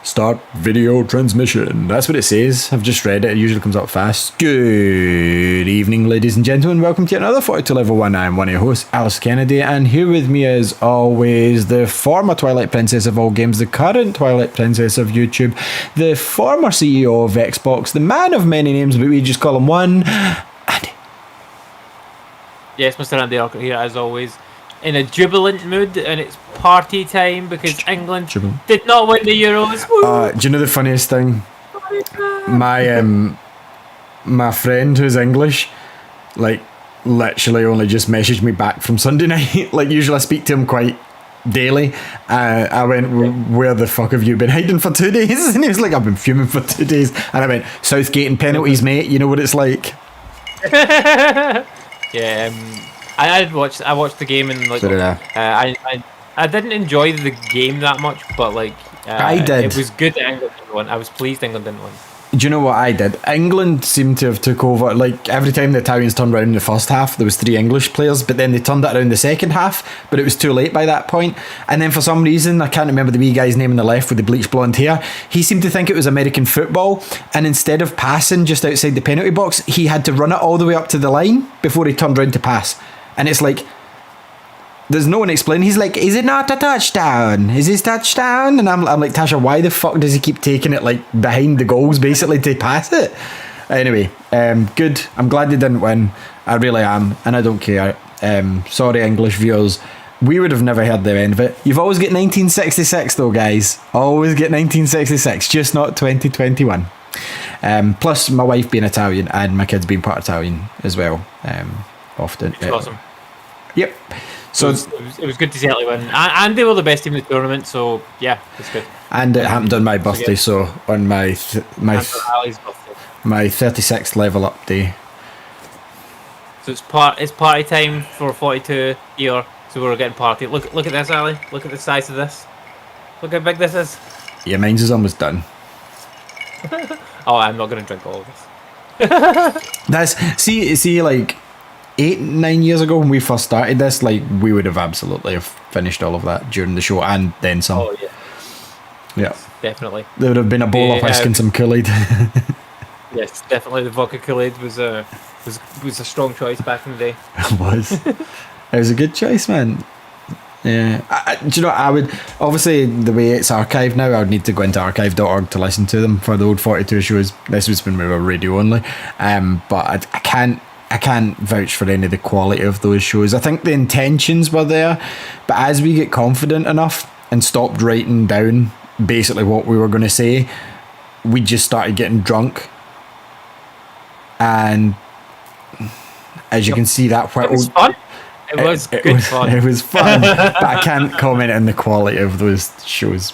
Start video transmission. That's what it says. I've just read it. It usually comes up fast. Good evening, ladies and gentlemen. Welcome to another 42 Level 1. I'm one of your hosts, Alice Kennedy, and here with me as always, the former Twilight Princess of all games, the current Twilight Princess of YouTube, the former CEO of Xbox, the man of many names, but we just call him one, Andy. Yes, Mr. Andy Urquhart here, as always, in a jubilant mood, and it's party time because England did not win the Euros. Do you know the funniest thing? My friend who's English, like, literally only just messaged me back from Sunday night. Like, usually I speak to him quite daily. I went, where the fuck have you been hiding for 2 days? And he was like, I've been fuming for 2 days. And I went, Southgate and penalties, mate. You know what it's like. Yeah, I watched the game and like So did I didn't enjoy the game that much, but like I did. It was good that England didn't win. I was pleased England didn't win. Do you know what I did? England seemed to have took over. Like, every time the Italians turned around in the first half, there was 3 English players, but then they turned it around the second half, but it was too late by that point. And then for some reason, I can't remember the wee guy's name on the left with the bleached blonde hair, he seemed to think it was American football, and instead of passing just outside the penalty box, he had to run it all the way up to the line before he turned around to pass. And it's like, there's no one explaining. He's like, is it not a touchdown? Is this touchdown? And I'm like, Tasha, why the fuck does he keep taking it like behind the goals basically to pass it? Anyway, good. I'm glad they didn't win. I really am, and I don't care. Sorry, English viewers. We would have never heard the end of it. You've always got 1966 though, guys. Always get 1966, just not 2021. Plus my wife being Italian and my kids being part Italian as well. Often. It's awesome. Yep. So it was good to see Italy win, and they were the best team in the tournament. So yeah, it's good. And it happened on my birthday, so on my Ali's birthday. My 36th level up day. So it's party time for 42 here. So we're getting party. Look at this, Ali. Look at the size of this. Look how big this is. Yeah, mine's is almost done. Oh, I'm not going to drink all of this. That's see like 8-9 years ago when we first started this, like, we would have absolutely have finished all of that during the show and then some. Oh yeah. Yeah. Definitely. There would have been a bowl of whisk and some Kool-Aid. Yes, definitely. The vodka Kool-Aid was a strong choice back in the day. It was. It was a good choice, man. Yeah. Do you know what, I would, obviously the way it's archived now, I would need to go into archive.org to listen to them for the old 42 shows. This was when we were radio only. But I can't vouch for any of the quality of those shows. I think the intentions were there, but as we get confident enough and stopped writing down basically what we were going to say, we just started getting drunk. And as you can see, that It was fun. It was good fun. It was fun, but I can't comment on the quality of those shows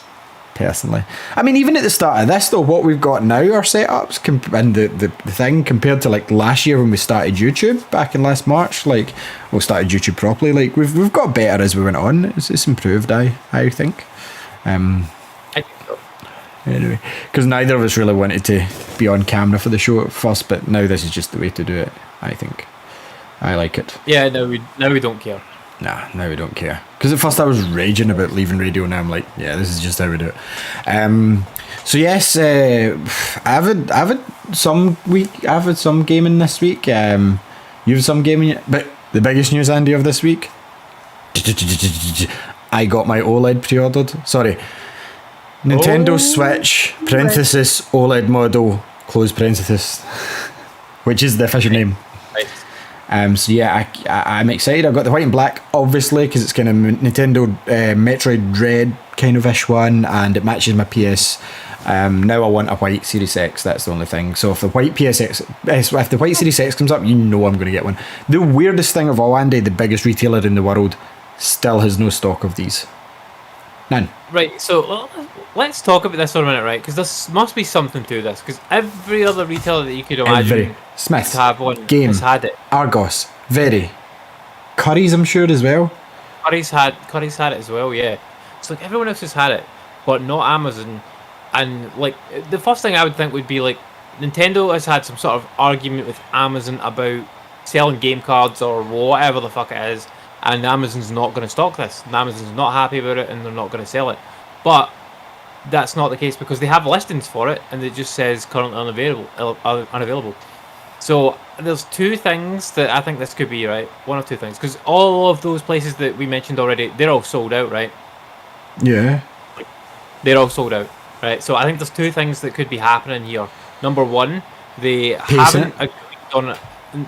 personally. I mean, even at the start of this though, what we've got now, our setups and the thing compared to like last year when we started YouTube back in last March, like we started YouTube properly, like we've got better as we went on. It's improved, I think. I think so. Anyway, because neither of us really wanted to be on camera for the show at first, but now this is just the way to do it, I think. I like it. Yeah, now we don't care. Nah, now we don't care. Because at first I was raging about leaving radio, now I'm like, yeah, this is just how we do it. So yes, I've had some gaming this week. You've some gaming, but the biggest news, Andy, of this week, I got my OLED pre-ordered. Sorry, Nintendo Switch parenthesis OLED model close parenthesis, which is the official name. So yeah, I'm excited. I've got the white and black, obviously, because it's kind of Nintendo Metroid Dread kind of ish one, and it matches my PS. Now I want a white Series X. That's the only thing. So if the white if the white Series X comes up, you know I'm going to get one. The weirdest thing of all, Andy, the biggest retailer in the world still has no stock of these. None. Right. So let's talk about this for a minute, right? Because there must be something to this. Because every other retailer that you could imagine Smith, to have one Game, has had it. Argos, Very, Curry's, I'm sure as well. Curry's had it as well. Yeah. It's like everyone else has had it, but not Amazon. And like the first thing I would think would be like Nintendo has had some sort of argument with Amazon about selling game cards or whatever the fuck it is, and Amazon's not going to stock this. And Amazon's not happy about it, and they're not going to sell it. But that's not the case because they have listings for it and it just says currently unavailable. So there's two things that I think this could be, right? One of two things, because all of those places that we mentioned already, they're all sold out, right? Yeah. They're all sold out, right? So I think there's two things that could be happening here. Number one, they haven't agreed on.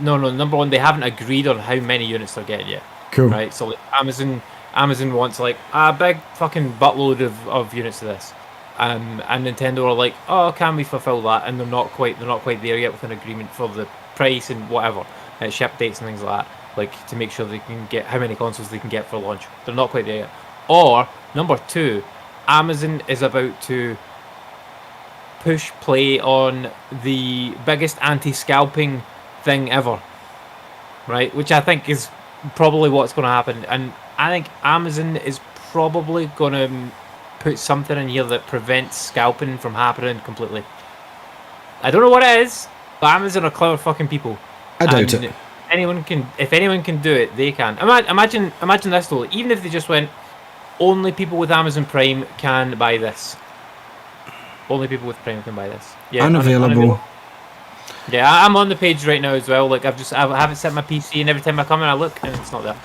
No. Number one, they haven't agreed on how many units they're getting yet. Cool. Right. So like Amazon wants like a big fucking buttload of units of this, and Nintendo are like, oh, can we fulfill that? And they're not quite there yet with an agreement for the price and whatever, ship dates and things like that, like to make sure they can get how many consoles they can get for launch. They're not quite there yet. Or number two, Amazon is about to push play on the biggest anti-scalping thing ever, right? Which I think is probably what's going to happen. And I think Amazon is probably going to put something in here that prevents scalping from happening completely. I don't know what it is, but Amazon are clever fucking people. I doubt it. If anyone can do it, they can. Imagine this though. Even if they just went, only people with Amazon Prime can buy this. Only people with Prime can buy this. Yeah, unavailable. Yeah, I'm on the page right now as well. Like I haven't set my PC, and every time I come in, I look, and it's not there.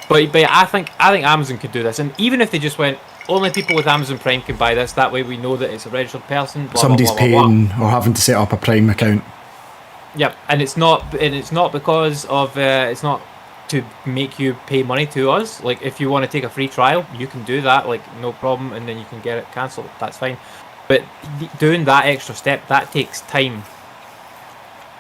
But I think Amazon could do this, and even if they just went, only people with Amazon Prime can buy this. That way, we know that it's a registered person. Somebody's paying or having to set up a Prime account. Yep, and it's not because of it's not to make you pay money to us. Like if you want to take a free trial, you can do that, like no problem, and then you can get it cancelled. That's fine. But doing that extra step, that takes time,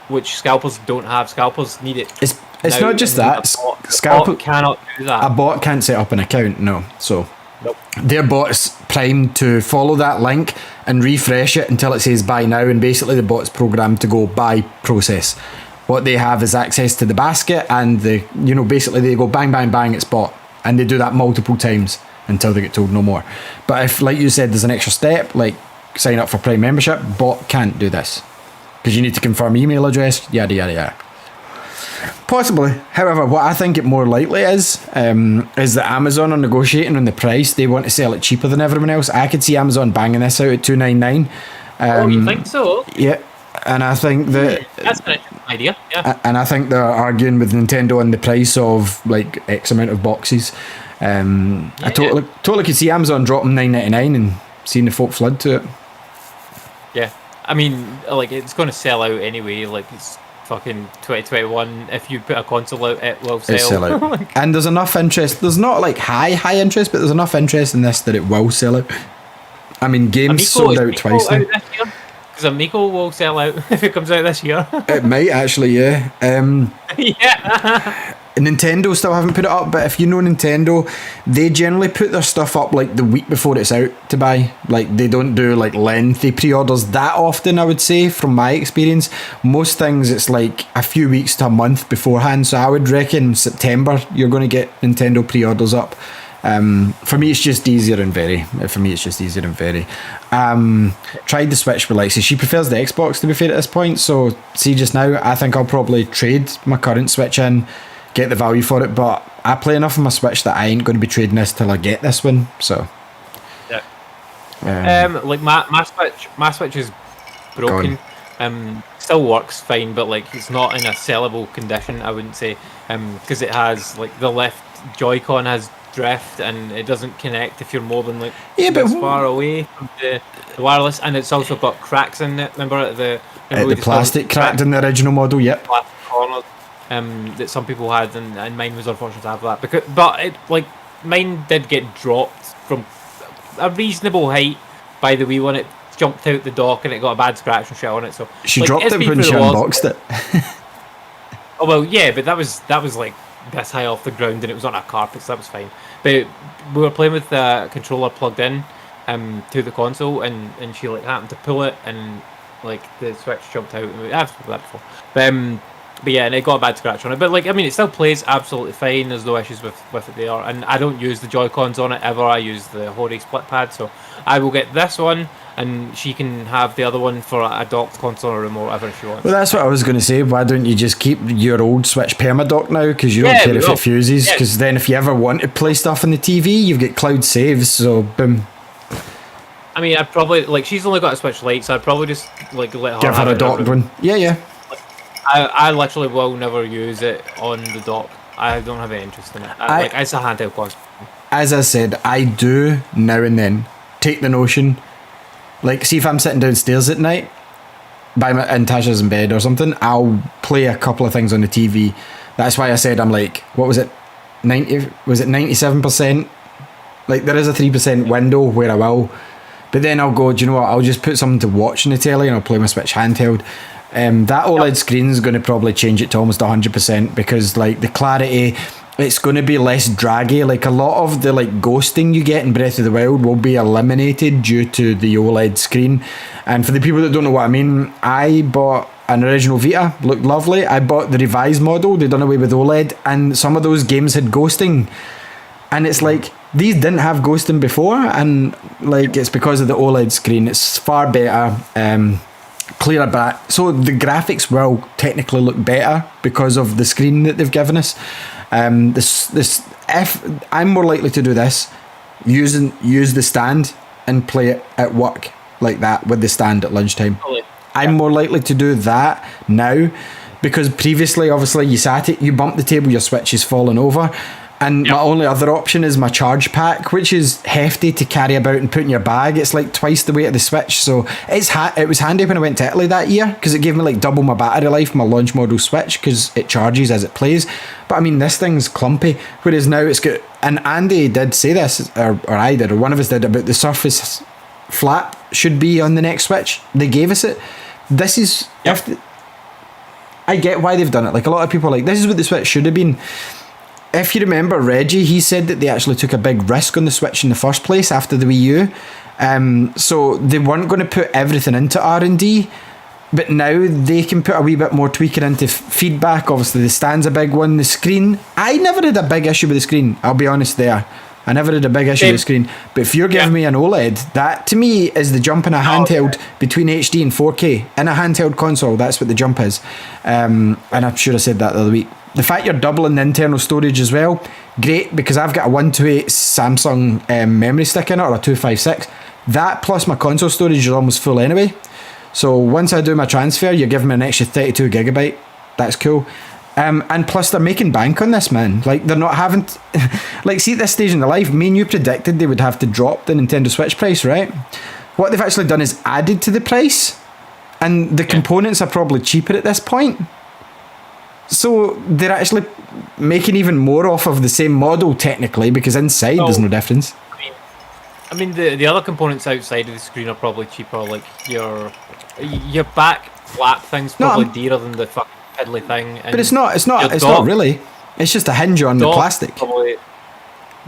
which scalpers don't have. Scalpers need it. It's not just that. Scalper cannot do that. A bot can't set up an account, no. So nope. Their bot's primed to follow that link and refresh it until it says buy now, and basically the bot's programmed to go buy process. What they have is access to the basket, and basically they go bang bang bang, it's bought, and they do that multiple times until they get told no more. But if, like you said, there's an extra step like sign up for Prime membership, bot can't do this because you need to confirm email address, yada yada yada. Possibly. However, what I think it more likely is that Amazon are negotiating on the price. They want to sell it cheaper than everyone else. I could see Amazon banging this out at $299. Oh, you think so? Yeah. And I think that that's an interesting idea. Yeah. And I think they're arguing with Nintendo on the price of like X amount of boxes. I totally could see Amazon dropping $9.99 and seeing the folk flood to it. Yeah, I mean, like it's going to sell out anyway. Like it's fucking 2021. If you put a console out, it will sell out. And there's enough interest. There's not like high interest, but there's enough interest in this that it will sell out. I mean, games sold out twice now. Because Amico will sell out if it comes out this year. It might actually, yeah. Yeah. Nintendo still haven't put it up, but if you know Nintendo, they generally put their stuff up like the week before it's out to buy. Like they don't do like lengthy pre-orders that often, I would say, from my experience. Most things it's like a few weeks to a month beforehand, so I would reckon September you're going to get Nintendo pre-orders up. For me it's just easier and very. Tried the Switch with Lexi. She prefers the Xbox, to be fair, at this point. So see, just now I think I'll probably trade my current Switch in, get the value for it, but I play enough on my Switch that I ain't going to be trading this till I get this one. So yeah. Like my Switch is broken. Still works fine, but like it's not in a sellable condition, I wouldn't say, because it has like the left Joy-Con has drift and it doesn't connect if you're more than like this far away from the wireless, and it's also got cracks in it. Remember the plastic cracked in the original model? Yep. Plastic corners that some people had, and mine was unfortunate to have that. But it, like, mine did get dropped from a reasonable height by the Wii one. It jumped out the dock and it got a bad scratch and shit on it. So she dropped it when she unboxed it. Oh well, yeah, but that was like this high off the ground and it was on a carpet, so that was fine. But we were playing with the controller plugged in to the console, and she like happened to pull it, and like the Switch jumped out. I've spoken that before. But yeah, and it got a bad scratch on it. But like, I mean, it still plays absolutely fine. There's no issues with it there. And I don't use the Joy-Cons on it ever. I use the Hori split pad. So I will get this one, and she can have the other one for a docked console or remote, whatever she wants. Well, that's what I was going to say. Why don't you just keep your old Switch permadock now? Because you don't care if it fuses. Because then if you ever want to play stuff on the TV, you've got cloud saves. So boom. I mean, I'd probably like she's only got a Switch Lite, so I'd probably just like let her Give have her a it in docked room. one. Yeah, yeah. I literally will never use it on the dock. I don't have any interest in it. Like it's a handheld console. As I said, I do now and then take the notion, like, see if I'm sitting downstairs at night, and Tasha's in bed or something, I'll play a couple of things on the TV. That's why I said I'm like, what was it, 97%? Like, there is a 3% window where I will, but then I'll go, do you know what, I'll just put something to watch on the telly and I'll play my Switch handheld. That OLED screen is going to probably change it to almost 100% because, like, the clarity, it's going to be less draggy. Like, a lot of the, like, ghosting you get in Breath of the Wild will be eliminated due to the OLED screen. And for the people that don't know what I mean, I bought an original Vita, looked lovely. I bought the revised model, they done away with OLED, and some of those games had ghosting. And it's like, these didn't have ghosting before, and, like, it's because of the OLED screen. It's far better, clearer back. So the graphics will technically look better because of the screen that they've given us. If I'm more likely to do this, use the stand and play it at work like that with the stand at lunchtime. I'm more likely to do that now because previously, obviously, you sat it, you bump the table, your Switch is falling over. And my only other option is my charge pack, which is hefty to carry about and put in your bag. It's like twice the weight of the Switch. So it was handy when I went to Italy that year because it gave me like double my battery life, my launch model Switch, because it charges as it plays. But I mean, this thing's clumpy. Whereas now it's got, and Andy did say this, or I did, or one of us did, about the Surface flap should be on the next Switch. They gave us it. This is, I get why they've done it. Like, a lot of people are like, this is what the Switch should have been. If you remember Reggie, he said that they actually took a big risk on the Switch in the first place after the Wii U. So they weren't going to put everything into R&D, but now they can put a wee bit more tweaking into feedback. Obviously, the stand's a big one. The screen, I never had a big issue with the screen, I'll be honest there. I never had a big issue with the screen. But if you're giving me an OLED, that to me is the jump in a handheld between HD and 4K. In a handheld console, that's what the jump is. And I'm sure I said that the other week. The fact you're doubling the internal storage as well, great, because I've got a 128 Samsung memory stick in it, or a 256. That plus my console storage is almost full anyway. So once I do my transfer, you're giving me an extra 32 gigabyte. That's cool. And plus they're making bank on this, man. Like, they're not having like, see, at this stage in their life, me and you predicted they would have to drop the Nintendo Switch price, right? What they've actually done is added to the price, and the components are probably cheaper at this point. So they're actually making even more off of the same model technically, because inside there's no difference. I mean the other components outside of the screen are probably cheaper. Like your back flap thing's probably dearer than the fucking piddly thing. And but it's not really. It's just a hinge on the plastic. Probably,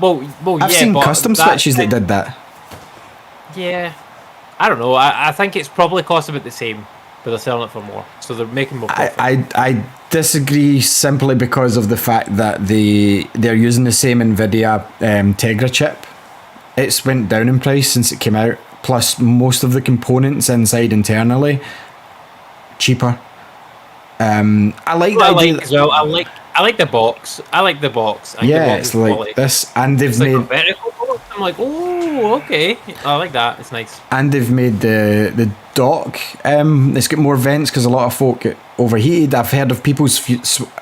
I've seen custom Switches that did that. Yeah, I don't know. I think it's probably cost about the same, but they're selling it for more, so they're making more profit. I disagree simply because of the fact that they're using the same NVIDIA Tegra chip. It's went down in price since it came out. Plus, most of the components inside internally cheaper. I like the box. I like the box. It's like quality. This, and they've made. Like vertical box. I'm like, oh, okay. I like that. It's nice. And they've made the dock. It's got more vents because a lot of folk get overheated. I've heard of people's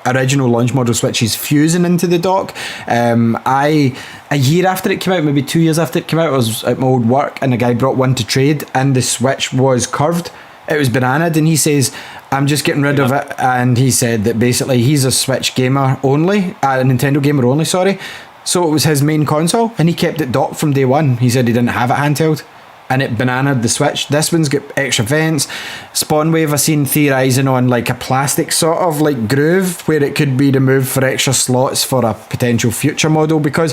original launch model Switches fusing into the dock. A year after it came out, maybe 2 years after it came out, I was at my old work, and a guy brought one to trade, and the Switch was curved. It was bananaed, and he says, I'm just getting rid of it. And he said that basically he's a Switch gamer only, a Nintendo gamer only, sorry. So it was his main console, and he kept it docked from day one. He said he didn't have it handheld, and it bananaed the Switch. This one's got extra vents. Spawnwave, I've seen theorising on like a plastic sort of like groove where it could be removed for extra slots for a potential future model, because,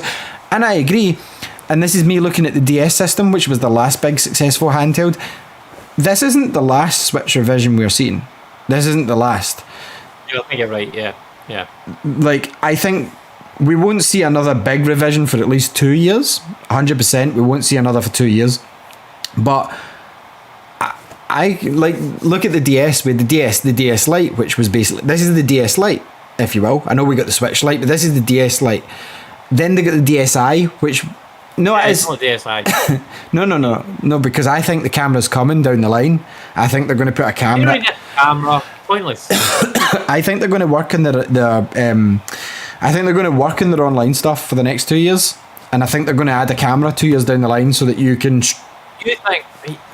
and I agree, and this is me looking at the DS system, which was the last big successful handheld. This isn't the last Switch revision we're seeing. This isn't the last. I think you're right, yeah. Like, I think we won't see another big revision for at least 2 years. 100%, we won't see another for 2 years. But I like, look at the DS with the DS Lite, which was basically, this is the DS Lite, if you will. I know we got the Switch Lite, but this is the DS Lite. Then they got the DSi, which No, it It's is. not DSi. No, because I think the camera's coming down the line. I think they're going to put a You camera. don't need a camera. Pointless. I think they're going to work in I think they're going to work in their online stuff for the next 2 years, and I think they're going to add a camera 2 years down the line so that you can. You think,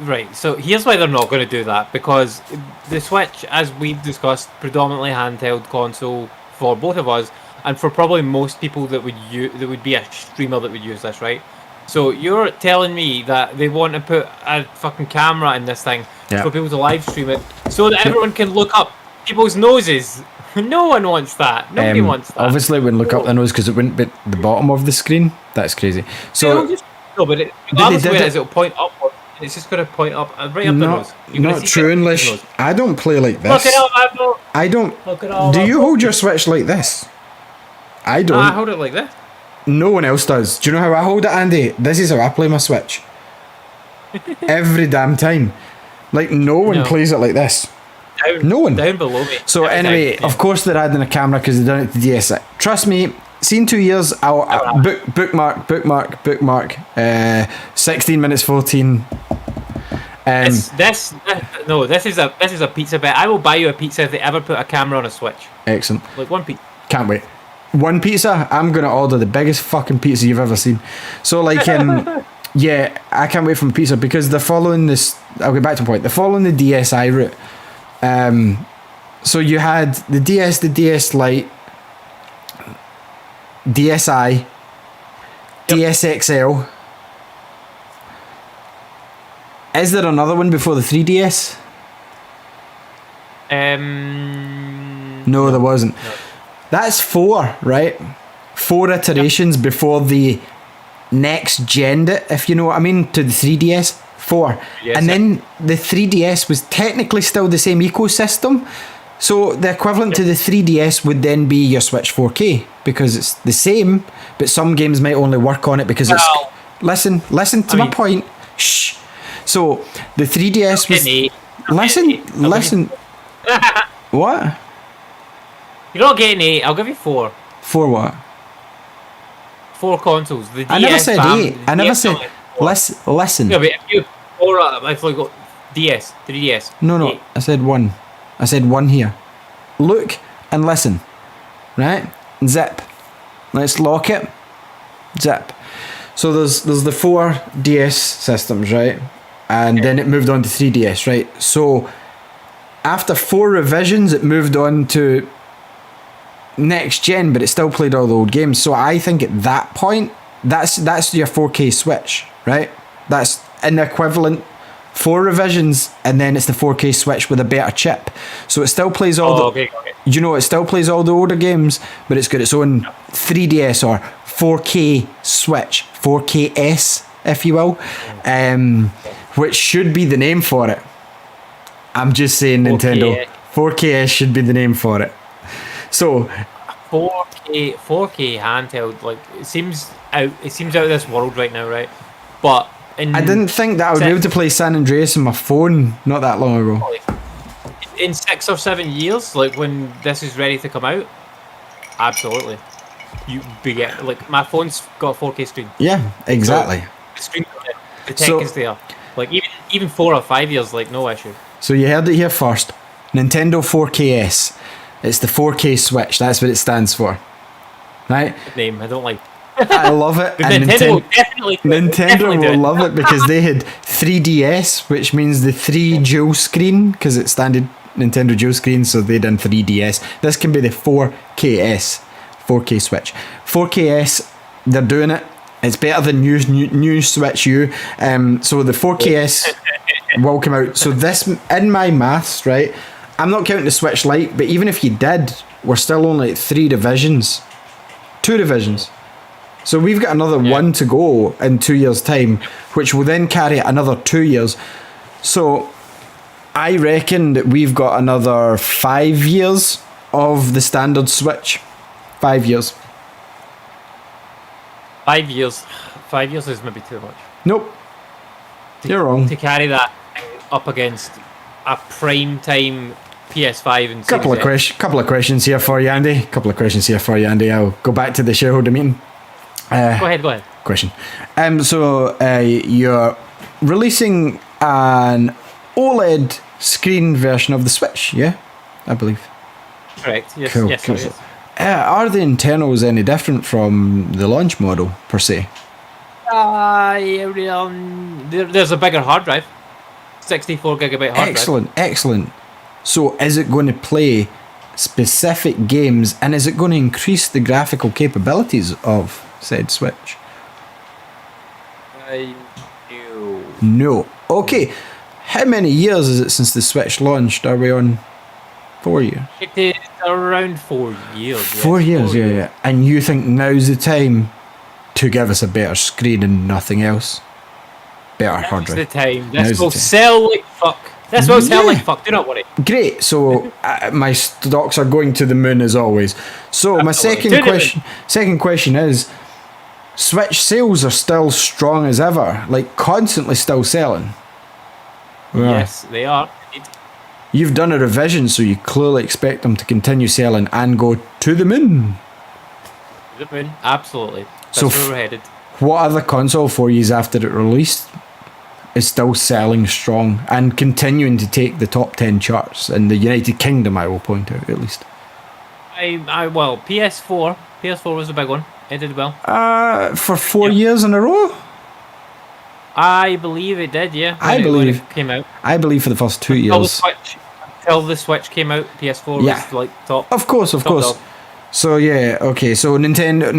right, so here's why they're not going to do that, because the Switch, as we've discussed, predominantly handheld console for both of us, and for probably most people that would be a streamer that would use this, right? So you're telling me that they want to put a fucking camera in this thing Yeah. for people to live stream it, so that everyone can look up people's noses? No one wants that. Nobody wants that. Obviously, it wouldn't look up the nose because it wouldn't be at the bottom of the screen. That's crazy. So No, but regardless of did where it it- is, it'll point upward. It's just going to point up, right up the nose. You're gonna not see true it up the English. nose. I don't play like Look this. it up, Abdul. I don't. Look it all Do up. you hold your Switch like this? I don't. I hold it like this. No one else does. Do you know how I hold it, Andy? This is how I play my Switch. Every damn time. Like, no one No. plays it like this. Down, No one. down below me. So every anyway, time. of course they're adding a camera because they've done it to DSi. Trust me, seen 2 years, I'll bookmark, 16 minutes 14. This is a pizza bet. I will buy you a pizza if they ever put a camera on a Switch. Excellent. Like one pizza. Can't wait. One pizza, I'm gonna order the biggest fucking pizza you've ever seen. So like, yeah, I can't wait for my pizza because they're following this. I'll get back to the point. They're following the DSi route. So you had the DS, the DS Lite, DSi, DSXL. Is there another one before the 3DS? No, there wasn't. No. That's 4, right? 4 iterations before the next gen, if you know what I mean, to the 3DS. 4. Yes, And then the 3DS was technically still the same ecosystem. So the equivalent to the 3DS would then be your Switch 4K because it's the same, but some games might only work on it because it's. Well, Listen to my mean- point. Shh. So the 3DS was. Getting 8. Listen. What? You're not getting 8. I'll give you 4. For what? 4 consoles. The DS I never said fam- 8. I never DS said. only 4. Listen. Yeah, but if you 4, I've like got DS, 3DS. No. 8. I said 1. I said 1 here. Look and listen. Right? Zip. Let's lock it. Zip. So there's the 4 DS systems, right? And then it moved on to 3DS, right? So after 4 revisions, it moved on to next gen, but it still played all the old games. So I think at that point, that's your 4K Switch, right? That's an equivalent 4 revisions, and then it's the 4K Switch with a better chip. So it still plays all the. Okay. You know, it still plays all the older games, but it's got its own 3DS or 4K Switch, 4KS, if you will, which should be the name for it. I'm just saying, 4K. Nintendo. 4KS should be the name for it. So 4K handheld, like it seems out of this world right now, right? But I didn't think that I would be able to play San Andreas on my phone not that long ago. in 6 or 7 years, like when this is ready to come out, absolutely. You get like my phone's got a 4K screen. Yeah, exactly. The screen, the tech So- is there. Like even 4 or 5 years, like no issue. So you heard it here first. Nintendo 4KS. It's the 4K Switch. That's what it stands for. Right? Name I don't like. I love it. And Nintendo will definitely do it. Nintendo Definitely do will it. love it because they had 3DS, which means the 3 dual screen, because it's standard Nintendo dual screen, so they done 3DS. This can be the 4KS, 4K Switch. 4KS, they're doing it. It's better than new Switch U. So the 4KS will come out. So this, in my maths, right, I'm not counting the Switch Lite, but even if you did, we're still only at 3 divisions. 2 divisions. So we've got another 1 to go in 2 years' time, which will then carry another 2 years. So I reckon that we've got another 5 years of the standard Switch. 5 years. 5 years. 5 years is maybe too much. Nope. You're wrong. To carry that thing up against a prime time PS5 and Couple of questions here for you, Andy. I'll go back to the shareholder meeting. Go ahead. question. You're releasing an OLED screen version of the Switch, yeah? I believe. Correct. Yes. Cool. Yes. It is. Are the internals any different from the launch model per se? There's a bigger hard drive, 64 gigabyte hard drive. Excellent. So is it going to play specific games, and is it going to increase the graphical capabilities of said Switch? No. Okay. How many years is it since the Switch launched? Are we on 4 years? It is around 4 years. 4 years, yeah. And you think now's the time to give us a better screen and nothing else? Better hard drive. Now's the time. This will sell like fuck. This will sell like fuck. Do not worry. Great. So my stocks are going to the moon as always. So Absolutely. my second question is, Switch sales are still strong as ever, like constantly still selling. Yes, they are. You've done a revision, so you clearly expect them to continue selling and go to the moon. The moon, absolutely. That's So where we're headed. What other console 4 years after it released is still selling strong and continuing to take the top 10 charts in the United Kingdom, I will point out, at least? Well, PS4 was a big one. It did well. For 4 years in a row? I believe it did, yeah. I when believe it came out. I believe for the first 2 Until years. Until the Switch came out, PS4 was like top. Of course. top dog. So yeah, okay. So Mr.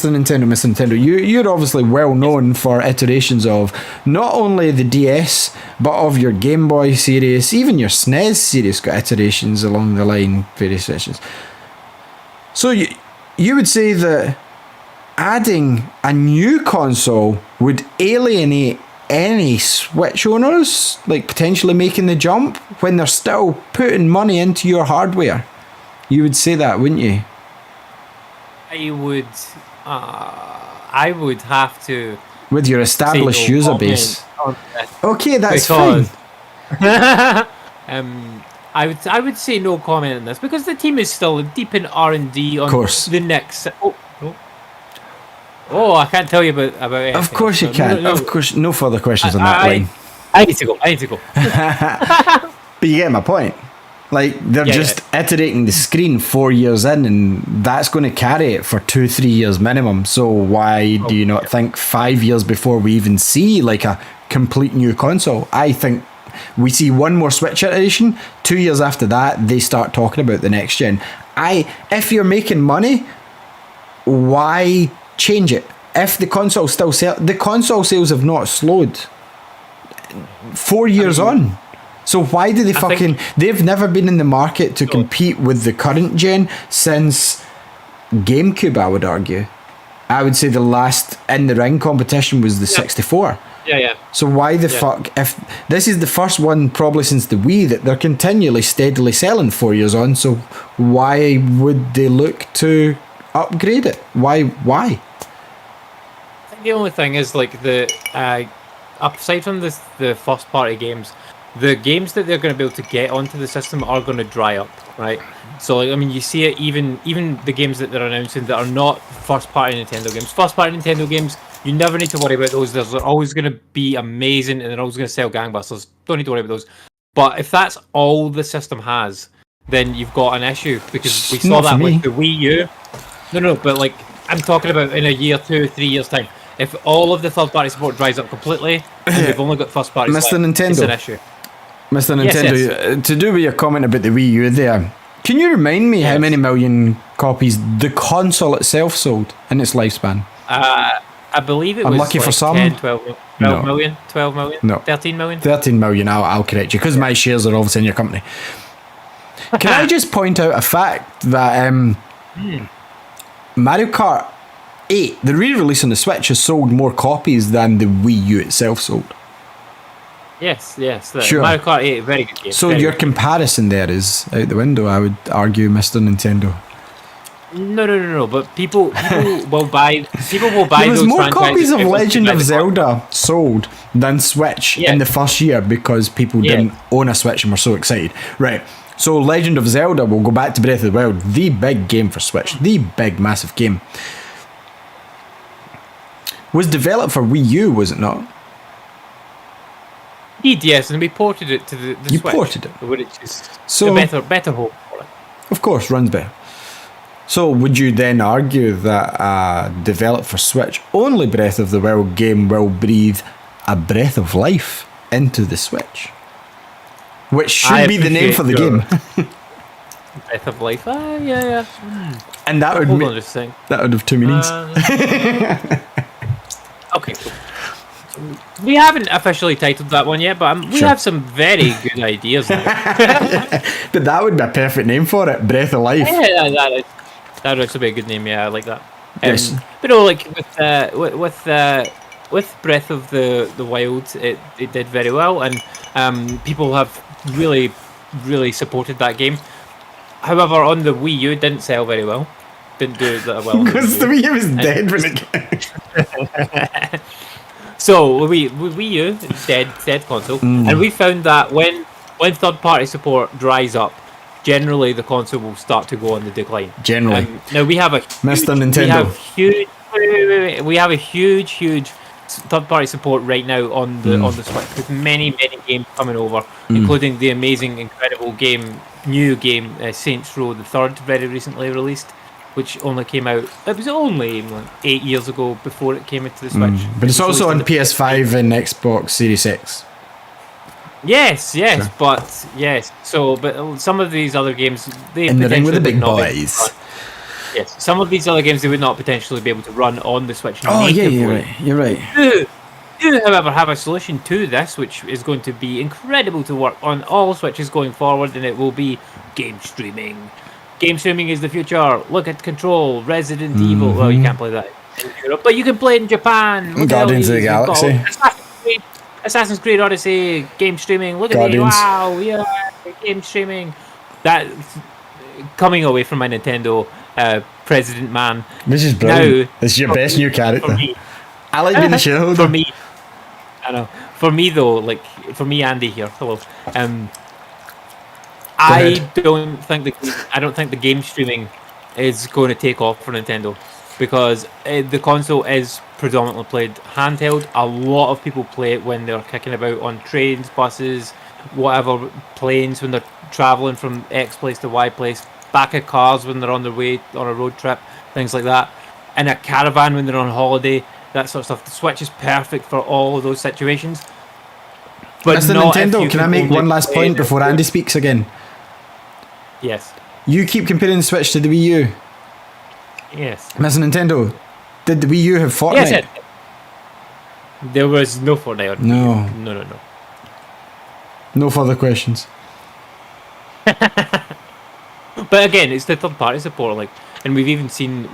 Nintendo, you're obviously well known for iterations of not only the DS but of your Game Boy series, even your SNES series got iterations along the line, various switches. So you would say that adding a new console would alienate any Switch owners, like potentially making the jump when they're still putting money into your hardware? You would say that, wouldn't you? I would have to. With your established say no user comment base. on this Okay, that's because- fine. I would say no comment on this because the team is still deep in R&D on Course. the next. Oh, I can't tell you about anything. Of course you No, can. no. Of course, no further questions on that line. I need to go. But you get my point. Like, they're Yeah, just iterating the screen 4 years in, and that's going to carry it for 2-3 years minimum. So why do you not think 5 years before we even see like a complete new console? I think we see one more Switch iteration. 2 years after that, they start talking about the next gen. If you're making money, why change it? If the console still the console sales have not slowed 4 years on. So why do they they've never been in the market to compete with the current gen since GameCube, I would argue. I would say the last in the ring competition was the 64. Yeah. So why the fuck, if this is the first one probably since the Wii that they're continually steadily selling 4 years on, so why would they look to upgrade it? Why? I think the only thing is like aside from the first party games, the games that they're going to be able to get onto the system are going to dry up, right? So like, I mean, you see it even the games that they're announcing that are not first party Nintendo games. First party Nintendo games, you never need to worry about those. They're always going to be amazing and they're always going to sell gangbusters. Don't need to worry about those. But if that's all the system has, then you've got an issue because we saw that with the Wii U. No, but like I'm talking about in a year, 2, 3 years time. If all of the third party support dries up completely, and we've only got first party, Mr. Nintendo, it's an issue. Mr. Nintendo, Yes. To do with your comment about the Wii U there, can you remind me how many million copies the console itself sold in its lifespan? I believe it was Unlucky like for some. 10, 12 No. million, 12 million, No. 13 million. 13 million, I'll correct you, because my shares are obviously in your company. Can I just point out a fact that Mario Kart 8, the re-release on the Switch, has sold more copies than the Wii U itself sold. Yes. Sure. Mario Kart 8, very good game. So very your good. comparison there is out the window, I would argue, Mr. Nintendo. No. But people will buy. People will buy There was those more franchises copies of if it's Legend of better. Zelda sold than Switch in the first year because people didn't own a Switch and were so excited. Right. So Legend of Zelda, will go back to Breath of the Wild, the big game for Switch, the big massive game. Was developed for Wii U, was it not? Indeed, yes, and we ported it to the You Switch. ported it. Which is So- a better home for it. Of course, runs better. So would you then argue that developed for Switch only Breath of the Wild game will breathe a breath of life into the Switch? Which should I be the name for the appreciate game. Breath of Life. Yeah. And that would Hold on make, just a second. that would have two meanings. Okay, cool. We haven't officially titled that one yet, but we Sure. have some very good ideas now. But that would be a perfect name for it. Breath of life. Yeah, that would actually be a good name. Yeah, I like that. Yes. But no, like with Breath of the Wild, it did very well, and people have really supported that game. However, on the Wii U, it didn't sell very well. Didn't do that well. on the Because Wii the U. Wii U was dead when it came. So Wii U, dead console, and we found that when third-party support dries up, generally the console will start to go on the decline. Generally. Now we have a Mr. huge- Nintendo. We have a huge third-party support right now on the Switch with many games coming over, including the amazing, incredible new game Saints Row the Third, very recently released, which only came out. It was only like 8 years ago before it came into the Switch. But it's It was also on released PS5 and Xbox Series X. Yes, Sure. but yes. So, but some of these other games, they In the ring with the potentially big would not be able to boys. run. Yes, some of these other games they would not potentially be able to run on the Switch. Oh, yeah, natively. you're right. You're right. Do, however, have a solution to this, which is going to be incredible to work on all Switches going forward, and it will be game streaming. Game streaming is the future. Look at Control, Resident Evil. Well, you can't play that in Europe, but you can play it in Japan. Look at all Guardians of the these. We've got Galaxy. Assassin's Creed Odyssey, game streaming. Look at me, Guardians. wow, yeah, game streaming. That coming away from my Nintendo president man. This is brilliant. Now, It's your best new For character. me, I like being the shareholder. for me, I know. For me though, like for me, Andy here. Hello. I don't think the game streaming is going to take off for Nintendo because the console is predominantly played handheld. A lot of people play it when they're kicking about on trains, buses, whatever, planes when they're traveling from X place to Y place, back of cars when they're on their way on a road trip, things like that, in a caravan when they're on holiday, that sort of stuff. The Switch is perfect for all of those situations. But Mr. not if Nintendo, you can I make only one last play point the- before Andy speaks again? Yes. You keep comparing the Switch to the Wii U. Yes. Mr. Nintendo, did the Wii U have Fortnite? Yes, there was no Fortnite on No. No. No further questions. But again, it's the third party support, like, and we've even seen with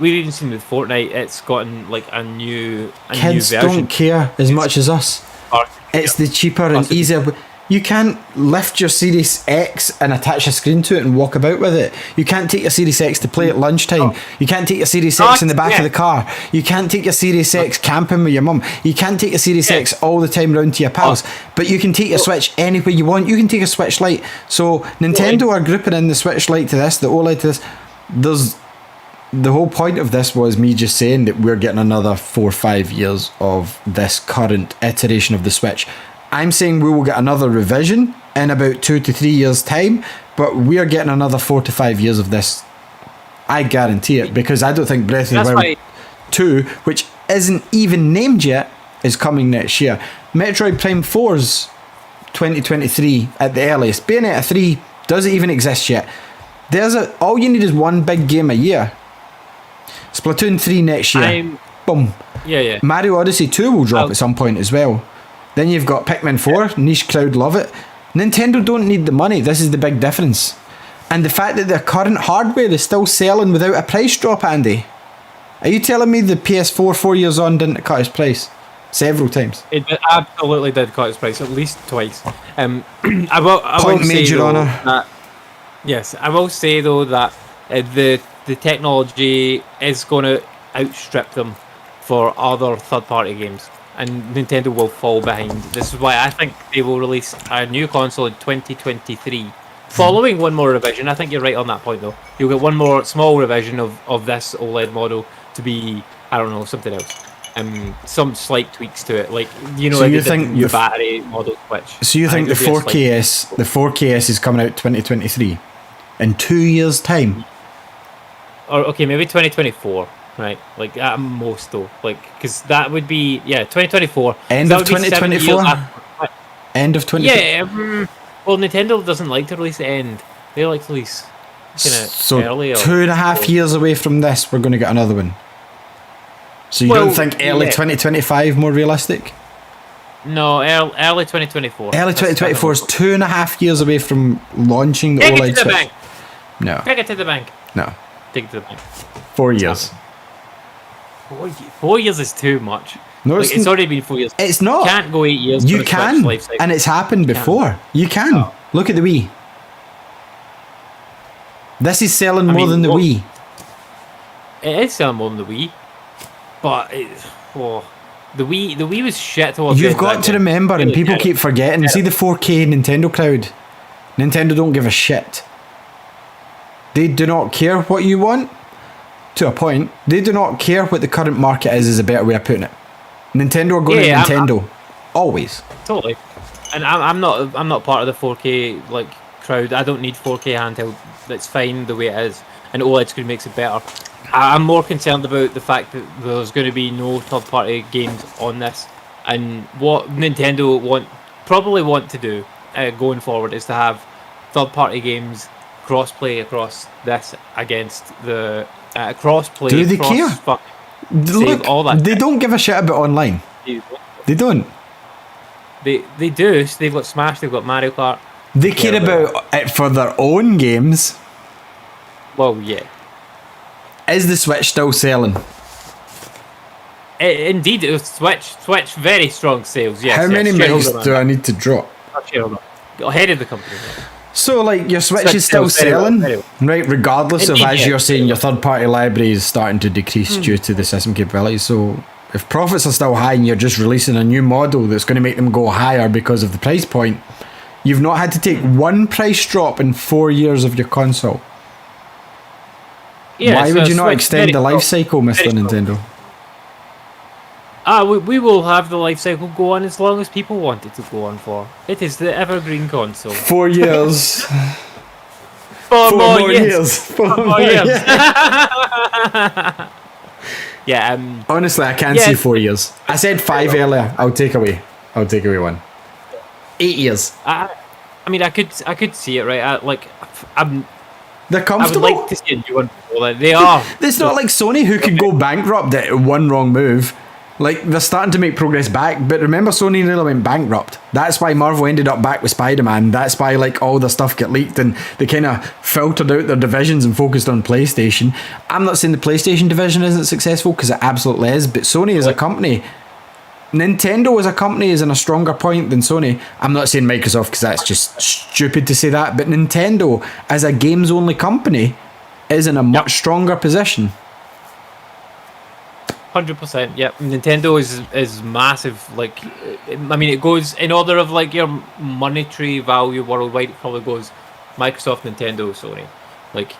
Fortnite, it's gotten like a new Kids version. don't care as much as us. It's the cheaper and Possibly. easier. You can't lift your Series X and attach a screen to it and walk about with it. You can't take your Series X to play at lunchtime. You can't take your Series X in the back of the car. You can't take your Series X camping with your mum. You can't take your Series Yeah. X all the time round to your pals. But you can take your Switch anywhere you want. You can take a Switch Lite. So Nintendo are grouping in the Switch Lite to this, the OLED to this. There's the whole point of this was me just saying that we're getting another 4 or 5 years of this current iteration of the Switch. I'm saying we will get another revision in about 2 to 3 years' time, but we're getting another 4 to 5 years of this. I guarantee it, because I don't think Breath of That's the Wild why 2, which isn't even named yet, is coming next year. Metroid Prime 4's 2023 at the earliest. Bayonetta 3 doesn't even exist yet. All you need is one big game a year. Splatoon 3 next year. Boom. Yeah. Mario Odyssey 2 will drop Oh. at some point as well. Then you've got Pikmin 4, niche crowd love it. Nintendo don't need the money, this is the big difference. And the fact that their current hardware is still selling without a price drop, Andy. Are you telling me the PS4 4 years on didn't cut its price? Several times. It absolutely did cut its price at least twice. I will Point say, made, Your though, Honour. that- yes, I will say though that the technology is going to outstrip them for other third-party games, and Nintendo will fall behind. This is why I think they will release a new console in 2023. Following one more revision, I think you're right on that point though. You'll get one more small revision of this OLED model to be, I don't know, something else. some slight tweaks to it, like you know, So like you the think new the battery model switch. So you I think the there'll be a slight- 4KS is coming out 2023 in 2 years' time? or okay, maybe 2024, right? Like at most though, like because that would be 2024. End That of would be 7 years 2024? after- End of 20? Yeah. Well, Nintendo doesn't like to release the end. They like to release kind of So early. 2.5 years away from this, we're going to get another one. So you Well, don't think early yeah. 2025 more realistic? No, early 2024. Early That's 2024 is 2.5 years away from launching the Take it OLED to the Switch. bank. No, Take it to the bank. no. Take it to the bank. 4 years. 4 years is too much. No, Like, it's already been 4 years. It's You not. can't go 8 years. You for a Switch can, life cycle. and it's happened before. You can. Oh. Look at the Wii. This is selling more mean, than the what- Wii. It is selling more than the Wii, but the Wii was shit towards the You've end of got that to game. remember, and Really people terrible. keep forgetting. See the 4K Nintendo crowd. Nintendo don't give a shit. They do not care what you want. To a point, they do not care what the current market is a better way of putting it. Nintendo are going Yeah, to Nintendo. Always. Totally. And I'm not part of the 4K like crowd. I don't need 4K handheld. That's fine the way it is. And OLED screen makes it better. I'm more concerned about the fact that there's going to be no third-party games on this. And what Nintendo probably want to do going forward is to have third-party games cross-play across this against the cross-play. Do they care? Look, all that they shit. don't give a shit about online. They don't. They do. So they've got Smash. They've got Mario Kart. They care about it for their own games. Well, yeah. Is the Switch still selling? Indeed, it was Switch, very strong sales. Yes. How many shareholder mics do man. I need to drop? Shareholder. Ahead of the company. So, like, your Switch Switch is still sells very well, selling, very well. right? Regardless of, Indeed, as yeah. you're saying, your third-party library is starting to decrease due to the system capabilities. So, if profits are still high and you're just releasing a new model that's going to make them go higher because of the price point, you've not had to take one price drop in 4 years of your console. Yeah, Why so would you not Switch, extend very the life strong. cycle, Mr. Very strong. Nintendo? We will have the life cycle go on as long as people want it to go on for. It is the evergreen console. 4 years. Four 4 more more years. years. 4 More more years. years. Yeah. Honestly, I can't Yeah. see 4 years. I said 5 earlier. I'll take away 1. 8 years. I mean, I could see it, right? They're I would comfortable. like to see a new one. Like, they are. It's not like Sony who could go bankrupt at one wrong move. Like, they're starting to make progress back, but remember Sony nearly went bankrupt. That's why Marvel ended up back with Spider-Man. That's why, like, all their stuff got leaked and they kind of filtered out their divisions and focused on PlayStation. I'm not saying the PlayStation division isn't successful, because it absolutely is, but Sony as a company, Nintendo as a company is in a stronger point than Sony. I'm not saying Microsoft, because that's just stupid to say that, but Nintendo as a games-only company is in a much stronger position. 100%. Yep. Nintendo is massive. Like, I mean, it goes in order of like your monetary value worldwide. It probably goes Microsoft, Nintendo, Sony. Like,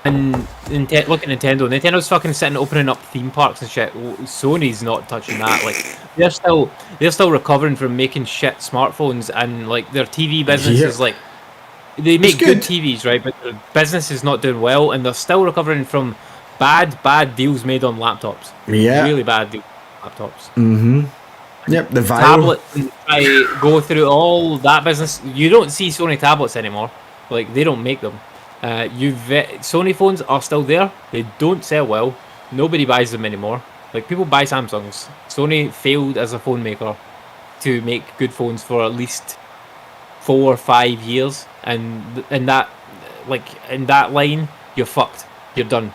and look at Nintendo. Nintendo's fucking sitting opening up theme parks and shit. Sony's not touching that. Like, they're still recovering from making shit smartphones, and like their TV business Yeah. is like they make good. good TVs, right? But their business is not doing well, and they're still recovering from bad deals made on laptops. Yeah. Really bad deals on laptops. Yep, the viral. Tablet, I go through all that business. You don't see Sony tablets anymore. Like, they don't make them. Sony phones are still there. They don't sell well. Nobody buys them anymore. Like, people buy Samsungs. Sony failed as a phone maker to make good phones for at least 4 or 5 years, and in that line, you're fucked. You're done.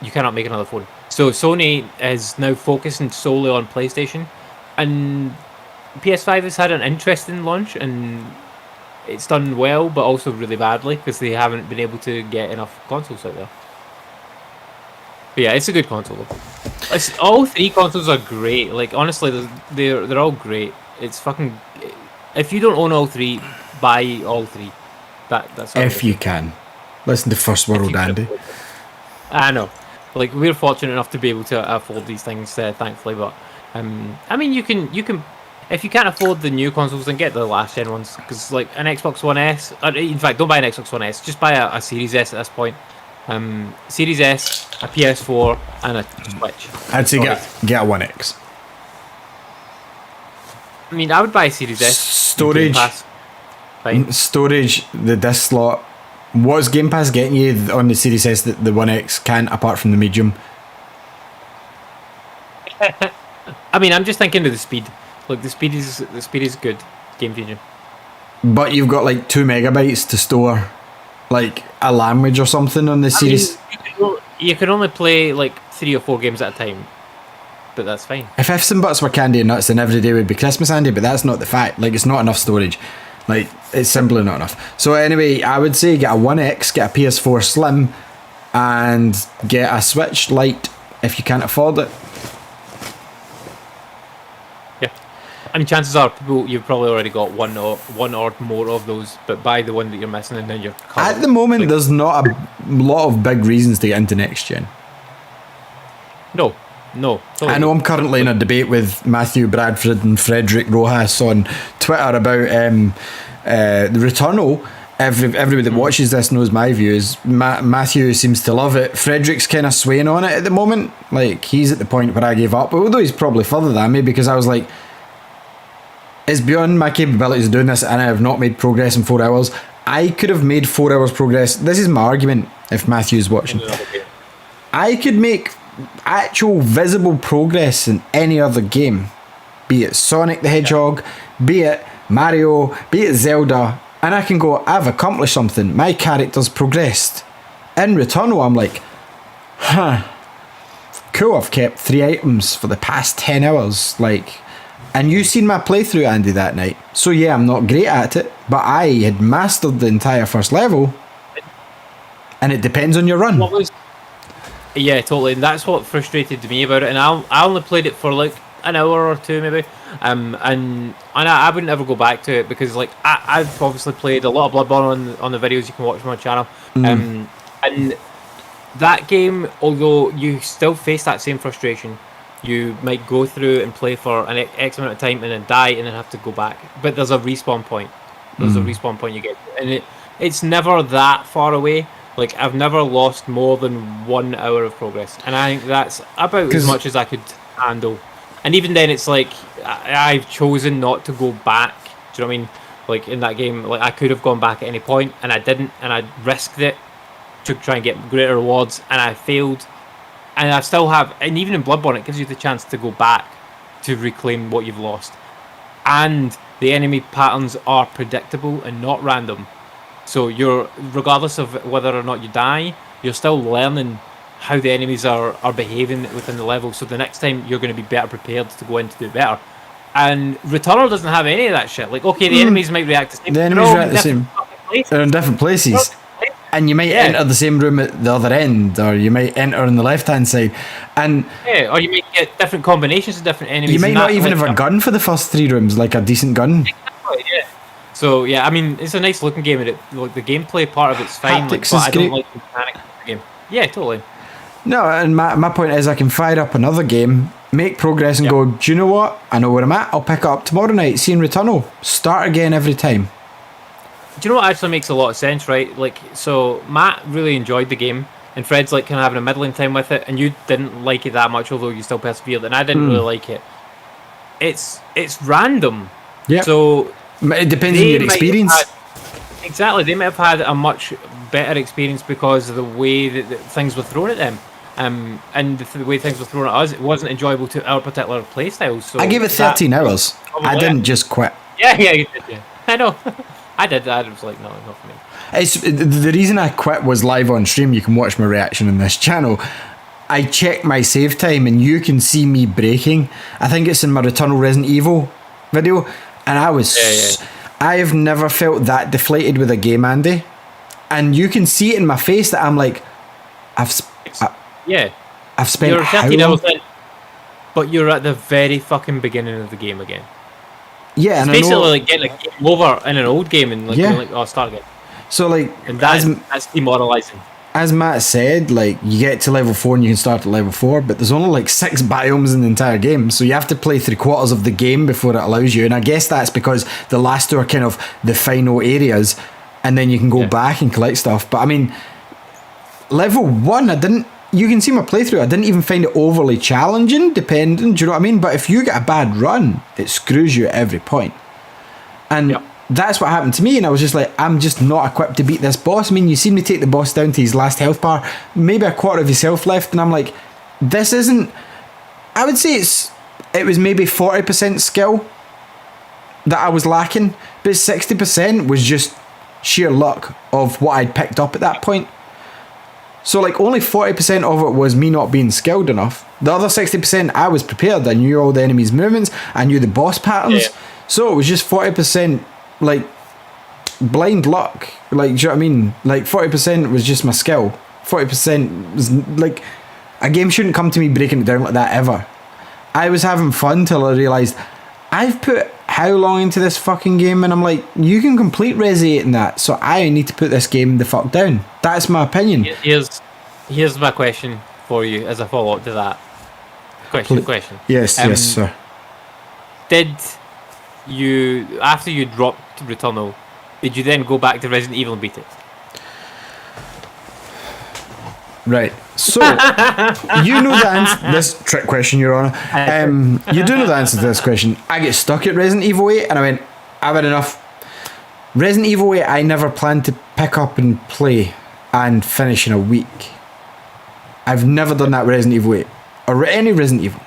You cannot make another phone. So Sony is now focusing solely on PlayStation, and PS5 has had an interesting launch, and it's done well, but also really badly because they haven't been able to get enough consoles out there. But yeah, it's a good console though. All 3 consoles are great. Like, honestly, they're all great. It's fucking. If you don't own all 3, buy all 3. That's If you can. Listen to First World, Andy. I know. Like we're fortunate enough to be able to afford these things, thankfully. But I mean, you can if you can't afford the new consoles, then get the last gen ones because like an Xbox One S. In fact, don't buy an Xbox One S. Just buy a Series S at this point. Series S, a PS4, and a Switch. I'd say get a One X. I mean, I would buy a Series S. Storage. Game Pass. Fine. Storage, the disc slot. What's Game Pass getting you on the Series S that the One X can't, apart from the medium? I mean, I'm just thinking of the speed. Look, the speed is good, game changing. But you've got like 2 megabytes to store, like a language or something on the Series. You can only play like 3 or 4 games at a time, but that's fine. If ifs and buts were candy and nuts, then every day would be Christmas, Andy. But that's not the fact. Like, it's not enough storage. Like, it's simply not enough. So anyway, I would say get a One X, get a PS4 Slim, and get a Switch Lite if you can't afford it. Yeah, I mean, chances are you've probably already got one or more of those, but buy the one that you're missing, and then you're covered. At the moment, there's not a lot of big reasons to get into next gen. No. Totally. I know I'm currently in a debate with Matthew Bradford and Frederick Rojas on Twitter about the Returnal. Everybody that watches this knows my views. Matthew seems to love it. Frederick's kind of swaying on it at the moment. Like, he's at the point where I gave up, although he's probably further than me, because I was like, it's beyond my capabilities of doing this, and I have not made progress in 4 hours. I could have made 4 hours progress. This is my argument, if Matthew's watching. I could make actual visible progress in any other game, be it Sonic the Hedgehog, be it Mario, be it Zelda, and I can go, I've accomplished something, my character's progressed. In Returnal, I'm like, cool, I've kept 3 items for the past 10 hours, like, and you seen my playthrough, Andy, that night. So yeah, I'm not great at it, but I had mastered the entire first level, and it depends on your run. Yeah, totally, and that's what frustrated me about it. And I only played it for like an hour or two, maybe. And I wouldn't ever go back to it because like I've obviously played a lot of Bloodborne on the videos you can watch on my channel. And that game, although you still face that same frustration, you might go through and play for an X amount of time and then die and then have to go back. But there's a respawn point. There's a respawn point you get, and it's never that far away. Like, I've never lost more than 1 hour of progress, and I think that's about as much as I could handle. And even then, it's like I've chosen not to go back. Do you know what I mean? Like in that game, like I could have gone back at any point, and I didn't, and I risked it to try and get greater rewards, and I failed. And I still have, and even in Bloodborne, it gives you the chance to go back to reclaim what you've lost. And the enemy patterns are predictable and not random. So you're, regardless of whether or not you die, you're still learning how the enemies are behaving within the level. So the next time you're going to be better prepared to go in to do better. And Returnal doesn't have any of that shit. Like, okay, the enemies might react the same. The enemies react the same. They're in different places. And you might enter the same room at the other end, or you might enter on the left-hand side. And or you might get different combinations of different enemies. You might not even have a gun for the first 3 rooms, like a decent gun. Exactly, yeah. So yeah, I mean, it's a nice looking game, and like the gameplay part of it's fine. Haptics but I is don't great. like the mechanics of the game. Yeah, totally. No, and my point is I can fire up another game, make progress and go, do you know what? I know where I'm at. I'll pick it up tomorrow night, see in Returnal. Start again every time. Do you know what actually makes a lot of sense, right? Like, so Matt really enjoyed the game, and Fred's like kind of having a middling time with it, and you didn't like it that much, although you still persevered, and I didn't really like it. It's random. Yeah. So it depends on your experience. Exactly, they might have had a much better experience because of the way that things were thrown at them. And the way things were thrown at us, it wasn't enjoyable to our particular playstyles. So I gave it 13 hours. I didn't just quit. Yeah, you did, yeah. I know. I did. I was like, no, not for me. It's the reason I quit was live on stream. You can watch my reaction on this channel. I checked my save time and you can see me breaking. I think it's in my Returnal Resident Evil video, and I was I have never felt that deflated with a game, Andy. And you can see it in my face that I'm like, I've spent you're how 13 long? hours in, but you're at the very fucking beginning of the game again. Yeah, It's and basically I know, like getting a game over in an old game and like, Yeah. going like, oh, start again. So like, And that's demoralizing. as Matt said, like, you get to level 4 and you can start at level 4, but there's only like 6 biomes in the entire game, so you have to play 3/4 of the game before it allows you. And I guess that's because the last 2 are kind of the final areas, and then you can go back and collect stuff. But I mean, level 1, you can see my playthrough, I didn't even find it overly challenging, depending, do you know what I mean? But if you get a bad run, it screws you at every point. And that's what happened to me, and I was just like, I'm just not equipped to beat this boss. I mean, you seen me take the boss down to his last health bar, maybe a quarter of his health left, and I'm like, this isn't... I would say it was maybe 40% skill that I was lacking, but 60% was just sheer luck of what I'd picked up at that point. So like only 40% of it was me not being skilled enough. The other 60% I was prepared. I knew all the enemies' movements, I knew the boss patterns. So it was just 40% like blind luck. Like, do you know what I mean? Like 40% was just my skill. 40% was like, a game shouldn't come to me breaking it down like that ever. I was having fun till I realised I've put how long into this fucking game, and I'm like, you can complete Resi 8 in that, so I need to put this game the fuck down. That's my opinion. Here's my question for you as a follow-up to that. Question. Yes, yes, sir. Did you, after you dropped Returnal, did you then go back to Resident Evil and beat it? Right. So, you know the answer to this trick question, Your Honour. You do know the answer to this question. I get stuck at Resident Evil 8 and I went, I've had enough. Resident Evil 8 I never planned to pick up and play and finish in a week. I've never done that with Resident Evil 8. Or any Resident Evil.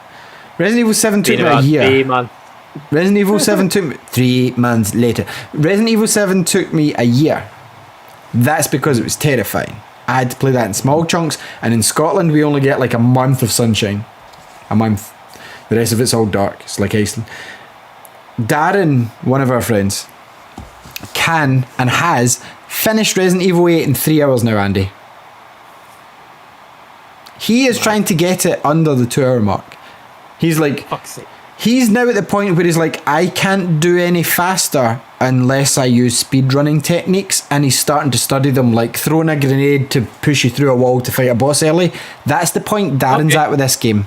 Resident Evil 7 took me a year. 3 months. Resident Evil 7 took me 3 months later. Resident Evil 7 took me a year. That's because it was terrifying. I had to play that in small chunks, and in Scotland we only get like a month of sunshine. A month. The rest of it's all dark. It's like Iceland. Darren, one of our friends, can and has finished Resident Evil 8 in 3 hours now, Andy. He is trying to get it under the 2 hour mark. He's like, fuck's sake. He's now at the point where he's like, I can't do any faster unless I use speedrunning techniques, and he's starting to study them, like throwing a grenade to push you through a wall to fight a boss early. That's the point Darren's at with this game.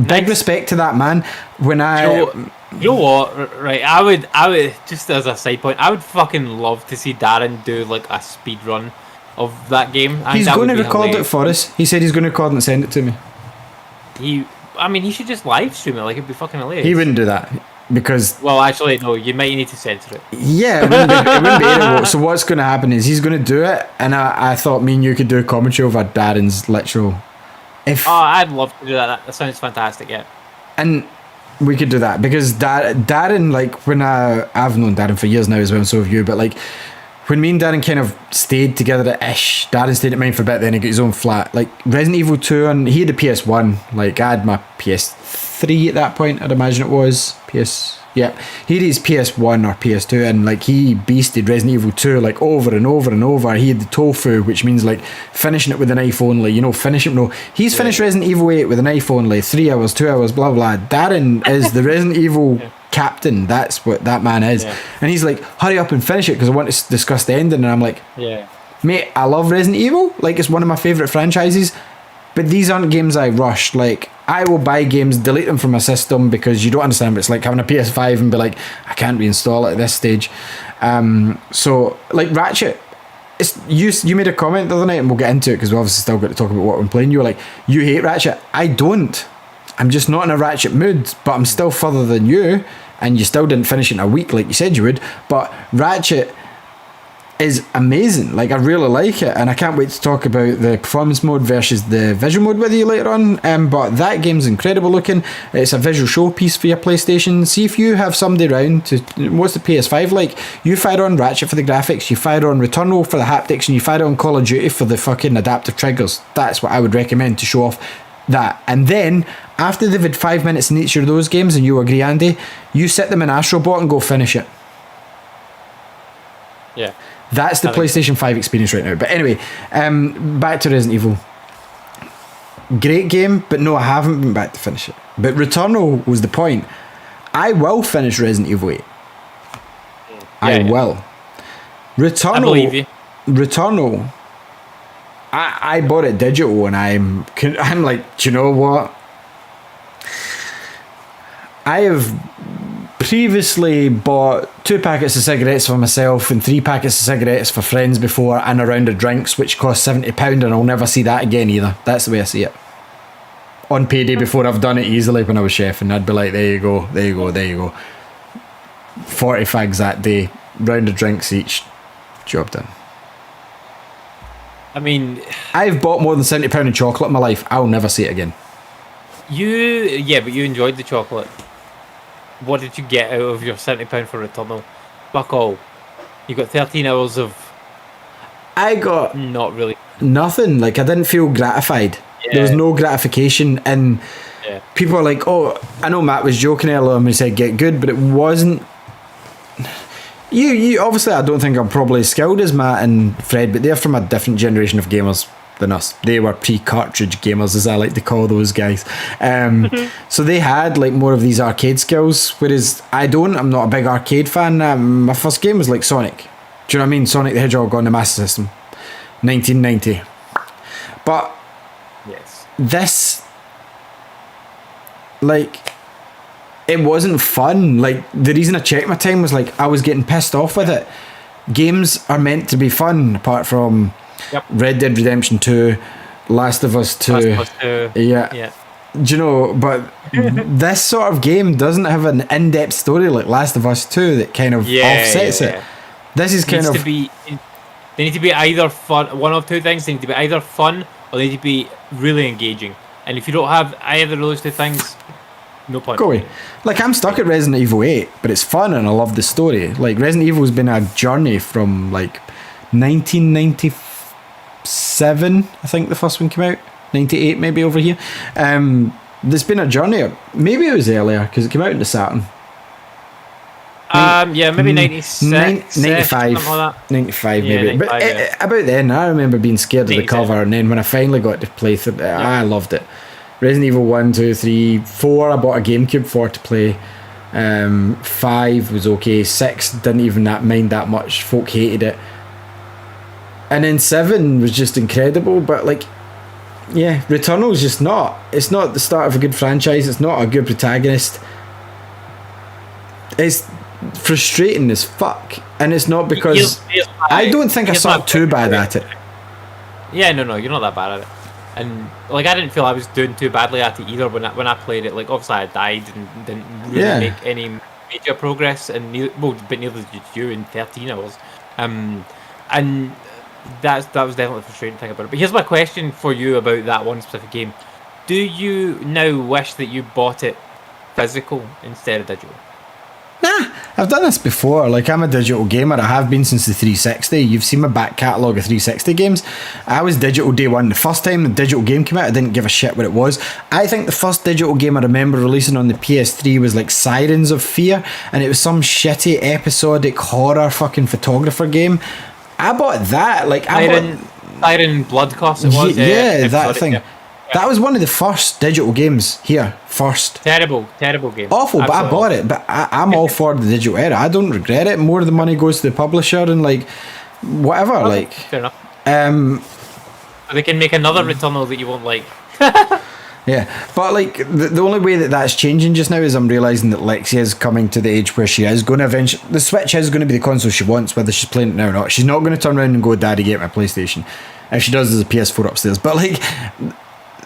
Big respect to that man. When you know what? Right, I would just as a side point, I would fucking love to see Darren do like a speed run of that game. He's going to record it for us. He said he's going to record and send it to me. He should just live stream it. Like, it'd be fucking hilarious. He wouldn't do that because. Well, actually, no. You might need to censor it. Yeah, it wouldn't be edible. So what's going to happen is he's going to do it, and I thought me and you could do a commentary over Darren's literal. I'd love to do that. That sounds fantastic. Yeah. And we could do that because Darren, like when I've known Darren for years now as well, and so have you. But like when me and Darren kind of stayed together at Ish, Darren stayed at mine for a bit, then he got his own flat. Like Resident Evil 2, and he had a PS1. Like I had my PS3 at that point, I'd imagine it was. Yeah. He had his PS1 or PS2, and like he beasted Resident Evil 2 like over and over and over. He had the tofu, which means like finishing it with a knife only, he's finished Resident Evil 8 with a knife only, 3 hours, 2 hours, blah blah. Darren is the Resident Evil captain. That's what that man is. And he's like, hurry up and finish it because I want to discuss the ending. And I'm like, mate, I love Resident Evil, like it's one of my favourite franchises, but these aren't games I rush. Like I will buy games, delete them from my system because you don't understand what it's like having a PS5 and be like, I can't reinstall it at this stage. So like Ratchet, you made a comment the other night, and we'll get into it because we obviously still got to talk about what we're playing. You were like, you hate Ratchet. I don't. I'm just not in a Ratchet mood, but I'm still further than you, and you still didn't finish it in a week like you said you would. But Ratchet is amazing. Like I really like it, and I can't wait to talk about the performance mode versus the visual mode with you later on. But that game's incredible looking. It's a visual showpiece for your PlayStation. See if you have somebody around to what's the PS5 like. You fire on Ratchet for the graphics, you fire on Returnal for the haptics, and you fire on Call of Duty for the fucking adaptive triggers. That's what I would recommend to show off that. And then after they've had 5 minutes in each of those games, and you agree, Andy, you sit them in Astrobot and go finish it. Yeah. That's the PlayStation 5 experience right now. But anyway, back to Resident Evil. Great game, but no, I haven't been back to finish it. But Returnal was the point. I will finish Resident Evil 8. I will. Returnal, I believe you. Returnal I bought it digital, and I'm like, do you know what? I have previously bought 2 packets of cigarettes for myself and 3 packets of cigarettes for friends before, and a round of drinks, which cost £70, and I'll never see that again either. That's the way I see it. On payday, before I've done it easily when I was chef, and I'd be like, there you go, there you go, there you go. 40 fags that day, round of drinks each, job done. I mean, I've bought more than £70 in chocolate in my life. I'll never see it again. but you enjoyed the chocolate. What did you get out of your £70 for Returnal? Fuck all. You got 13 hours of I got not really. nothing. Like, I didn't feel gratified. There was no gratification, and people are like, oh, I know Matt was joking earlier when he said get good, but it wasn't. You obviously, I don't think I'm probably as skilled as Matt and Fred, but they're from a different generation of gamers than us. They were pre-cartridge gamers, as I like to call those guys. So they had like more of these arcade skills, whereas I don't. I'm not a big arcade fan. My first game was like Sonic. Do you know what I mean? Sonic the Hedgehog on the Master System, 1990. But Yes. this, like, it wasn't fun. Like, the reason I checked my time was like I was getting pissed off with it. Games are meant to be fun, apart from Red Dead Redemption 2, Last of Us 2. Last of Us 2. Yeah. Do you know, but this sort of game doesn't have an in-depth story like Last of Us 2 that kind of offsets it. This is kind of... They need to be either fun, one of two things. They need to be either fun or they need to be really engaging. And if you don't have either of those two things, no point. Go away. Like, I'm stuck at Resident Evil 8, but it's fun and I love the story. Like, Resident Evil's been a journey from like 1997, I think the first one came out. 98 maybe over here. There's been a journey. Maybe it was earlier because it came out in the Saturn. Maybe 96, 95, something like that. 95 Yeah, maybe. 95, but about then, I remember being scared of the 97. cover, and then when I finally got to play through it, I loved it. Resident Evil 1, 2, 3, 4, I bought a GameCube for to play. 5 was okay. 6 didn't even mind that much. Folk hated it. And then 7 was just incredible, but like, yeah, Returnal's just not. It's not the start of a good franchise. It's not a good protagonist. It's frustrating as fuck, and it's not because I don't think I sucked too bad at it. Yeah, no, you're not that bad at it, and like I didn't feel I was doing too badly at it either when I played it. Like obviously I died and didn't really make any major progress, and but neither did you in 13 hours. And that was definitely a frustrating thing about it. But here's my question for you about that one specific game: do you now wish that you bought it physical instead of digital? Nah, I've done this before. Like, I'm a digital gamer. I have been since the 360. You've seen my back catalogue of 360 games. I was digital day one. The first time the digital game came out, I didn't give a shit what it was. I think the first digital game I remember releasing on the PS3 was like Sirens of Fear, and it was some shitty episodic horror fucking photographer game. I bought that. Like, Siren Blood Cost it was. Yeah, that thing. Yeah. That was one of the first digital games here. First. Terrible game. Awful, but I bought it. But I'm all for the digital era. I don't regret it. More of the money goes to the publisher and like whatever. Okay, like fair enough. They can make another Returnal that you won't like. Yeah, but like the only way that that's changing just now is I'm realising that Lexi is coming to the age where she is going to eventually. The Switch is going to be the console she wants, whether she's playing it now or not. She's not going to turn around and go, "Daddy, get my PlayStation." If she does, there's a PS4 upstairs. But like,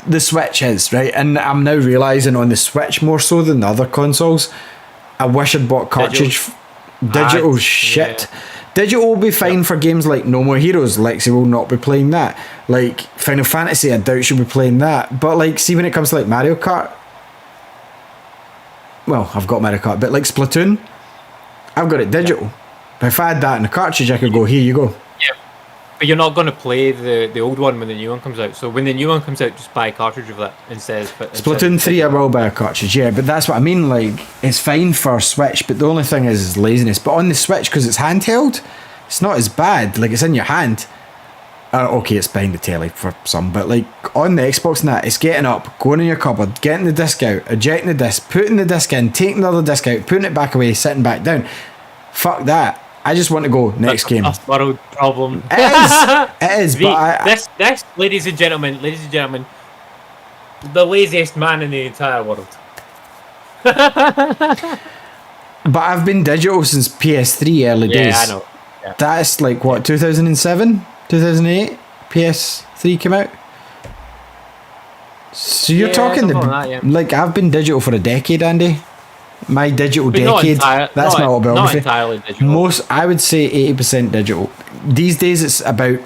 the Switch is, right? And I'm now realising on the Switch more so than the other consoles, I wish I'd bought cartridge. Digital shit. Yeah. Digital will be fine for games like No More Heroes. Lexi will not be playing that. Like Final Fantasy, I doubt she'll be playing that. But like, see when it comes to like Mario Kart, well, I've got Mario Kart, but like Splatoon, I've got it digital. But if I had that in a cartridge, I could go, here you go. Yeah, but you're not going to play the old one when the new one comes out. So when the new one comes out, just buy a cartridge of that instead. Splatoon 3, I will buy a cartridge, yeah, but that's what I mean. Like, it's fine for Switch, but the only thing is laziness. But on the Switch, because it's handheld, it's not as bad. Like, it's in your hand. Okay, it's behind the telly for some, but like on the Xbox and that, it's getting up, going in your cupboard, getting the disc out, ejecting the disc, putting the disc in, taking the other disc out, putting it back away, sitting back down. Fuck that. I just want to go next game. First world problem. It is. But this, ladies and gentlemen, the laziest man in the entire world. But I've been digital since PS3 early days. Yeah, I know. Yeah. That's like what, 2007, 2008. PS3 came out. So you're talking like I've been digital for a decade, Andy. My digital decade. That's my autobiography. Not entirely digital. I would say 80% digital. These days it's about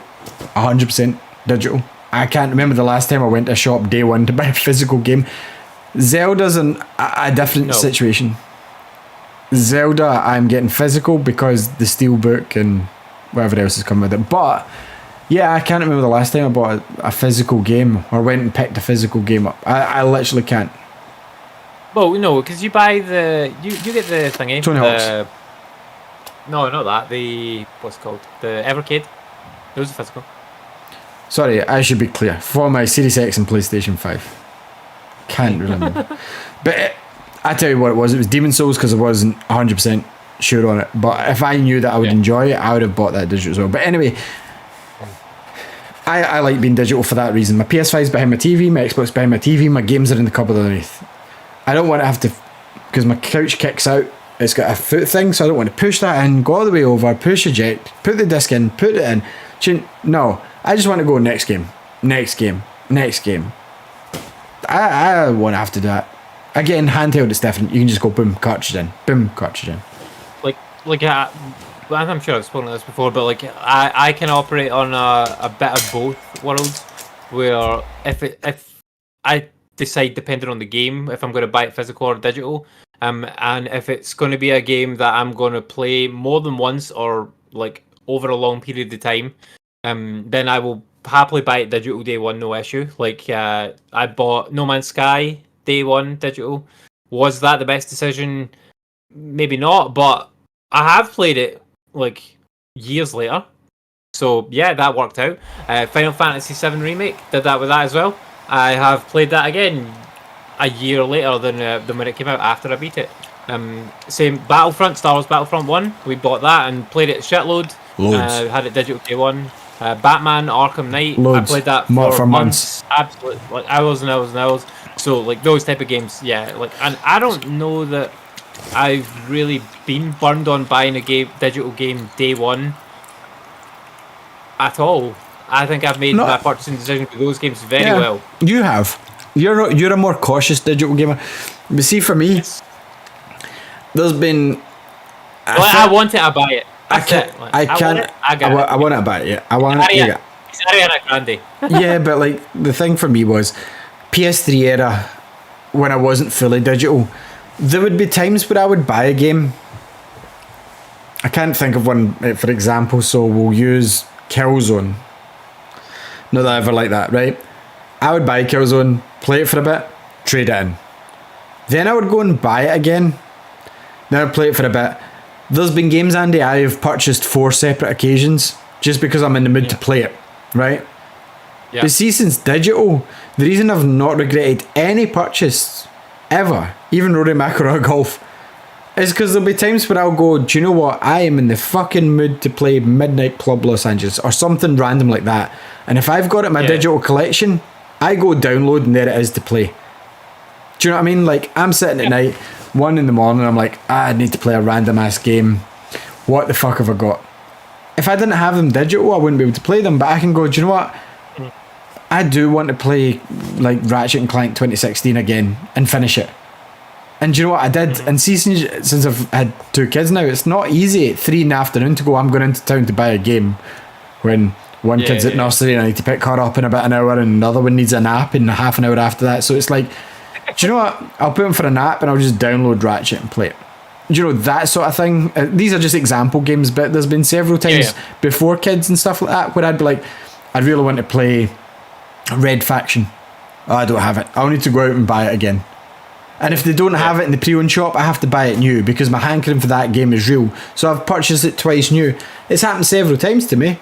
100% digital. I can't remember the last time I went to a shop day one to buy a physical game. Zelda's a different situation. Zelda, I'm getting physical because the Steelbook and whatever else has come with it. But yeah, I can't remember the last time I bought a physical game or went and picked a physical game up. I literally can't. Well, no, because you buy you get the thingy. Tony Hawk's. No, not that. What's it called? The Evercade. Those are physical. Sorry, I should be clear. For my Series X and PlayStation 5. Can't remember. But I tell you what it was. It was Demon's Souls because I wasn't 100% sure on it. But if I knew that I would enjoy it, I would have bought that digital as well. But anyway, I like being digital for that reason. My PS5 is behind my TV, my Xbox behind my TV, my games are in the cupboard underneath. I don't want to have to, because my couch kicks out. It's got a foot thing, so I don't want to push that in, go all the way over, push eject, put the disc in, put it in. No, I just want to go next game. I won't have to do that. Again, handheld it's different. You can just go boom, cartridge in. Boom, cartridge in. I'm sure I've spoken about this before, but like I can operate on a bit of both worlds. Where if I decide, depending on the game, if I'm going to buy it physical or digital, and if it's going to be a game that I'm going to play more than once or like over a long period of time, then I will happily buy it digital day one, no issue. Like I bought No Man's Sky day one digital. Was that the best decision? Maybe not, but I have played it like years later. So yeah, that worked out. Final Fantasy VII Remake did that with that as well. I have played that again a year later than when it came out, after I beat it. Same Battlefront, Star Wars Battlefront 1. We bought that and played it shitload. Loads. Had it digital day one. Batman Arkham Knight. Loads. I played that for months. Absolutely, like hours and hours and hours. So like those type of games, yeah. Like, and I don't know that I've really been burned on buying a digital game day one at all. I think I've made my purchasing decision for those games very well. You have. You're a more cautious digital gamer. But see, for me, there's been. I want it, I buy it. I want it, I buy it. Yeah, I want it. It's Ariana Grande. Yeah, but like the thing for me was PS3 era, when I wasn't fully digital, there would be times where I would buy a game. I can't think of one, for example, so we'll use Killzone. Not that I ever like that, right? I would buy Killzone, play it for a bit, trade it in. Then I would go and buy it again. Then I'd play it for a bit. There's been games, Andy, I've purchased 4 separate occasions just because I'm in the mood to play it, right? Yeah. But see, since digital, the reason I've not regretted any purchase ever, even Rory McIlroy Golf, is because there'll be times where I'll go, do you know what? I am in the fucking mood to play Midnight Club Los Angeles or something random like that. And if I've got it in my digital collection, I go download and there it is to play. Do you know what I mean? Like, I'm sitting at night, 1 in the morning, I'm like, I need to play a random ass game. What the fuck have I got? If I didn't have them digital, I wouldn't be able to play them, but I can go, do you know what? I do want to play like Ratchet and Clank 2016 again and finish it. And do you know what I did? And see, since I've had 2 kids now, it's not easy at 3 in the afternoon to go, I'm going into town to buy a game when one kid's at nursery and I need to pick her up in about an hour and another one needs a nap in half an hour after that. So it's like, do you know what? I'll put him for a nap and I'll just download Ratchet and play it. Do you know, that sort of thing? These are just example games, but there's been several times before kids and stuff like that where I'd be like, I really want to play Red Faction. Oh, I don't have it. I'll need to go out and buy it again. And if they don't have it in the pre-owned shop, I have to buy it new because my hankering for that game is real. So I've purchased it twice new. It's happened several times to me.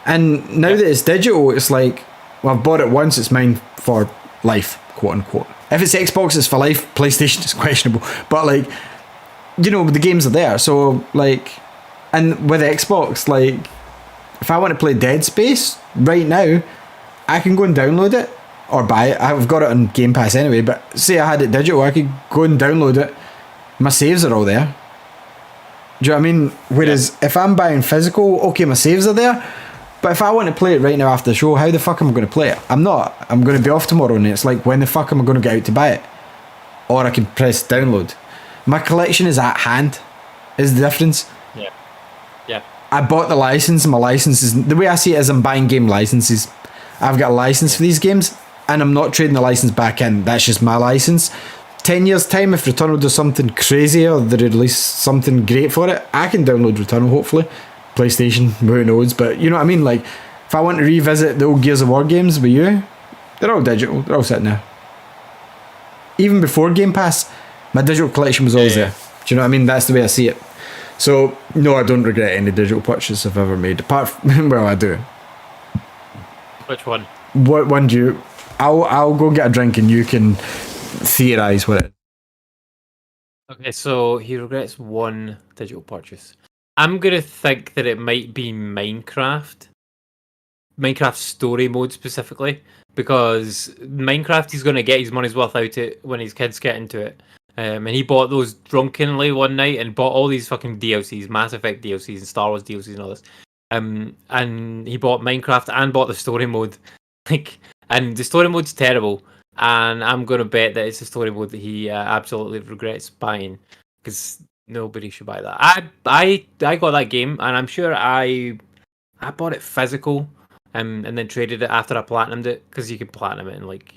And now that it's digital, it's like, well, I've bought it once, it's mine for life, quote unquote. If it's Xbox, it's for life. PlayStation is questionable. But like, you know, the games are there. So like, And with Xbox, like, if I want to play Dead Space right now, I can go and download it or buy it. I've got it on Game Pass anyway, but say I had it digital, I could go and download it. My saves are all there. Do you know what I mean? Whereas if I'm buying physical, okay, my saves are there. But if I want to play it right now after the show, how the fuck am I going to play it? I'm not. I'm going to be off tomorrow, and it's like, when the fuck am I going to get out to buy it? Or I can press download. My collection is at hand, is the difference. Yeah. Yeah. I bought the license. My license is, the way I see it is I'm buying game licenses. I've got a license for these games, and I'm not trading the license back in. That's just my license. 10 years time, if Returnal does something crazy or they release something great for it, I can download Returnal, hopefully. PlayStation, who knows, but you know what I mean? Like, if I want to revisit the old Gears of War games with you, they're all digital, they're all sitting there. Even before Game Pass, my digital collection was always there. Do you know what I mean? That's the way I see it. So, no, I don't regret any digital purchase I've ever made, apart from, well, I do. Which one? What one do you... I'll go get a drink and you can theorise what it is. Okay, so he regrets one digital purchase. I'm going to think that it might be Minecraft. Minecraft story mode specifically. Because Minecraft, he's going to get his money's worth out it when his kids get into it. And he bought those drunkenly one night and bought all these fucking DLCs, Mass Effect DLCs and Star Wars DLCs and all this. And he bought Minecraft and bought the story mode. And the story mode's terrible. And I'm going to bet that it's a story mode that he absolutely regrets buying. Because nobody should buy that. I got that game, and I'm sure I bought it physical, and then traded it after I platinumed it, because you can platinum it in like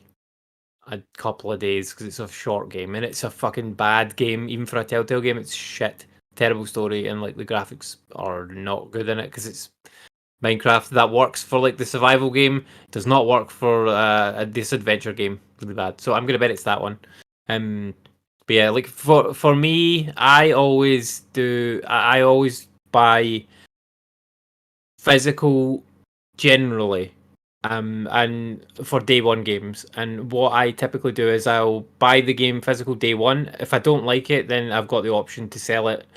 a couple of days, because it's a short game, and it's a fucking bad game, even for a Telltale game. It's shit, terrible story, and like the graphics are not good in it, because it's Minecraft. That works for like the survival game, does not work for this adventure game. Really bad. So I'm gonna bet it's that one. But yeah, like for me, I always buy physical generally, and for day one games. And what I typically do is I'll buy the game physical day one. If I don't like it, then I've got the option to sell it.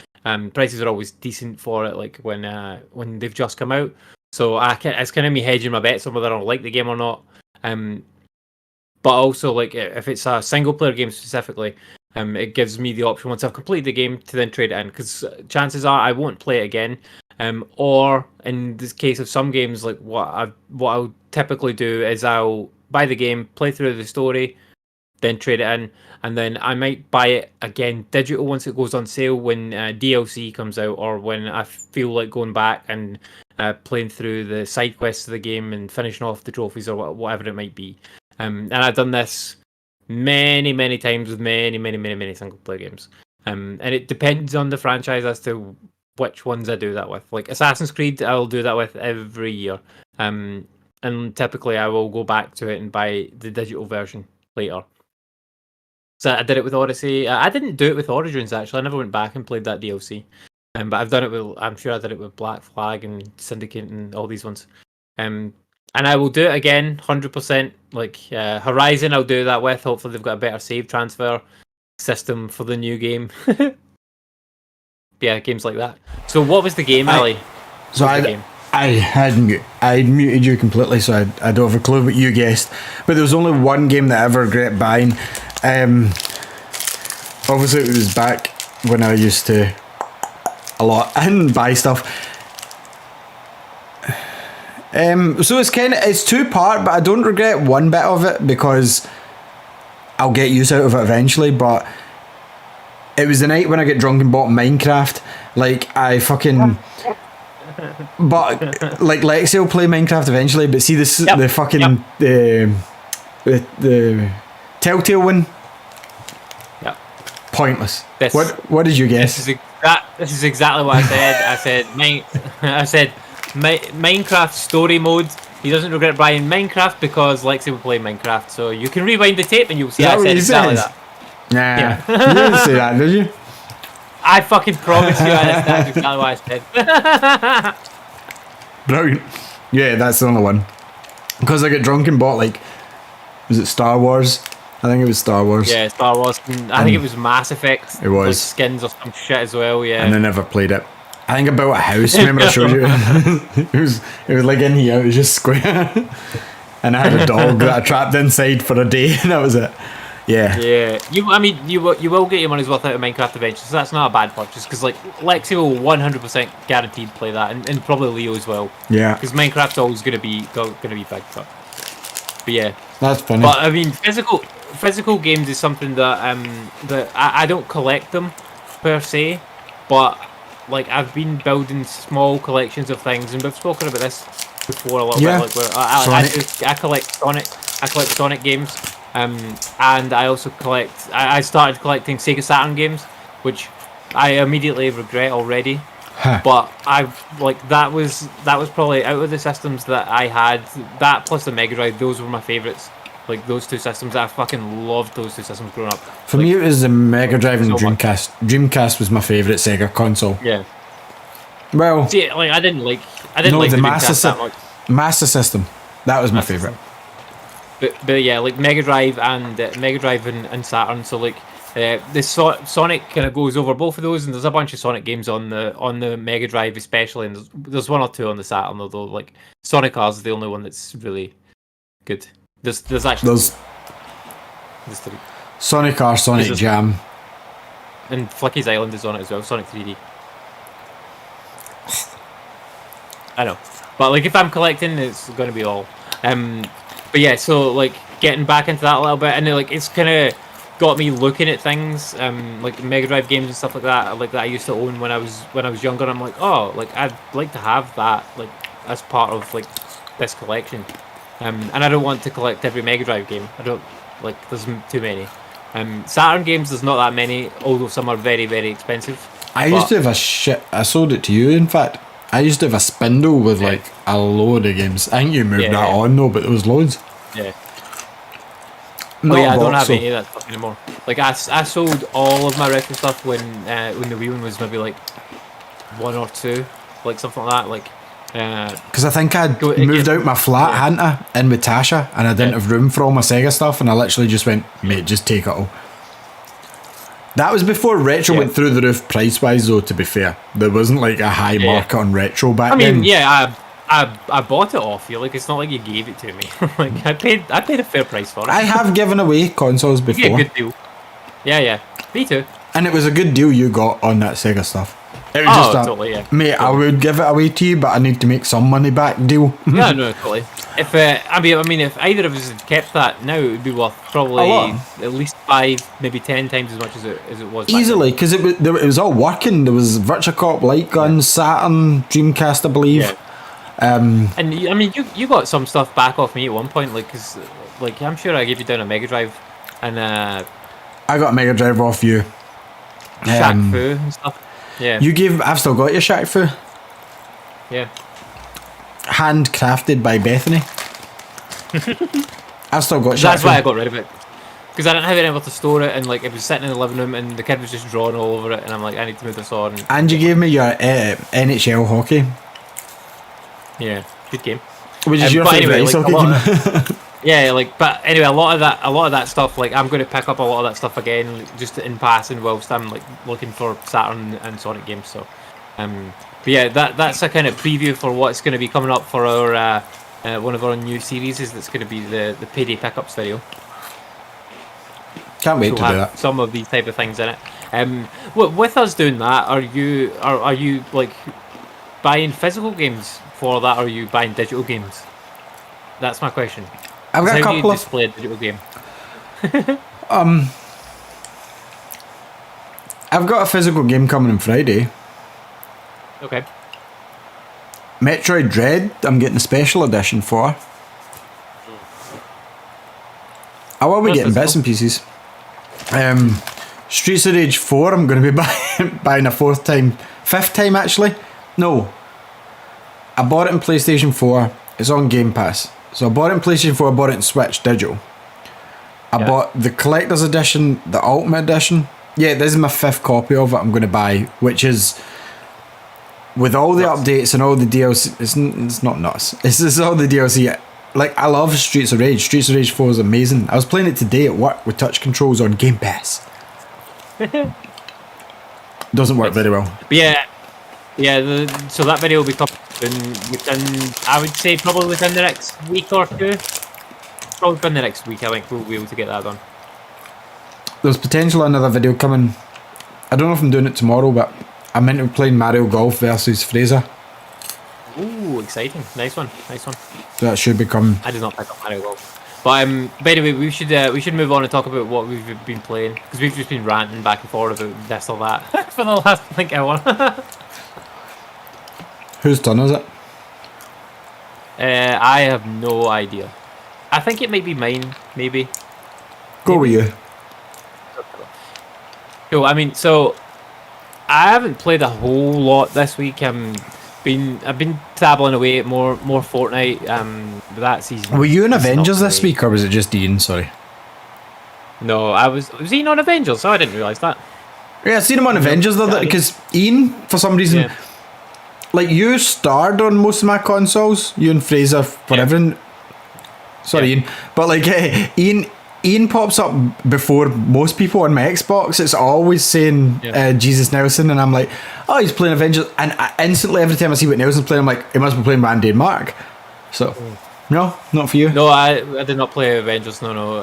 Prices are always decent for it, like when they've just come out. So it's kind of me hedging my bets on whether I don't like the game or not. But also, like, if it's a single player game specifically, it gives me the option once I've completed the game to then trade it in, because chances are I won't play it again. Or in this case of some games, like what I'll typically do is I'll buy the game, play through the story, then trade it in, and then I might buy it again digital once it goes on sale when DLC comes out, or when I feel like going back and playing through the side quests of the game and finishing off the trophies or whatever it might be. And I've done this many times with many single player games. And it depends on the franchise as to which ones I do that with. Like Assassin's Creed, I'll do that with every year. And typically I will go back to it and buy the digital version later. So I did it with Odyssey. I didn't do it with Origins, actually. I never went back and played that DLC. But I've done it with, I'm sure I did it with Black Flag and Syndicate and all these ones. And I will do it again, 100%. Like Horizon, I'll do that with. Hopefully they've got a better save transfer system for the new game. Yeah, games like that. So what was the game, Ali? So I had muted you completely, so I don't have a clue what you guessed. But there was only one game that I ever regret buying. Obviously it was back when I used to a lot and buy stuff. So it's two part, but I don't regret one bit of it because I'll get use out of it eventually. But it was the night when I get drunk and bought Minecraft. Like I fucking, but like Lexi will play Minecraft eventually. But see this the fucking the Telltale one. Yeah, pointless. What did you guess? This is exactly what I said. I said Minecraft story mode. He doesn't regret buying Minecraft because Lexi will play Minecraft. So you can rewind the tape and you'll see I said exactly that. Nah, yeah. You didn't say that, did you? I fucking promise you that's exactly what I said. Brilliant. Yeah, that's the only one. Because I get drunk and bought, like, was it Star Wars? I think it was Star Wars. Yeah, Star Wars. I think it was Mass Effect. It was. Like skins or some shit as well, yeah. And I never played it. I think I built a house. Remember I showed you? it was like in here. It was just square, and I had a dog that I trapped inside for a day, and that was it. Yeah. Yeah. You will get your money's worth out of Minecraft eventually, so that's not a bad purchase. Because like Lexi will 100% guaranteed play that, and probably Leo as well. Yeah. Because Minecraft's always gonna be big, but yeah. That's funny. But I mean, physical games is something that that I don't collect them per se, but like I've been building small collections of things, and we've spoken about this before a little bit. Like where I collect Sonic games, and I also collect. I started collecting Sega Saturn games, which I immediately regret already. Huh. But that was probably out of the systems that I had, that plus the Mega Drive, those were my favourites. Like those two systems, I fucking loved those two systems growing up. For me, it was the Mega Drive and so Dreamcast. Dreamcast was my favourite Sega console. Yeah. Well, See, like I didn't like the Master Dreamcast that much. Master System. That was my favourite. But yeah, like Mega Drive and Saturn. So like Sonic kind of goes over both of those, and there's a bunch of Sonic games on the Mega Drive especially, and there's one or two on the Saturn. Although like Sonic Cars is the only one that's really good. There's actually there's three. Sonic R, Sonic Jam, and Flicky's Island is on it as well. Sonic 3D. I know, but like if I'm collecting, it's going to be all. But yeah, so like getting back into that a little bit, and like it's kind of got me looking at things, like Mega Drive games and stuff like that I used to own when I was younger. I'm like, oh, like I'd like to have that like as part of like this collection. And I don't want to collect every Mega Drive game. I don't like. There's too many. Saturn games, there's not that many, although some are very, very expensive. I used to have I sold it to you, in fact. I used to have a spindle with like a load of games. I think you moved that on though, but there was loads. Yeah. I don't have any of that stuff anymore. Like I sold all of my retro stuff when the Wii one was maybe like 1 or 2, like something like that. Like because I think I'd moved out my flat, hadn't I, in with Tasha, and I didn't have room for all my Sega stuff, and I literally just went, mate, just take it all. That was before retro went through the roof price wise, though. To be fair, there wasn't like a high market on retro back then. I mean, I bought it off you. Like it's not like you gave it to me. Like I paid a fair price for it. I have given away consoles before. Yeah, good deal. Yeah, me too. And it was a good deal you got on that Sega stuff. It was totally, yeah. Mate, totally. I would give it away to you, but I need to make some money back deal. Yeah, no, totally. If I mean, if either of us had kept that now, it would be worth probably at least 5, maybe 10 times as much as it was. Easily, because it was all working. There was Virtua Cop, Light Gun, Saturn, Dreamcast, I believe. Yeah. And I mean, you got some stuff back off me at one point, like because like I'm sure I gave you down a Mega Drive, and I got a Mega Drive off you. Shaq Fu and stuff. Yeah. I've still got your Shaq Fu. Yeah. Handcrafted by Bethany. I've still got Shaq Fu. That's why I got rid of it. Because I didn't have anywhere to store it, and like it was sitting in the living room, and the kid was just drawing all over it, and I'm like, I need to move this on. And you gave me your NHL hockey. Yeah, good game. Which is your favourite ice hockey game? Yeah, like, but anyway, a lot of that stuff, like, I'm going to pick up a lot of that stuff again, just in passing, whilst I'm like looking for Saturn and Sonic games. So, but yeah, that's a kind of preview for what's going to be coming up for our one of our new series. That's going to be the Payday Pickups video. Can't wait to do that. Some of these type of things in it. With us doing that, are you like buying physical games for that, or are you buying digital games? That's my question. I've got a couple How do you display a digital game? I've got a physical game coming on Friday. Okay. Metroid Dread, I'm getting a special edition for. I will be getting bits and pieces. Streets of Rage 4, I'm going to be buying a 5th time actually. No. I bought it in PlayStation 4. It's on Game Pass. So I bought it in PlayStation 4, I bought it in Switch Digital. I bought the Collector's Edition, the Ultimate Edition. Yeah, this is my 5th copy of it I'm going to buy, which is with all the updates and all the DLC. It's not nuts. This is all the DLC. Like, I love Streets of Rage. Streets of Rage 4 is amazing. I was playing it today at work with touch controls on Game Pass. Doesn't work very well. But yeah, Yeah, so that video will be coming within, I would say, probably within the next week or two. Probably within the next week, I think we'll be able to get that done. There's potential another video coming. I don't know if I'm doing it tomorrow, but I'm meant to be playing Mario Golf versus Fraser. Ooh, exciting! Nice one, nice one. So that should be coming. I did not pick up Mario Golf. But by the way, we should move on and talk about what we've been playing, because we've just been ranting back and forth about this or that for the last, I think, hour. Whose turn is it? I have no idea. I think it might be mine, maybe. Go with you. Cool. I mean, so I haven't played a whole lot this week. I've been dabbling away at more Fortnite. That season. Were you in is not Avengers this great. week, or was it just Ian? Sorry. No, was he on Avengers? Oh, I didn't realise that. Yeah, I seen him on Avengers though, yeah. because Ian, for some reason, Yeah. like you starred on most of my consoles. You and Fraser for Yeah. everything. Sorry, Yeah. Ian, but like Ian pops up before most people on my Xbox. It's always saying Yeah. Jesus Nelson, and I'm like, oh, he's playing Avengers, and I instantly every time I see what Nelson's playing, I'm like, he must be playing Randy and Mark. So, no, not for you. No, I did not play Avengers. No.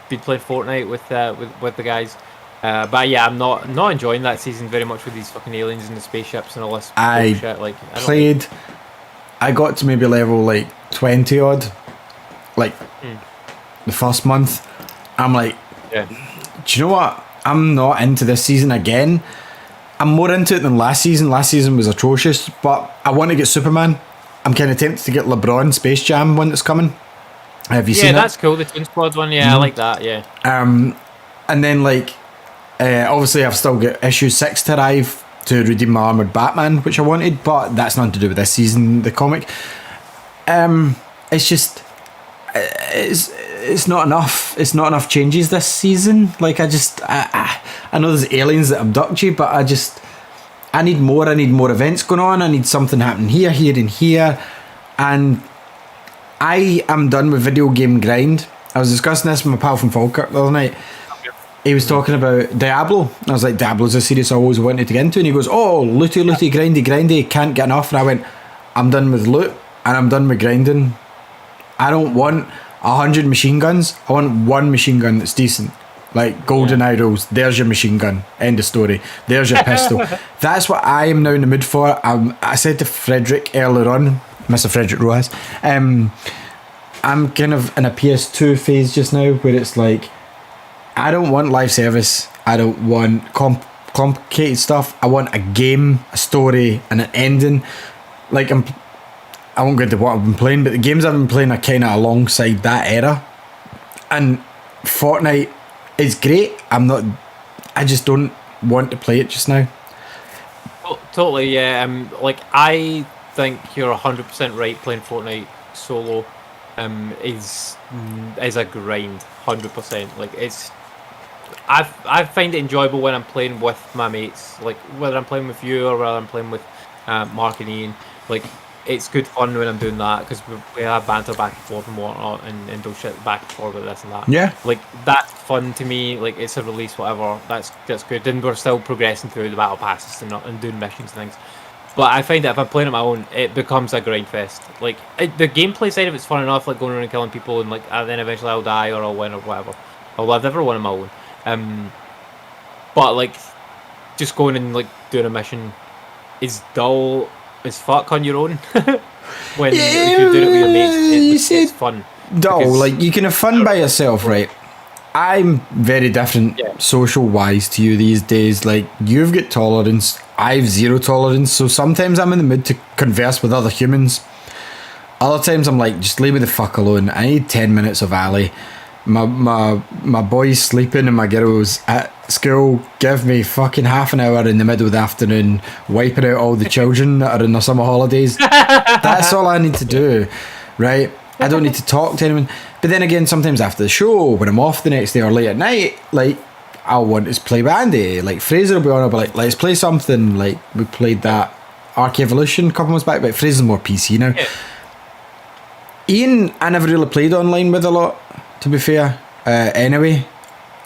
Been playing Fortnite with the guys. But yeah, I'm not enjoying that season very much with these fucking aliens and the spaceships and all this I bullshit. Like, I don't played. I got to maybe level like 20 odd, like the first month. I'm like, yeah. do you know what? I'm not into this season again. I'm more into it than last season. Last season was atrocious, but I want to get Superman. I'm kind of tempted to get LeBron Space Jam when it's coming. Have you Yeah, seen that's cool. The Twin Squad one. Yeah, I like that. Yeah. it? And then like, obviously I've still got issue 6 to arrive to redeem my Armored Batman, which I wanted, but that's nothing to do with this season, the comic. It's just, it's not enough. It's not enough changes this season. Like I know there's aliens that abduct you, but I need more. I need more events going on. I need something happening here, and here. And I am done with video game grind. I was discussing this with my pal from Falkirk the other night. He was talking about Diablo. I was like, Diablo's a series I always wanted to get into. And he goes, oh, looty, grindy, can't get enough. And I went, I'm done with loot and I'm done with grinding. I don't want 100 machine guns. I want one machine gun that's decent. Like golden idols, there's your machine gun. End of story. There's your pistol. That's what I am now in the mood for. I said to Frederick earlier on, Mr. Frederick Rojas, I'm kind of in a PS2 phase just now where it's like, I don't want live service. I don't want complicated stuff. I want a game, a story, and an ending. Like I won't go into what I've been playing, but the games I've been playing are kind of alongside that era. And Fortnite is great. I just don't want to play it just now. Totally. Yeah. Like I think you're 100% right. Playing Fortnite solo, is a grind. 100%. Like it's. I find it enjoyable when I'm playing with my mates, like whether I'm playing with you or whether I'm playing with Mark and Ian. Like it's good fun when I'm doing that because we have banter back and forth and whatnot and do shit back and forth with this and that. Yeah. Like that's fun to me. Like it's a release, whatever. That's good. And we're still progressing through the battle passes and doing missions and things. But I find that if I'm playing on my own, it becomes a grind fest. Like the gameplay side of it's fun enough, like going around and killing people, and like then eventually I'll die or I'll win or whatever. I've never won on my own. But like just going and like doing a mission is dull as fuck on your own. When if you're doing it with your mates, it's fun. Dull, because- like you can have fun by yourself, right? I'm very different social wise to you these days. Like you've got tolerance, I've zero tolerance. So sometimes I'm in the mood to converse with other humans. Other times I'm like, just leave me the fuck alone. I need 10 minutes of alley. My boy's sleeping and my girl's at school. Give me fucking half an hour in the middle of the afternoon, wiping out all the children that are in their summer holidays. That's all I need to do, right? I don't need to talk to anyone. But then again, sometimes after the show, when I'm off the next day or late at night, like I'll want to play with Andy. Like Fraser will be on, I'll be like, let's play something. Like we played that Ark Evolution a couple months back, but Fraser's more PC now. Yeah. Ian, I never really played online with a lot, to be fair, anyway.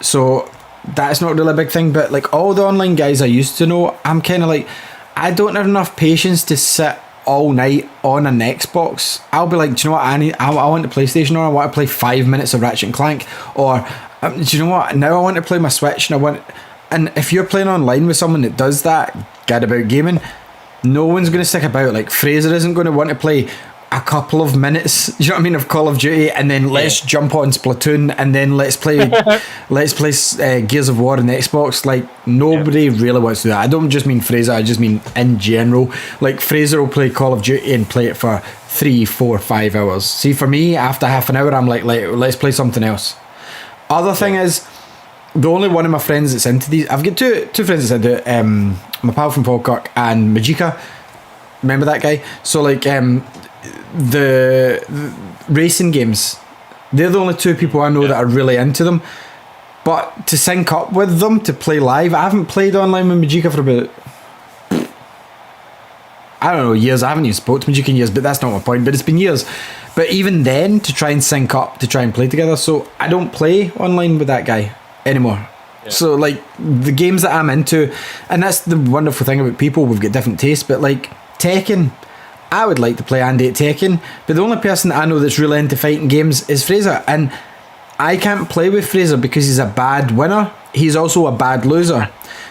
So that's not really a big thing, but like all the online guys I used to know, I'm kind of like, I don't have enough patience to sit all night on an Xbox. I'll be like, do you know what? I want the PlayStation, or I want to play 5 minutes of Ratchet and Clank, or do you know what? Now I want to play my Switch, and if you're playing online with someone that does that, gad about gaming, no one's going to stick about. Like Fraser isn't going to want to play a couple of minutes, you know what I mean, of Call of Duty, and then let's jump on Splatoon, and then let's play Gears of War on the Xbox. Like nobody really wants to do that. I don't just mean Fraser, I just mean in general. Like Fraser will play Call of Duty and play it for 3, 4, 5 hours. See, for me, after half an hour, I'm like let's play something else. Other thing is, the only one of my friends that's into these, I've got two friends that's into it, my pal from Falkirk and Majika. Remember that guy? So like the racing games, they're the only two people I know that are really into them. But to sync up with them to play live, I haven't played online with Majika for about, I don't know, years. I haven't even spoke to Majika in years, but that's not my point. But it's been years. But even then, to try and sync up, to try and play together, so I don't play online with that guy anymore. So like the games that I'm into, and that's the wonderful thing about people, we've got different tastes, but like Tekken, I would like to play Andy at Tekken, but the only person that I know that's really into fighting games is Fraser, and I can't play with Fraser because he's a bad winner. He's also a bad loser.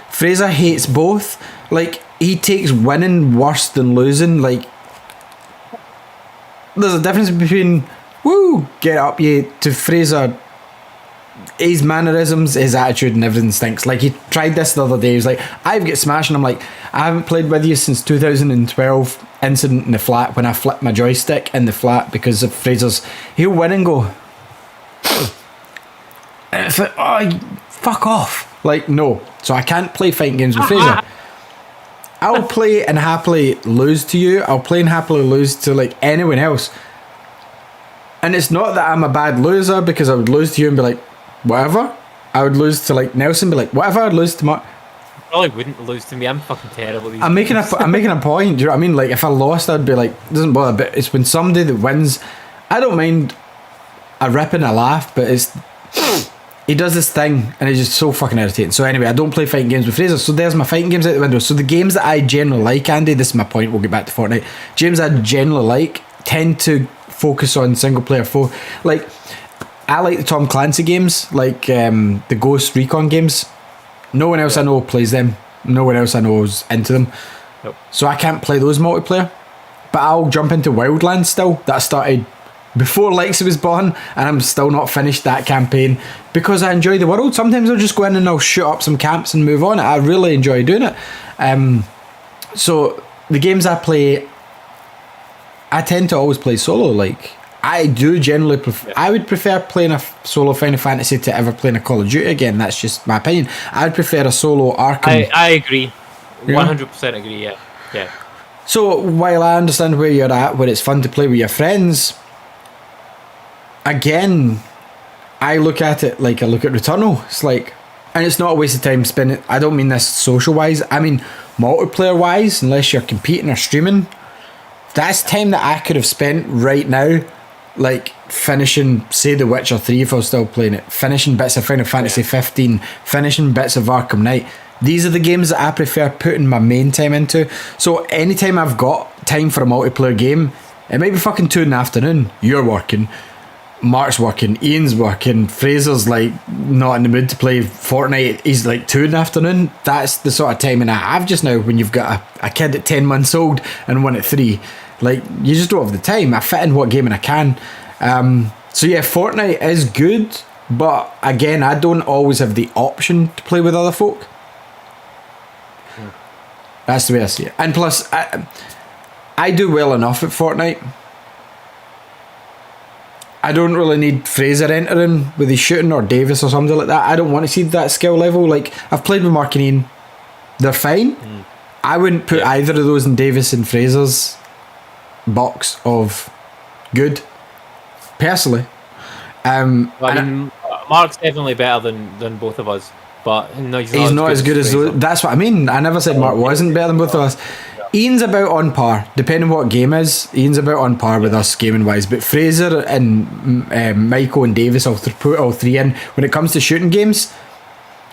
Fraser hates both. Like, he takes winning worse than losing. Like, there's a difference between woo, get up you, to Fraser, his mannerisms, his attitude and everything stinks. Like, he tried this the other day, he was like, I've got smashed, and I'm like, I haven't played with you since 2012 incident in the flat when I flipped my joystick in the flat because of Fraser's. He'll win and go, and it's like, oh, fuck off. Like, no. So I can't play fighting games with Fraser. I'll play and happily lose to you. I'll play and happily lose to like anyone else. And it's not that I'm a bad loser, because I would lose to you and be like, whatever. I would lose to like Nelson, be like, whatever. I'd lose to Mark. Probably wouldn't lose to me. I'm fucking terrible. I'm making a point. Do you know what I mean? Like, if I lost, I'd be like, doesn't bother. But it's when somebody that wins, I don't mind a rip and a laugh, but it's he does this thing and it's just so fucking irritating. So anyway, I don't play fighting games with Fraser. So there's my fighting games out the window. So the games that I generally like, Andy, this is my point. We'll get back to Fortnite. Games I generally like tend to focus on single player like, I like the Tom Clancy games, like the Ghost Recon games. No one else I know plays them. No one else I know is into them. Nope. So I can't play those multiplayer. But I'll jump into Wildlands still. That started before Lexi was born, and I'm still not finished that campaign because I enjoy the world. Sometimes I'll just go in and I'll shoot up some camps and move on. I really enjoy doing it. So the games I play, I tend to always play solo. Like, I do generally prefer, I would prefer playing a solo Final Fantasy to ever playing a Call of Duty again. That's just my opinion. I would prefer a solo Arkham. I agree. 100% agree, yeah. So while I understand where you're at, where it's fun to play with your friends, again, I look at it like I look at Returnal. It's like, and it's not a waste of time spending. I don't mean this social wise, I mean multiplayer wise, unless you're competing or streaming. That's time that I could have spent right now, like finishing, say, The Witcher 3 if I was still playing it, finishing bits of Final Fantasy 15, finishing bits of Arkham Knight. These are the games that I prefer putting my main time into. So anytime I've got time for a multiplayer game, it might be fucking 2 in the afternoon. You're working, Mark's working, Ian's working, Fraser's like not in the mood to play Fortnite. He's like 2 in the afternoon. That's the sort of timing I have just now when you've got a kid at 10 months old and one at 3. Like, you just don't have the time. I fit in what gaming I can. So yeah, Fortnite is good, but again, I don't always have the option to play with other folk. That's the way I see it. And plus, I do well enough at Fortnite. I don't really need Fraser entering with his shooting, or Davis or something like that. I don't want to see that skill level. Like, I've played with Mark and Ian. They're fine. I wouldn't put either of those in Davis and Fraser's box of good, personally. I mean, Mark's definitely better than both of us, but no, he's not as good as those. That's what I mean. I never said Mark wasn't better than both of us. Ian's about on par, depending on what game is. Ian's about on par with us gaming wise, but Fraser and Michael and Davis, I'll put all three in when it comes to shooting games.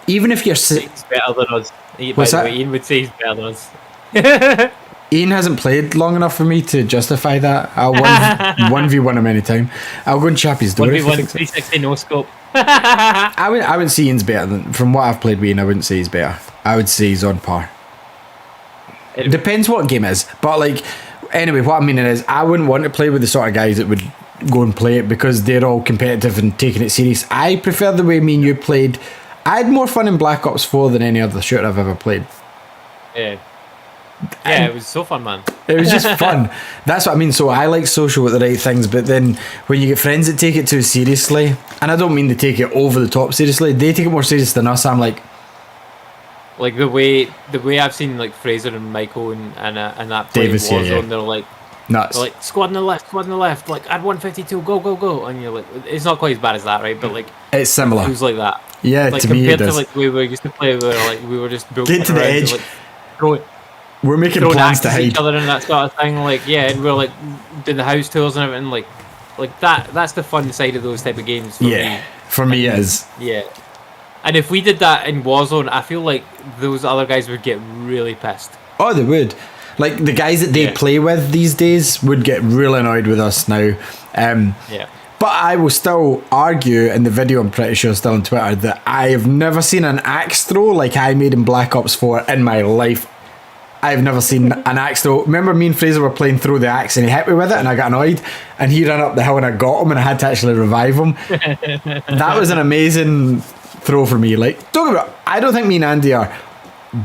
Even if you're he's better than us. What's that? Ian would say he's better than us. Ian hasn't played long enough for me to justify that. I'll 1v1 him anytime. I'll go and chap his door. 1v1 360 no scope. I wouldn't say Ian's better than, from what I've played with Ian, I wouldn't say he's better. I would say he's on par. It depends what game it is. But like, anyway, what I'm meaning is I wouldn't want to play with the sort of guys that would go and play it because they're all competitive and taking it serious. I prefer the way me and you played. I had more fun in Black Ops 4 than any other shooter I've ever played. Yeah. Yeah, it was so fun, man. It was just fun. That's what I mean. So I like social with the right things, but then when you get friends that take it too seriously, and I don't mean they take it over the top seriously, they take it more serious than us. I'm like the way I've seen like Fraser and Michael and that play Davis, Warzone, yeah. they're like nuts. They're like squad on the left, like add 152, go, and you're like, it's not quite as bad as that, right? But like it's similar. It was like that. Yeah, like, to me it compared to does. like we were used to play, we were just Get to the edge. like, throw We're making throwing plans axes to at hide. each other and that sort of thing. Like and we're like doing the house tours and everything. Like that. That's the fun side of those type of games. For me. For me it is. Yeah. And if we did that in Warzone, I feel like those other guys would get really pissed. Oh, they would. Like the guys that they play with these days would get really annoyed with us now. Yeah. But I will still argue in the video, I'm pretty sure still on Twitter, that I have never seen an axe throw like I made in Black Ops 4 in my life. I've never seen an axe throw. Remember me and Fraser were playing through the axe and he hit me with it and I got annoyed and he ran up the hill and I got him and I had to actually revive him. That was an amazing throw for me. Like, don't get me wrong, I don't think me and Andy are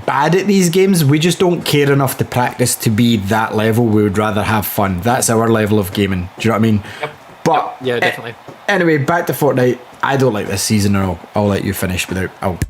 bad at these games. We just don't care enough to practice to be that level. We would rather have fun. That's our level of gaming. Do you know what I mean? Yep. But yeah, definitely. Anyway, back to Fortnite. I don't like this season at all. I'll let you finish without.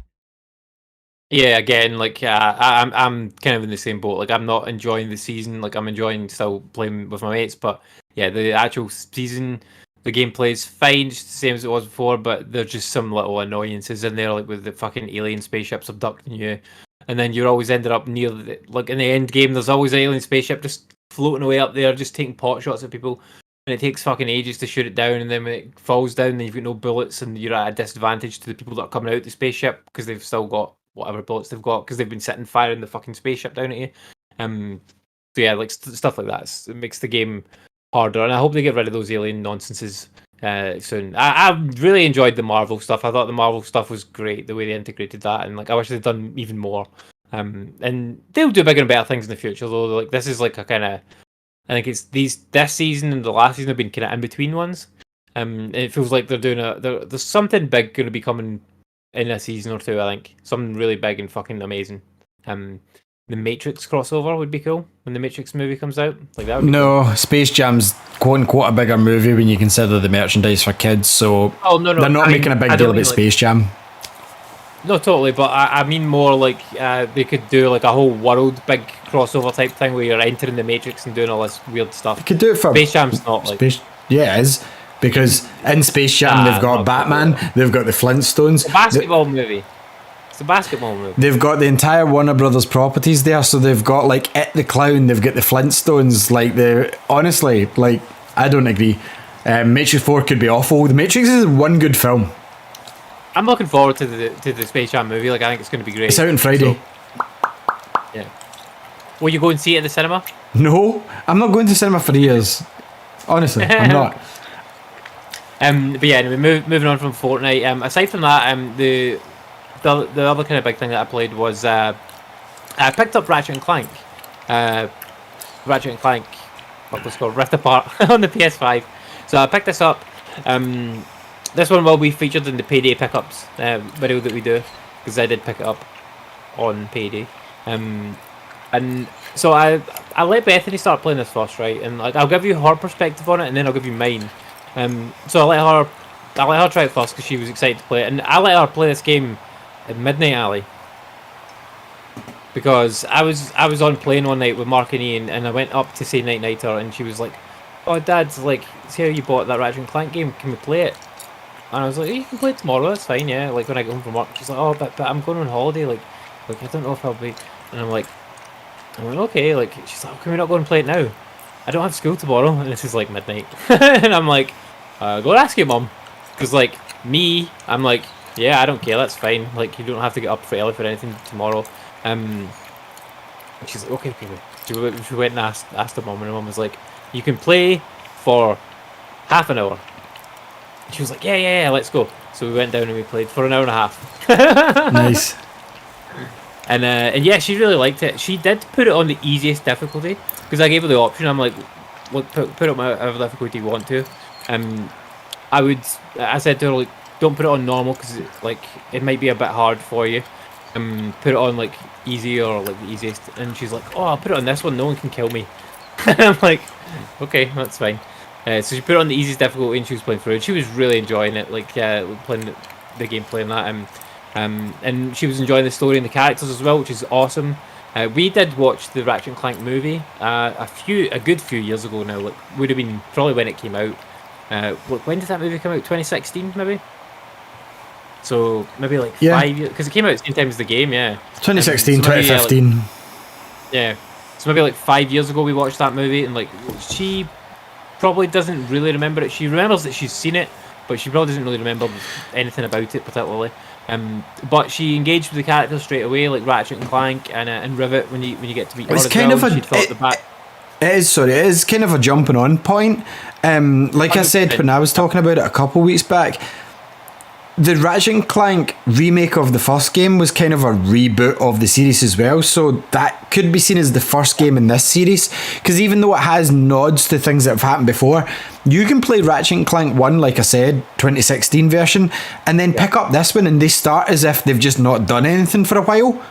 Yeah, again, like I'm kind of in the same boat. Like I'm not enjoying the season. Like I'm enjoying still playing with my mates, but yeah, the actual season, the gameplay is fine, just the same as it was before. But there's just some little annoyances in there, like with the fucking alien spaceships abducting you, and then you're always ended up near like in the end game. There's always an alien spaceship just floating away up there, just taking pot shots at people. And it takes fucking ages to shoot it down, and then when it falls down, then you've got no bullets, and you're at a disadvantage to the people that are coming out the spaceship because they've still got whatever bullets they've got because they've been sitting firing the fucking spaceship down at you. So yeah, like stuff like that. It makes the game harder, and I hope they get rid of those alien nonsenses soon. I really enjoyed the Marvel stuff. I thought the Marvel stuff was great, the way they integrated that, and like I wish they'd done even more. And they'll do bigger and better things in the future, though. Like this is like a kind of. I think it's this season and the last season have been kind of in between ones. And it feels like they're doing there's something big going to be coming in a season or two. I think something really big and fucking amazing. The Matrix crossover would be cool when the Matrix movie comes out. Like that. Would be cool. Space Jam's quote unquote a bigger movie when you consider the merchandise for kids. So no, they're not making a big deal about Space Jam. No, totally, but I mean more like they could do like a whole world big crossover type thing where you're entering the Matrix and doing all this weird stuff. You could do it for Space Jam's not like yeah, it is because in Space Jam they've got Batman, they've got the Flintstones, it's a basketball movie. It's a basketball movie. They've got the entire Warner Brothers properties there, so they've got like It the Clown, they've got the Flintstones. Like honestly, like I don't agree. Matrix 4 could be awful. The Matrix is one good film. I'm looking forward to the Space Jam movie. Like I think it's going to be great. It's out on Friday. So, yeah. Will you go and see it at the cinema? No, I'm not going to cinema for years. Honestly, I'm not. But yeah, anyway, moving on from Fortnite. Aside from that, the other kind of big thing that I played was I picked up Ratchet and Clank. Ratchet and Clank, what was called Rift Apart on the PS5. So I picked this up. This one will be featured in the Payday pickups video that we do because I did pick it up on Payday. And so I let Bethany start playing this first, right? And like I'll give you her perspective on it, and then I'll give you mine. So I let her try it first because she was excited to play it, and I let her play this game at Midnight Alley because I was on playing one night with Mark and Ian, and I went up to say night night to her, and she was like, "Oh, Dad's like, see how you bought that Ratchet and Clank game? Can we play it?" And I was like, "You can play it tomorrow. That's fine, yeah." Like when I get home from work, she's like, "Oh, but I'm going on holiday. Like I don't know if I'll be." And I'm like, okay. Like she's like, "Can we not go and play it now? I don't have school tomorrow, and this is like midnight." And I'm like, "Go ask your mum," because like me, I'm like, "Yeah, I don't care. That's fine. Like you don't have to get up for early for anything tomorrow." She's like, okay. She went and asked her mum, and her mum was like, you can play for half an hour. She was like, yeah, let's go. So we went down and we played for an hour and a half. Nice. And yeah, she really liked it. She did put it on the easiest difficulty because I gave her the option. I'm like, look, put it whatever difficulty you want to. I said to her, like, don't put it on normal because it might be a bit hard for you. Put it on like easy or like the easiest. And she's like, oh, I'll put it on this one. No one can kill me. And I'm like, okay, that's fine. So she put it on the easiest difficulty and she was playing through it. She was really enjoying it, like playing the gameplay and that. And she was enjoying the story and the characters as well, which is awesome. We did watch the Ratchet and Clank movie a good few years ago now. Like, would have been probably when it came out. When did that movie come out? 2016 maybe. So maybe like 5 years, because it came out at the same time as the game. Yeah. 2016, so maybe, 2015. yeah. So maybe like 5 years ago we watched that movie, and like she probably doesn't really remember it. She remembers that she's seen it, but she probably doesn't really remember anything about it particularly. But she engaged with the characters straight away, like Ratchet and Clank and Rivet when you get to meet her as kind well. of She thought the back. It is kind of a jumping on point. Like I said when I was talking about it a couple weeks back, the Ratchet and Clank remake of the first game was kind of a reboot of the series as well, so that could be seen as the first game in this series, because even though it has nods to things that have happened before, you can play Ratchet and Clank 1, like I said, 2016 version, and then pick up this one and they start as if they've just not done anything for a while.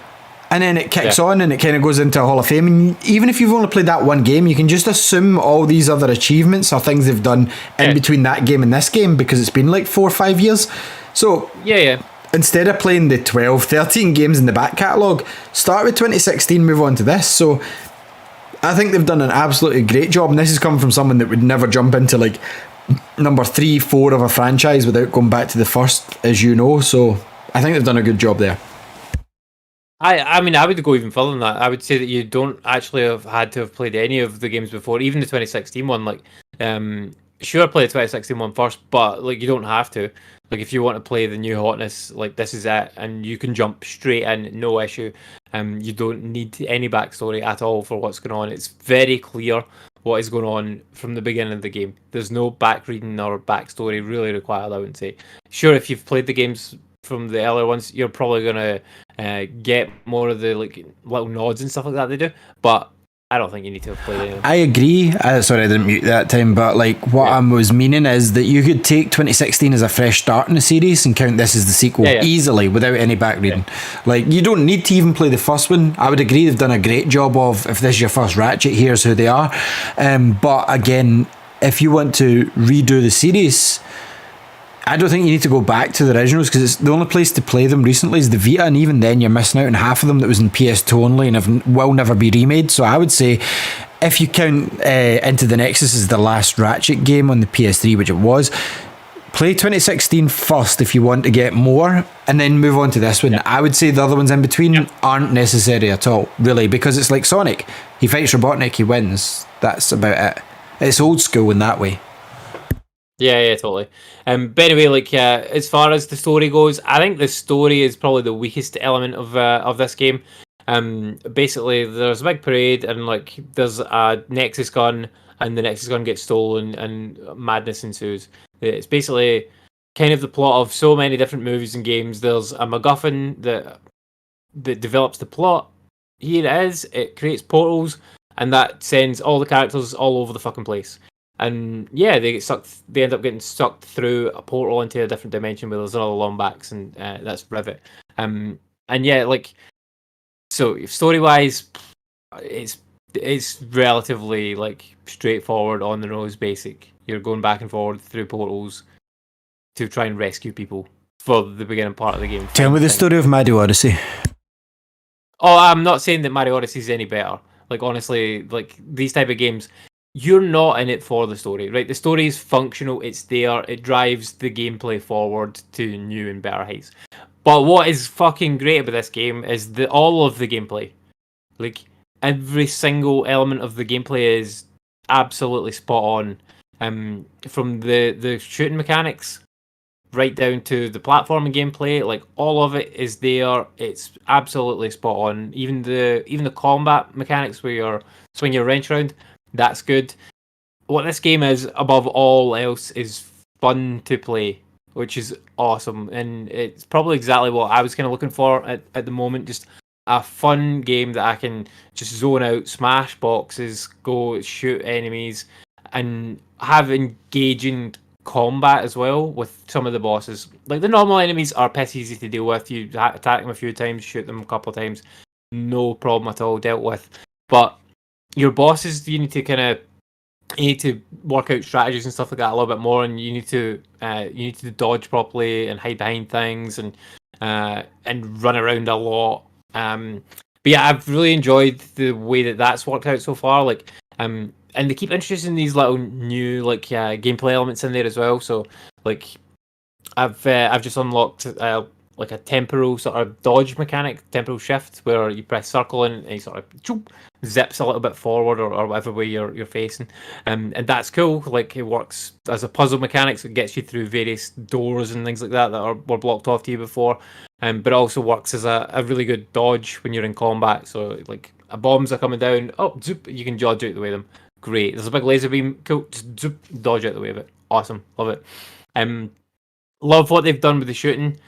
And then it kicks on and it kind of goes into a Hall of Fame. And even if you've only played that one game, you can just assume all these other achievements are things they've done in between that game and this game, because it's been like 4 or 5 years. So instead of playing the 12, 13 games in the back catalogue, start with 2016, move on to this. So I think they've done an absolutely great job. And this is coming from someone that would never jump into like number 3, 4 of a franchise without going back to the first, as you know. So I think they've done a good job there. I mean, I would go even further than that. I would say that you don't actually have had to have played any of the games before, even the 2016 one. Like, sure, play the 2016 one first, but like you don't have to. Like, if you want to play the new hotness, like this is it, and you can jump straight in, no issue. You don't need any backstory at all for what's going on. It's very clear what is going on from the beginning of the game. There's no back reading or backstory really required, I would say. Sure, if you've played the games from the earlier ones, you're probably gonna get more of the like little nods and stuff like that they do, but I don't think you need to have played any of them. I agree. Sorry, I didn't mute that time, but like what I was meaning is that you could take 2016 as a fresh start in the series and count this as the sequel easily without any back reading. Like, you don't need to even play the first one. I would agree they've done a great job of, if this is your first Ratchet, here's who they are. But again, if you want to redo the series, I don't think you need to go back to the originals, because it's the only place to play them recently is the Vita, and even then you're missing out on half of them that was in PS2 only and will never be remade. So I would say, if you count Into the Nexus as the last Ratchet game on the PS3, which it was, play 2016 first if you want to get more, and then move on to this one. I would say the other ones in between aren't necessary at all, really, because it's like Sonic. He fights Robotnik, he wins. That's about it. It's old school in that way. Yeah, totally. But anyway, like as far as the story goes, I think the story is probably the weakest element of this game. Basically, there's a big parade and like there's a Nexus gun, and the Nexus gun gets stolen, and madness ensues. It's basically kind of the plot of so many different movies and games. There's a MacGuffin that develops the plot. Here it is. It creates portals, and that sends all the characters all over the fucking place. And yeah, they get sucked. They end up getting sucked through a portal into a different dimension where there's another Lombax, and that's Rivet. And yeah, like, so story wise, it's relatively like straightforward, on the nose, basic. You're going back and forward through portals to try and rescue people for the beginning part of the game. Tell me the story of Mario Odyssey. Oh, I'm not saying that Mario Odyssey is any better. Like, honestly, like these type of games, you're not in it for the story, right? The story is functional, it's there, it drives the gameplay forward to new and better heights. But what is fucking great about this game is all of the gameplay. Like, every single element of the gameplay is absolutely spot on. From the shooting mechanics, right down to the platforming gameplay. Like all of it is there. It's absolutely spot on. Even the combat mechanics where you're swing your wrench around, that's good. What this game is above all else is fun to play, which is awesome, and it's probably exactly what I was kind of looking for at the moment. Just a fun game that I can just zone out, smash boxes, go shoot enemies, and have engaging combat as well with some of the bosses. Like the normal enemies are piss easy to deal with. You attack them a few times, shoot them a couple of times, no problem at all, dealt with. But your bosses, you need to work out strategies and stuff like that a little bit more, and you need to dodge properly and hide behind things and run around a lot. But yeah, I've really enjoyed the way that that's worked out so far. Like, and they keep introducing these little new gameplay elements in there as well. So like, I've just unlocked like a temporal sort of dodge mechanic, temporal shift, where you press circle and he sort of choop, zips a little bit forward or whatever way you're facing, and that's cool. Like it works as a puzzle mechanic, so it gets you through various doors and things like that were blocked off to you before, but it also works as a really good dodge when you're in combat. So like bombs are coming down, oh zoop, you can dodge out the way of them. Great. There's a big laser beam, cool, just zoop, dodge out the way of it. Awesome, love it. Love what they've done with the shooting.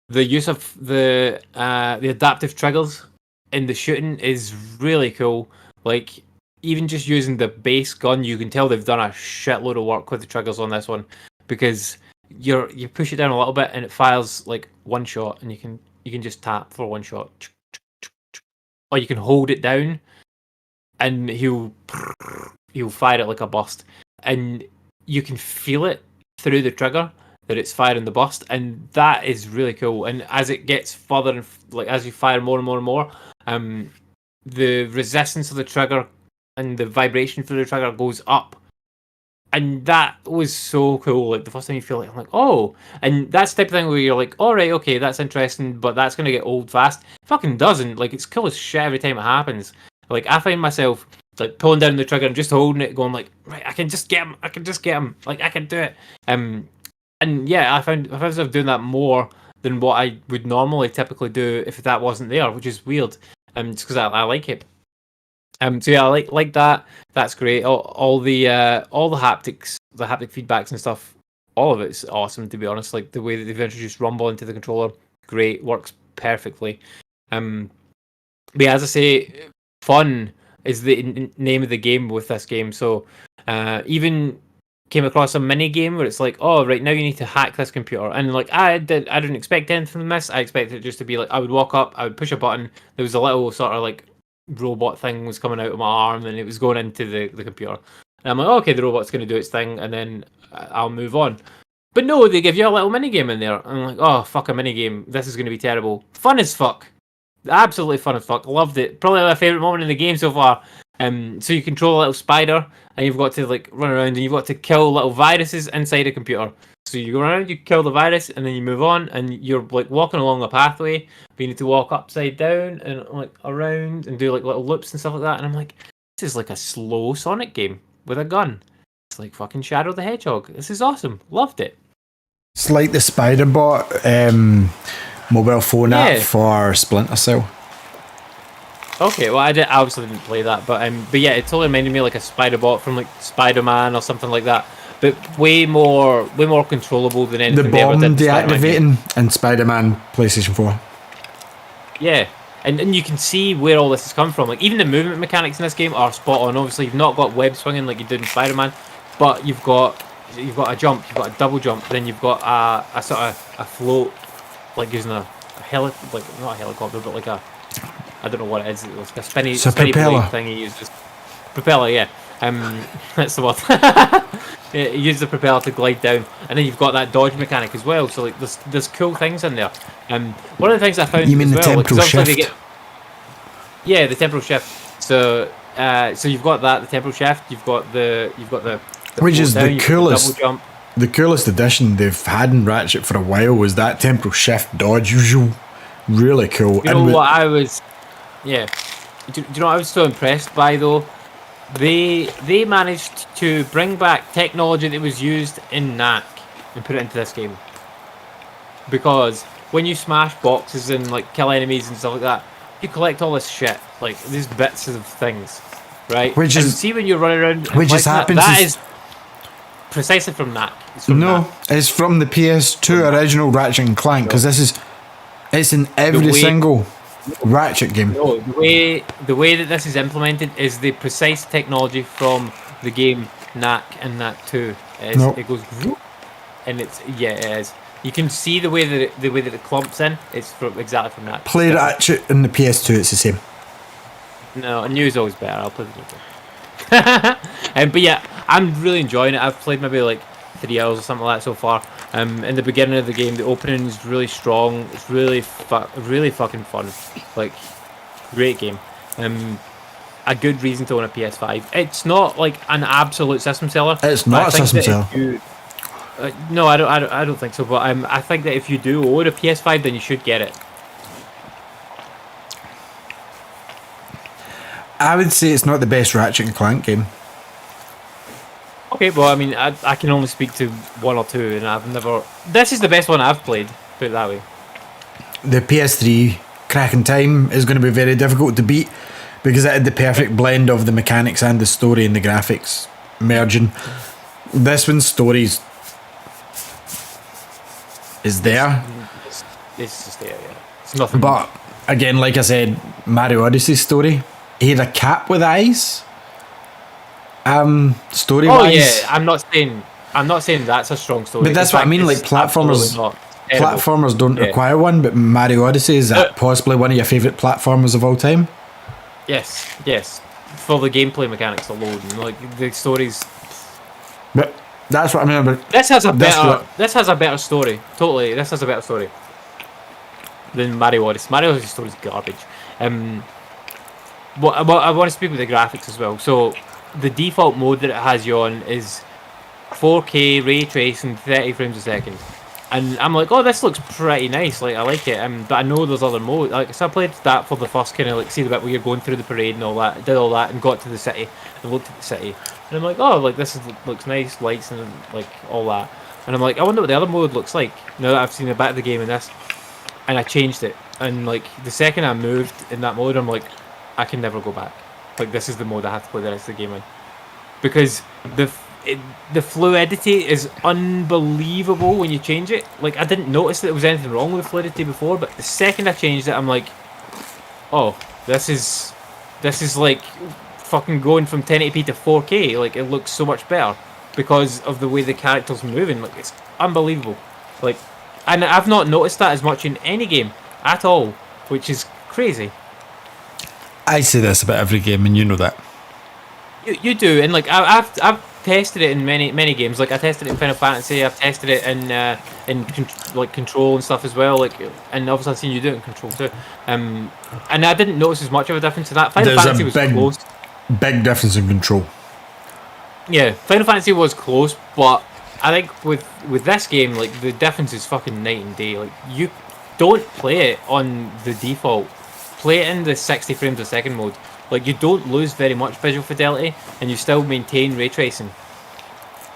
The use of the adaptive triggers in the shooting is really cool. Like even just using the base gun, you can tell they've done a shitload of work with the triggers on this one, because you push it down a little bit and it fires like one shot, and you can just tap for one shot, or you can hold it down and he'll fire it like a burst, and you can feel it through the trigger that it's firing the burst, and that is really cool. And as it gets further and as you fire more and more and more, the resistance of the trigger and the vibration through the trigger goes up, and that was so cool. Like the first time you feel it, I'm like, oh, and that's the type of thing where you're like, all right, okay, that's interesting, but that's gonna get old fast. It fucking doesn't. Like it's cool as shit every time it happens. Like I find myself like pulling down the trigger and just holding it, going like, right, I can just get him. Like I can do it. And yeah, I found myself doing that more than what I would normally typically do if that wasn't there, which is weird. Just because I like it. So yeah, I like that. That's great. All the haptics, the haptic feedbacks and stuff, all of it's awesome, to be honest. Like the way that they've introduced rumble into the controller, great, works perfectly. But yeah, as I say, fun is the name of the game with this game. So even came across a mini game where it's like, oh, right now you need to hack this computer, and like I didn't expect anything from this. I expected it just to be like I would walk up, I would push a button, there was a little sort of like robot thing was coming out of my arm, and it was going into the computer, and I'm like, oh, okay, the robot's going to do its thing, and then I'll move on. But no, they give you a little mini game in there, and I'm like, oh fuck, a mini game, this is going to be terrible. Fun as fuck, absolutely fun as fuck, loved it. Probably my favorite moment in the game so far. So you control a little spider, and you've got to like run around, and you've got to kill little viruses inside a computer. So you go around, you kill the virus, and then you move on, and you're like walking along a pathway, but you need to walk upside down and like around and do like little loops and stuff like that. And I'm like, this is like a slow Sonic game with a gun. It's like fucking Shadow the Hedgehog. This is awesome. Loved it. It's like the Spider-Bot mobile phone app for Splinter Cell. Okay, well, I obviously didn't play that, but yeah, it totally reminded me of like a Spider-Bot from like Spider-Man or something like that, but way more controllable than anything. The bomb deactivating in Spider-Man PlayStation 4. Yeah, and you can see where all this has come from. Like even the movement mechanics in this game are spot on. Obviously, you've not got web swinging like you did in Spider-Man, but you've got a jump, you've got a double jump, then you've got a sort of a float, like using a like not a helicopter, but like I don't know what it is. It was like a spinny blade thing he uses. Propeller, yeah. That's the word. Yeah, you use the propeller to glide down, and then you've got that dodge mechanic as well. So like, there's cool things in there. One of the things I found. You mean as the well, temporal shift? Yeah, the temporal shift. So you've got that, the temporal shift. You've got the which is down, the coolest. Double jump. The coolest addition they've had in Ratchet for a while was that temporal shift dodge. Really cool. You know what I was. Yeah. Do you know what I was so impressed by though? They managed to bring back technology that was used in Knack and put it into this game. because when you smash boxes and like kill enemies and stuff like that, you collect all this shit, like these bits of things, right? Which and is- see when you're running around, and which just collecting happens That is- is precisely from that. It's from No, that. it's from the PS2 original Ratchet and Clank because it's in every way- single Ratchet game. No, the way that this is implemented is the precise technology from the game Knack and Knack 2. Nope. It goes, whoop, and it is. You can see the way that it clumps in. It's exactly from that. Play Ratchet in the PS2, it's the same. No, new is always better. I'll play the new game. But yeah, I'm really enjoying it. I've played maybe like 3 hours or something like that so far. In the beginning of the game, the opening is really strong. It's really fucking fun. Like, great game. A good reason to own a PS5. It's not like an absolute system seller. It's but not I a think system that seller. if you- no, I don't think so. But I think that if you do own a PS5, then you should get it. I would say it's not the best Ratchet and Clank game. Okay, well, I mean, I can only speak to one or two, and I've never. This is the best one I've played. Put it that way. The PS3 Crack in Time is going to be very difficult to beat because it had the perfect blend of the mechanics and the story and the graphics merging. This one's stories is there, It's just there, yeah. It's nothing. but again, like I said, Mario Odyssey's story, he had a cat with eyes. Story oh wise, yeah, I'm not saying that's a strong story. but that's In what I fact, mean. Like it's absolutely platformers, not. Terrible. platformers don't Yeah. require one. But Mario Odyssey, is that possibly one of your favorite platformers of all time? Yes. For the gameplay mechanics alone, like the stories. But that's what I mean. But This has a That's better. what- This has a better story. Totally, this has a better story than Mario Odyssey. Mario Odyssey story is garbage. What I want to speak with the graphics as well. So the default mode that it has you on is 4K ray tracing, 30 frames a second, and I'm like, oh, this looks pretty nice. Like, I like it. But I know there's other modes. Like, so I played that for the first kind of like see the bit where you're going through the parade and all that. Did all that and got to the city and looked at the city, and I'm like, oh, like looks nice, lights and like all that. And I'm like, I wonder what the other mode looks like now that I've seen a bit of the game in this. And I changed it, and like the second I moved in that mode, I'm like, I can never go back. Like, this is the mode I have to play the rest of the game in, because the fluidity is unbelievable when you change it. Like, I didn't notice that there was anything wrong with the fluidity before, but the second I changed it, I'm like, oh, this is like fucking going from 1080p to 4K. Like, it looks so much better because of the way the characters moving. Like, it's unbelievable. Like, and I've not noticed that as much in any game at all, which is crazy. I say this about every game, and you know that. You do, and like I've tested it in many games. Like, I tested it in Final Fantasy. I've tested it in like Control and stuff as well. Like, and obviously I've seen you do it in Control too. And I didn't notice as much of a difference to that. Final There's Fantasy a was big, close. big difference in control. Yeah, Final Fantasy was close, but I think with this game, like, the difference is fucking night and day. Like, you don't play it on the default. Play it in the 60 frames a second mode. Like, you don't lose very much visual fidelity, and you still maintain ray tracing.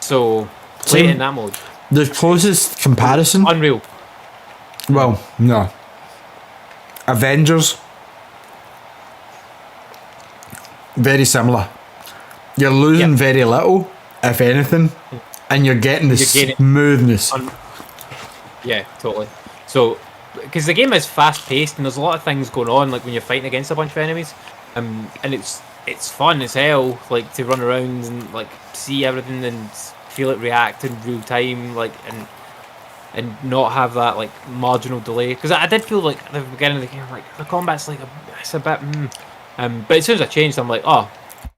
So play it in that mode. The closest comparison, Unreal. well, no. Avengers, very similar. You're losing Yeah. very little, if anything, and you're getting the You're gaining- smoothness. Yeah, totally. So, because the game is fast paced and there's a lot of things going on, like when you're fighting against a bunch of enemies, and it's fun as hell, like, to run around and like see everything and feel it react in real time, like, and not have that like marginal delay. Because I did feel like at the beginning of the game, like, the combat's like it's a bit, but as soon as I changed, I'm like, oh,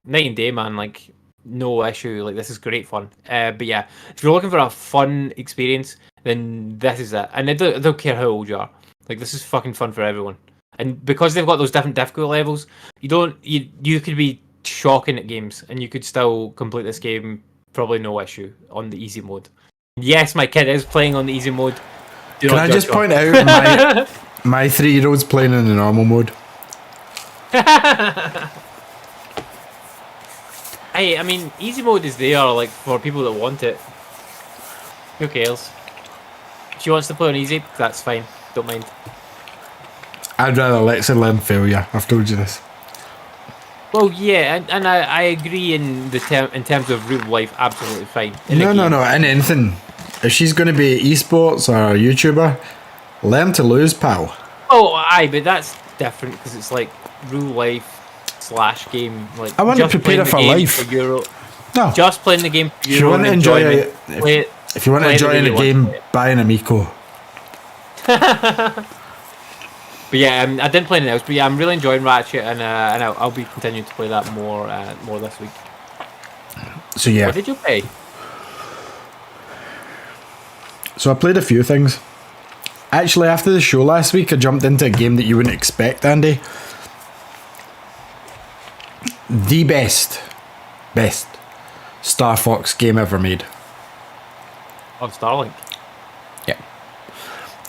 night and day, man. Like, no issue. Like, this is great fun. But yeah, if you're looking for a fun experience, then this is it. And I don't care how old you are. Like, this is fucking fun for everyone. And because they've got those different difficulty levels, you could be shocking at games and you could still complete this game probably no issue on the easy mode. Yes, my kid is playing on the easy mode. Do Can not I judge just her. point out my 3-year-old's playing in the normal mode? Hey, I mean, easy mode is there, like, for people that want it. Who cares? she wants to play on easy, that's fine. Don't mind. I'd rather Alexa learn failure. I've told you this. Well, yeah, and I agree in in terms of real life, absolutely fine. In a No, game. in anything. If she's going to be esports or a YouTuber, learn to lose, pal. Oh, aye, but that's different because it's like real life / game. Like I want to just prepare her playing the for game life. for your, No. just playing the game for If you your want own to enjoy enjoyment. it, Play it. if you want to play the enjoy way in a you want to game, play it. buy an Amico. But yeah, I didn't play anything else. But yeah, I'm really enjoying Ratchet, and I'll be continuing to play that more this week. So yeah. What did you play? So I played a few things. Actually, after the show last week, I jumped into a game that you wouldn't expect, Andy. The best Star Fox game ever made. On Starlink. Yeah.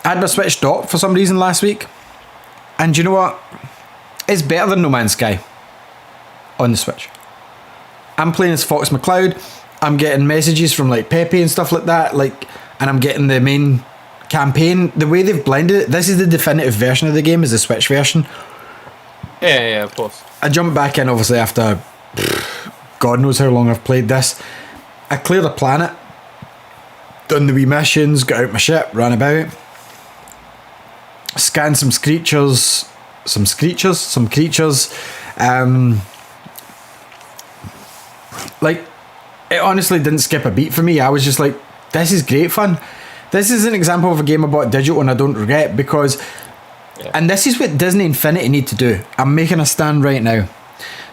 I had my Switch stopped for some reason last week. And you know what? It's better than No Man's Sky on the Switch. I'm playing as Fox McCloud. I'm getting messages from like Pepe and stuff like that. And I'm getting the main campaign. The way they've blended it, this is the definitive version of the game, is the Switch version. Yeah, of course. I jumped back in obviously after God knows how long I've played this. I cleared a planet, done the wee missions, got out my ship, ran about, scanned some creatures. Like, it honestly didn't skip a beat for me. I was just like, this is great fun. This is an example of a game I bought digital and I don't regret, because and this is what Disney Infinity need to do. I'm making a stand right now.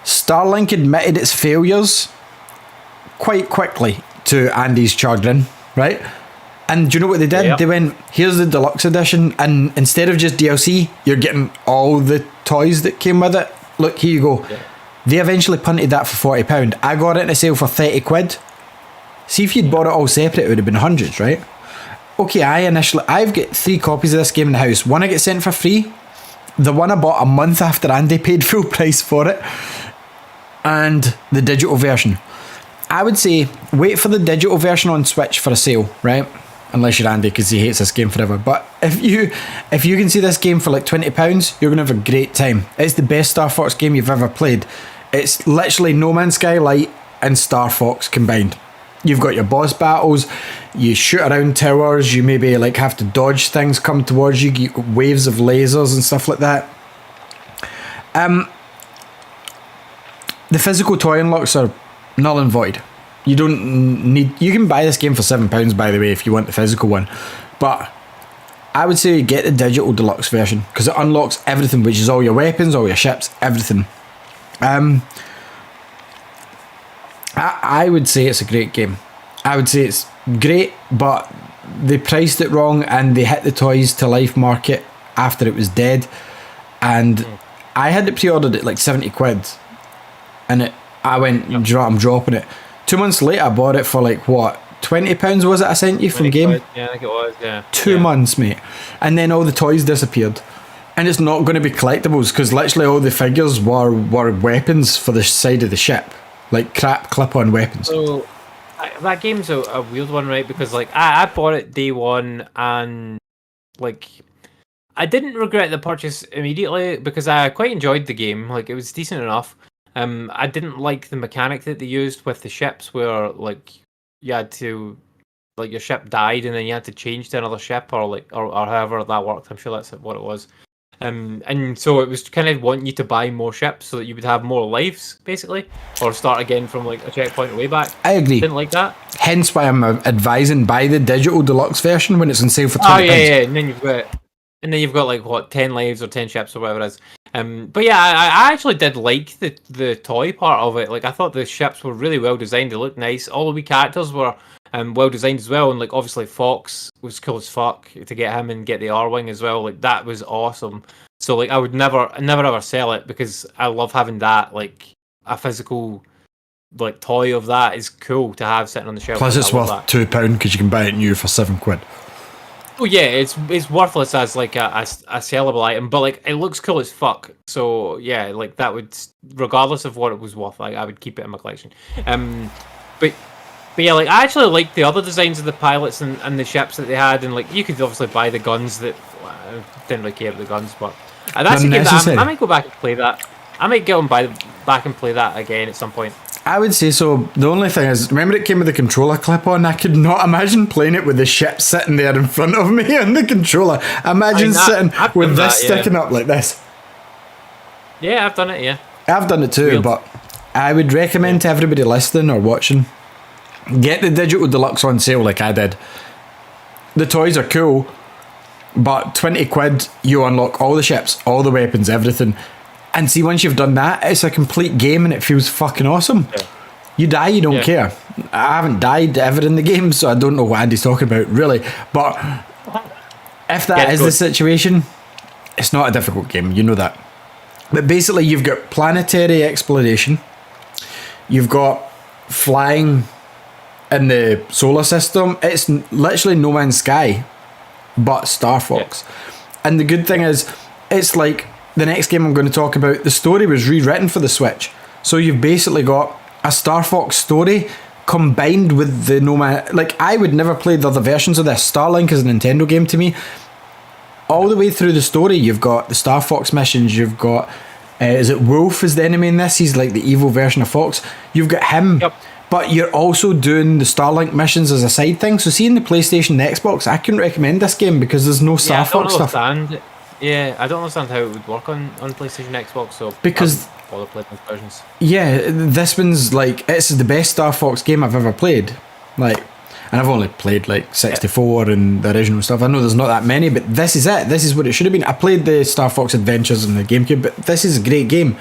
Starlink admitted its failures quite quickly to Andy's chagrin, right? And do you know what they did? Yep. They went, here's the deluxe edition, and instead of just DLC, you're getting all the toys that came with it. Look, here you go. Yeah. They eventually punted that for £40. I got it in a sale for 30 quid. See, if you'd bought it all separate, it would have been hundreds, right? Okay, I've got 3 copies of this game in the house. One I get sent for free. The one I bought a month after Andy paid full price for it. And the digital version. I would say, wait for the digital version on Switch for a sale, right? Unless you're Andy, because he hates this game forever. But if you can see this game for like £20, you're going to have a great time. It's the best Star Fox game you've ever played. It's literally No Man's Sky Lite and Star Fox combined. You've got your boss battles, you shoot around towers, you maybe like have to dodge things come towards you, you get waves of lasers and stuff like that. The physical toy unlocks are null and void. You don't need... You can buy this game for £7, by the way, if you want the physical one. But I would say get the digital deluxe version, because it unlocks everything, which is all your weapons, all your ships, everything. I would say it's a great game. I would say it's great, but they priced it wrong and they hit the toys to life market after it was dead. And I had it pre-ordered at like 70 quid. And I went, I'm dropping it. 2 months later, I bought it for like, what, £20 was it I sent you from game? Yeah, I think it was, yeah. 2 months, mate. And then all the toys disappeared. And it's not going to be collectibles, because literally all the figures were weapons for the side of the ship. Like crap clip-on weapons. So, that game's a weird one, right? Because like, I bought it day one, and like, I didn't regret the purchase immediately, because I quite enjoyed the game. Like, it was decent enough. I didn't like the mechanic that they used with the ships, where like you had to, like, your ship died and then you had to change to another ship, or like or however that worked. I'm sure that's what it was. And so it was kind of wanting you to buy more ships so that you would have more lives, basically, or start again from like a checkpoint way back. I agree. Didn't like that. Hence why I'm advising buy the digital deluxe version when it's on sale for £20. Oh yeah, and then you've got like what, 10 lives or 10 ships or whatever it is. But yeah, I actually did like the toy part of it. Like, I thought the ships were really well designed. They looked nice. All the wee characters were well designed as well. And like, obviously Fox was cool as fuck to get him and get the R-Wing as well. Like, that was awesome. So like, I would never ever sell it, because I love having that, like a physical like toy of that is cool to have sitting on the shelf. Plus it's worth £2 because you can buy it new for £7. Oh yeah, it's worthless as like a sellable item, but like it looks cool as fuck. So yeah, like that would, regardless of what it was worth, like I would keep it in my collection. But But yeah, like I actually liked the other designs of the pilots and the ships that they had, and like you could obviously buy the guns that I didn't really care about the guns, but that's a game that Unnecessary. I might go back and play that. I might get on back and play that again at some point. I would say so. The only thing is, remember it came with the controller clip on? I could not imagine playing it with the ship sitting there in front of me on the controller. Imagine sitting I've with done this that, yeah. sticking up like this. Yeah, I've done it. Yeah, I've done it too, Weird. but I would recommend to everybody listening or watching, get the digital deluxe on sale like I did. The toys are cool, but 20 quid, you unlock all the ships, all the weapons, everything. And see, once you've done that, it's a complete game and it feels fucking awesome. Yeah. You die, you don't Yeah. care. I haven't died ever in the game, so I don't know what Andy's talking about, really. But if that Get is good. the situation, it's not a difficult game, you know that. But basically, you've got planetary exploration, you've got flying in the solar system. It's literally No Man's Sky, but Star Fox. And the good thing is, it's like the next game I'm going to talk about, the story was rewritten for the Switch. So you've basically got a Star Fox story combined with the No Man. Like, I would never play the other versions of this. Starlink is a Nintendo game to me. All the way through the story, you've got the Star Fox missions, you've got, is it Wolf is the enemy in this? He's like the evil version of Fox. You've got him. Yep. But you're also doing the Starlink missions as a side thing. So seeing the PlayStation and the Xbox, I couldn't recommend this game because there's no Star I don't Fox stuff. understand. Yeah, I don't understand how it would work on PlayStation and Xbox. So Because- I wouldn't bother playing those versions. Yeah, this one's like, it's the best Star Fox game I've ever played. Like, and I've only played like 64 and the original stuff. I know there's not that many, but this is it. This is what it should have been. I played the Star Fox Adventures on the GameCube, but this is a great game.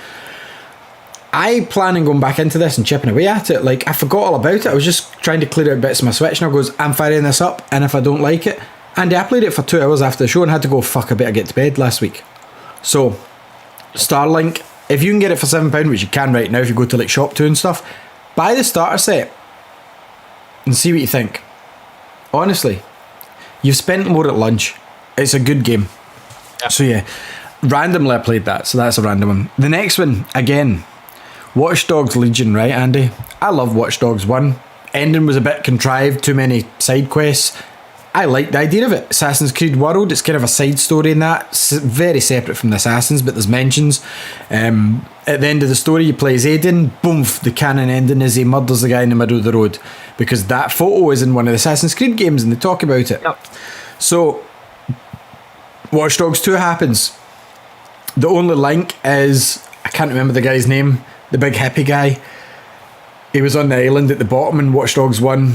I plan on going back into this and chipping away at it. Like, I forgot all about it. I was just trying to clear out bits of my Switch, and I goes, I'm firing this up, and if I don't like it, and I played it for 2 hours after the show and had to go, fuck, I better get to bed last week. So, Starlink, if you can get it for £7, which you can right now if you go to like Shop2 and stuff, buy the starter set and see what you think. Honestly, you've spent more at lunch. It's a good game. Yeah. So yeah, randomly I played that, so that's a random one. The next one, again, Watch Dogs Legion, right, Andy? I love Watch Dogs 1. Ending was a bit contrived, too many side quests. I like the idea of it. Assassin's Creed World, it's kind of a side story in that. Very separate from the Assassins, but there's mentions. At the end of the story, you play as Aiden. Boom, the canon ending is he murders the guy in the middle of the road. Because that photo is in one of the Assassin's Creed games and they talk about it. Yep. So, Watch Dogs 2 happens. The only link is, I can't remember the guy's name, the big hippie guy. He was on the island at the bottom in Watch Dogs 1.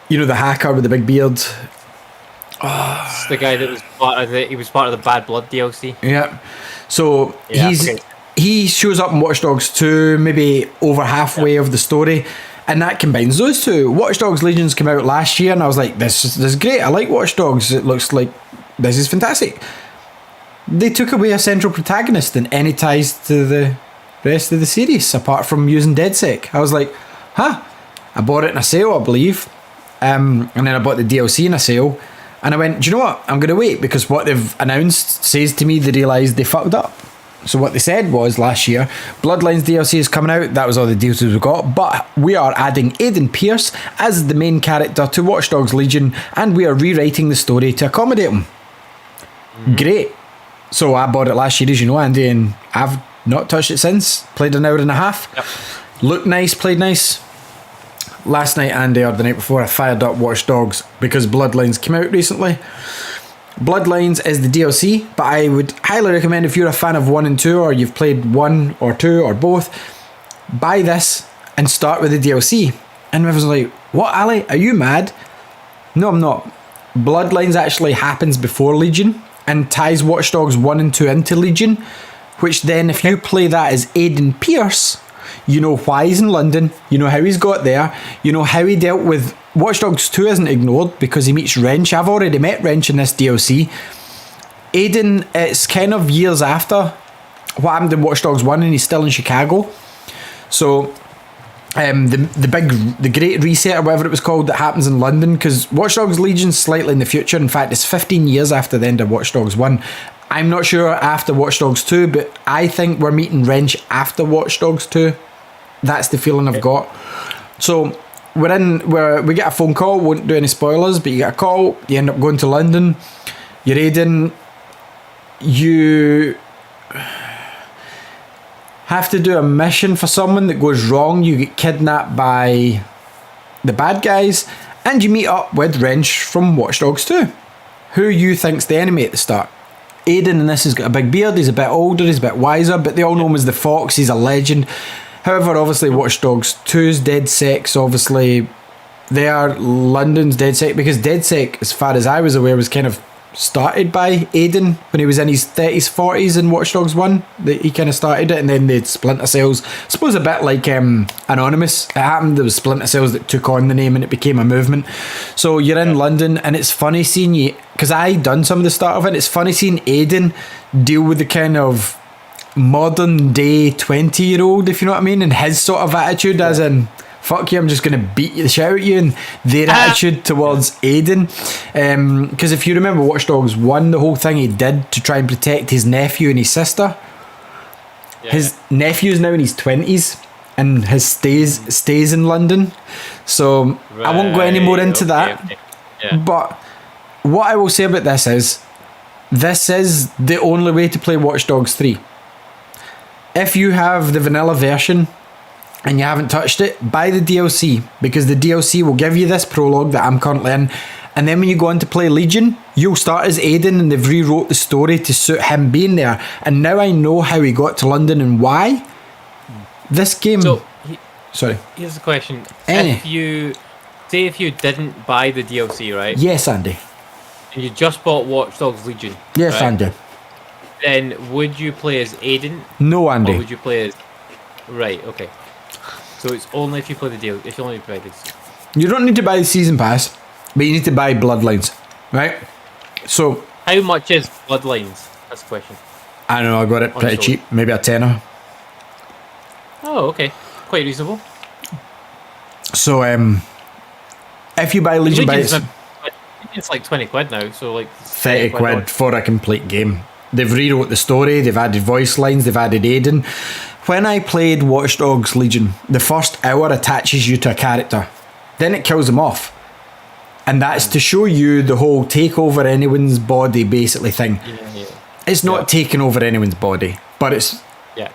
You know, the hacker with the big beard. It's the guy that was part of he was part of the Bad Blood DLC. Yeah. So Yeah, okay. he shows up in Watch Dogs 2, maybe over halfway of the story, and that combines those two. Watch Dogs Legions came out last year, and I was like, this is great. I like Watch Dogs. It looks like this is fantastic. They took away a central protagonist and any ties to the rest of the series, apart from using DedSec. I was like, huh. I bought it in a sale, I believe. And then I bought the DLC in a sale. And I went, do you know what? I'm going to wait because what they've announced says to me they realised they fucked up. So what they said was last year, Bloodlines DLC is coming out. That was all the DLCs we got. But we are adding Aiden Pierce as the main character to Watch Dogs Legion, and we are rewriting the story to accommodate him. Great. So I bought it last year, as you know, Andy, and I've not touched it since. Played an hour and a half. Yep. Looked nice, played nice. Last night, Andy, or the night before, I fired up Watch Dogs because Bloodlines came out recently. Bloodlines is the DLC, but I would highly recommend if you're a fan of 1 and 2, or you've played 1 or 2 or both, buy this and start with the DLC. And everyone's like, what, Ali? Are you mad? No, I'm not. Bloodlines actually happens before Legion and ties Watch Dogs 1 and 2 into Legion, which then if you play that as Aiden Pierce, you know why he's in London, you know how he's got there, you know how he dealt with... Watch Dogs 2 isn't ignored because he meets Wrench. I've already met Wrench in this DLC. Aiden, it's kind of years after what happened in Watch Dogs 1 and he's still in Chicago. So the great reset or whatever it was called that happens in London, because Watch Dogs Legion's slightly in the future. In fact, it's 15 years after the end of Watch Dogs 1. I'm not sure after Watch Dogs 2, but I think we're meeting Wrench after Watch Dogs 2. That's the feeling I've got. So we get a phone call, won't do any spoilers, but you get a call, you end up going to London, you're Aiden, you have to do a mission for someone that goes wrong, you get kidnapped by the bad guys, and you meet up with Wrench from Watch Dogs 2, who you think's the enemy at the start. Aiden in this has got a big beard, he's a bit older, he's a bit wiser, but they all know him as the Fox, he's a legend. However, obviously Watch Dogs 2's DedSec's obviously they are London's DedSec, because DedSec, as far as I was aware, was kind of started by Aiden when he was in his 30s, 40s in Watch Dogs 1. He kind of started it, and then they'd Splinter Cells. I suppose a bit like Anonymous. It happened, there was Splinter Cells that took on the name and it became a movement. So you're in London, and it's funny seeing you, because I done some of the start of it, it's funny seeing Aiden deal with the kind of modern day 20-year-old, if you know what I mean, and his sort of attitude, as in, fuck you, I'm just going to beat the shit out of you, and their attitude towards Aiden. Because if you remember Watch Dogs 1, the whole thing he did to try and protect his nephew and his sister, his nephew's now in his 20s, and his stays in London. So I won't go any more into that. Okay. Yeah. But what I will say about this is the only way to play Watch Dogs 3. If you have the vanilla version and you haven't touched it, buy the DLC, because the DLC will give you this prologue that I'm currently in, and then when you go on to play Legion, you'll start as Aiden, and they've rewrote the story to suit him being there, and now I know how he got to London and why. This game... Sorry. Here's the question. If you didn't buy the DLC, right? Yes, Andy. And you just bought Watch Dogs Legion. Yes, right? Andy. Then would you play as Aiden? No, Andy. Or would you play as... Right, okay. So it's only if you play the deal. If you only buy this. You don't need to buy the season pass, but you need to buy Bloodlines, right? So how much is Bloodlines? That's the question. I don't know. I got it pretty cheap, maybe a tenner. Oh, okay, quite reasonable. So if you buy Legion, it's like 20 quid now. So like 30 quid for a complete game. They've rewrote the story. They've added voice lines. They've added Aiden. When I played Watch Dogs Legion, the first hour attaches you to a character. Then it kills them off. And that's to show you the whole take over anyone's body basically thing. Yeah. It's not taking over anyone's body, but it's... Yeah.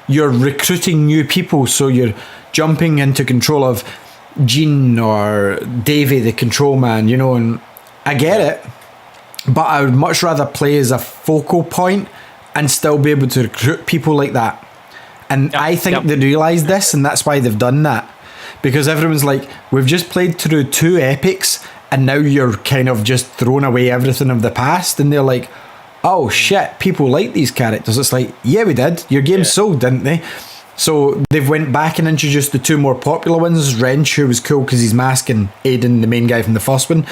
You're recruiting new people, so you're jumping into control of Gene or Davey, the control man, you know, and I get it, but I would much rather play as a focal point and still be able to recruit people like that. And I think they realise this, and that's why they've done that. Because everyone's like, we've just played through 2 epics, and now you're kind of just throwing away everything of the past. And they're like, oh shit, people like these characters. It's like, yeah, we did. Your game sold, didn't they? So they've went back and introduced the 2 more popular ones. Wrench, who was cool because he's masking Aiden, the main guy from the first one,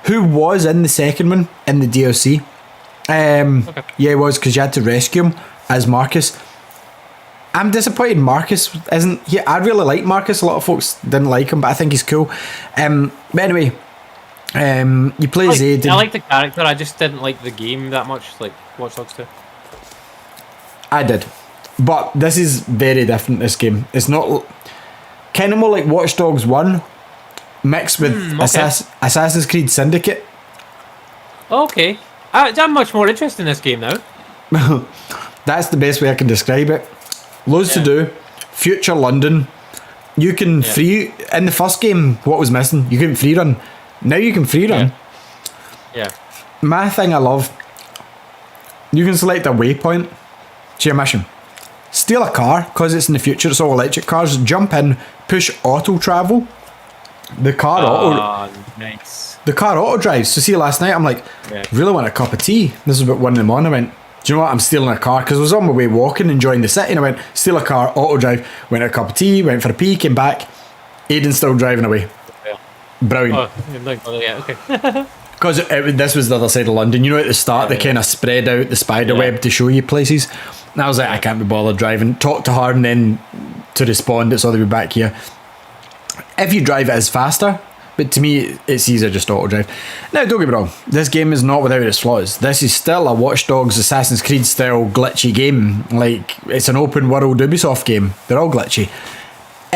who was in the second one in the DLC. Yeah, he was, because you had to rescue him as Marcus. I'm disappointed Marcus isn't here. I really like Marcus. A lot of folks didn't like him, but I think he's cool. But anyway, you play as Aiden. I like the character. I just didn't like the game that much, like Watch Dogs 2. I did. But this is very different, this game. It's not... Kind of more like Watch Dogs 1 mixed with Assassin's Creed Syndicate. Okay. I'm much more interested in this game now. That's the best way I can describe it. Loads to do. Future London. You can free... In the first game, what was missing? You couldn't free run. Now you can free run. Yeah. My thing I love... You can select a waypoint to your mission. Steal a car, because it's in the future, it's all electric cars. Jump in, push auto travel. The car nice. The car auto drives. So see, last night I'm like, really want a cup of tea. This was about 1 in the morning. I went, do you know what? I'm stealing a car, because I was on my way walking, enjoying the city, and I went, steal a car, auto drive. Went a cup of tea, went for a pee, came back. Aiden's still driving away. Brilliant. Okay. Because this was the other side of London. You know, at the start, they kind of spread out the spider web to show you places. And I was like, I can't be bothered driving. Talk to her, and then to respond, it's all the way back here. If you drive, it is faster. But to me, it's easier just auto drive. Now, don't get me wrong. This game is not without its flaws. This is still a Watch Dogs Assassin's Creed style glitchy game. Like, it's an open world Ubisoft game. They're all glitchy.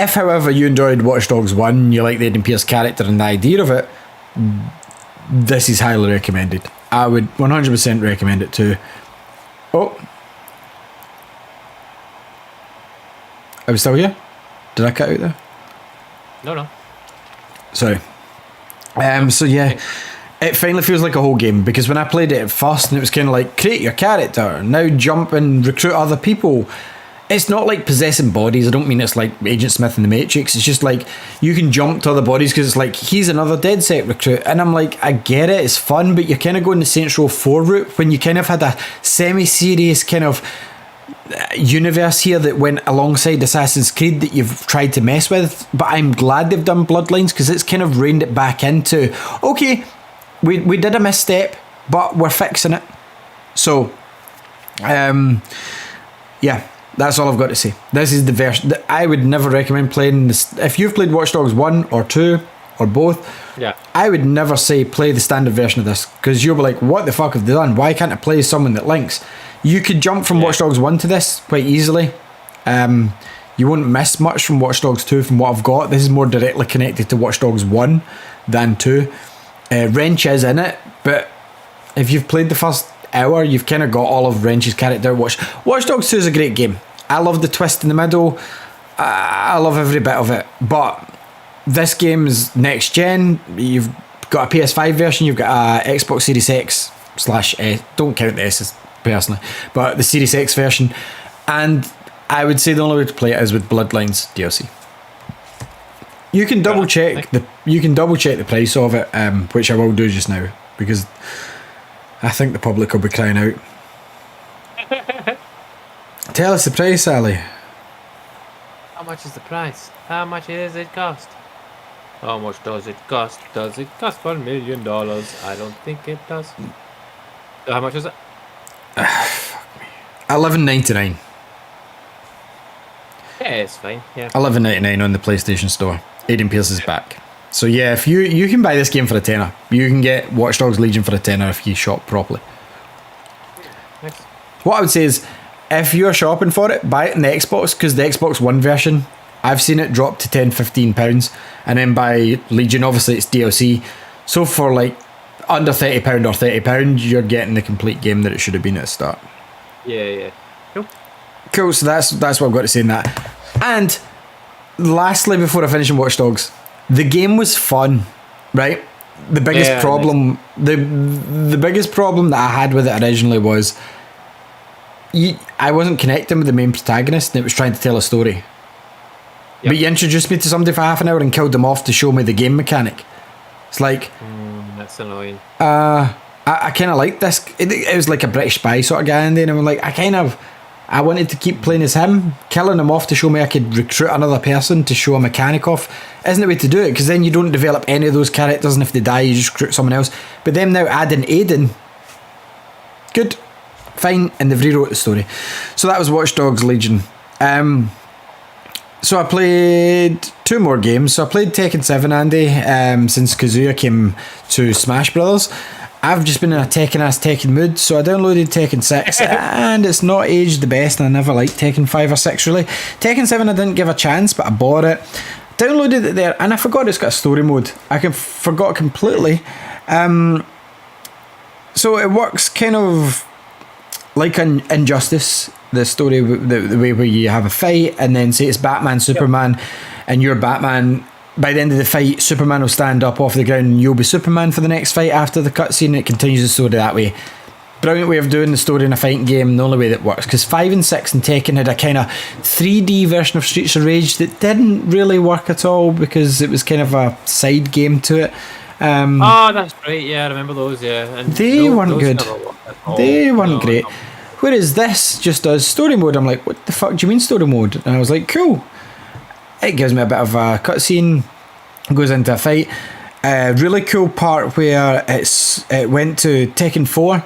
If, however, you enjoyed Watch Dogs 1, you like the Aiden Pearce character and the idea of it, this is highly recommended. I would 100% recommend it too. Oh. Are we still here? Did I cut out there? No. Sorry. So yeah, it finally feels like a whole game, because when I played it at first and it was kind of like, create your character, now jump and recruit other people. It's not like possessing bodies. I don't mean it's like Agent Smith in the Matrix. It's just like you can jump to other bodies because it's like, he's another DedSec recruit. And I'm like, I get it, it's fun, but you're kind of going the Saints Row 4 route when you kind of had a semi-serious kind of universe here that went alongside Assassin's Creed that you've tried to mess with. But I'm glad they've done Bloodlines, because it's kind of reined it back into, okay, we did a misstep, but we're fixing it. So, yeah. That's all I've got to say. This is the version that I would never recommend playing this. If you've played Watch Dogs 1 or 2 or both, Yeah. I would never say play the standard version of this, because you'll be like, what the fuck have they done? Why can't I play someone that links? You could jump from Watch Dogs 1 to this quite easily. You won't miss much from Watch Dogs 2 from what I've got. This is more directly connected to Watch Dogs 1 than 2. Wrench is in it, but if you've played the first hour, you've kind of got all of Wrench's character. Watch Dogs 2 is a great game. I love the twist in the middle. I love every bit of it. But this game is next gen. You've got a PS5 version. You've got a Xbox Series X / don't count the S's personally, but the Series X version. And I would say the only way to play it is with Bloodlines DLC. You can double check the price of it, which I will do just now, because I think the public will be crying out. Tell us the price, Ali. How much is the price? How much does it cost? How much does it cost? Does it cost $1 million? I don't think it does. So how much is it? $11.99. Yeah, it's fine. Yeah. $11.99 on the PlayStation Store. Aiden Pearce is back. So yeah, if you can buy this game for a tenner. You can get Watch Dogs Legion for a tenner if you shop properly. Nice. What I would say is, if you're shopping for it, buy it in the Xbox, because the Xbox One version, I've seen it drop to £10-15, and then buy Legion, obviously it's DLC. So for like under £30 or £30, you're getting the complete game that it should have been at the start. Yeah. Cool, so that's what I've got to say in that. And lastly, before I finish on Watch Dogs, the game was fun, right? The biggest problem, the biggest problem that I had with it originally was I wasn't connecting with the main protagonist, and it was trying to tell a story. Yep. But you introduced me to somebody for half an hour and killed them off to show me the game mechanic. It's like, that's annoying. I kind of like this. It was like a British Spy sort of guy, and then I'm like, I wanted to keep playing as him. Killing him off to show me I could recruit another person to show a mechanic off isn't the way to do it, because then you don't develop any of those characters, and if they die, you just recruit someone else. But then now adding Aiden, good. Fine, and they've rewrote the story. So that was Watch Dogs Legion. So I played 2 more games. So I played Tekken 7, Andy, since Kazuya came to Smash Brothers. I've just been in a Tekken mood, so I downloaded Tekken 6, and it's not aged the best, and I never liked Tekken 5 or 6 really. Tekken 7 I didn't give a chance, but I bought it. Downloaded it there, and I forgot it's got a story mode. I forgot completely. So it works kind of like an Injustice, the story, the way where you have a fight, and then say it's Batman, Superman, and you're Batman. By the end of the fight, Superman will stand up off the ground and you'll be Superman for the next fight after the cutscene. It continues the story that way. Brilliant way of doing the story in a fighting game, the only way that works. Because 5 and 6 and Tekken had a kind of 3D version of Streets of Rage that didn't really work at all, because it was kind of a side game to it. That's right. Yeah, I remember those. Yeah, and they weren't good. They weren't great. Whereas this just does story mode. I'm like, what the fuck do you mean story mode? And I was like, cool. It gives me a bit of a cutscene, goes into a fight. Really cool part where it went to Tekken 4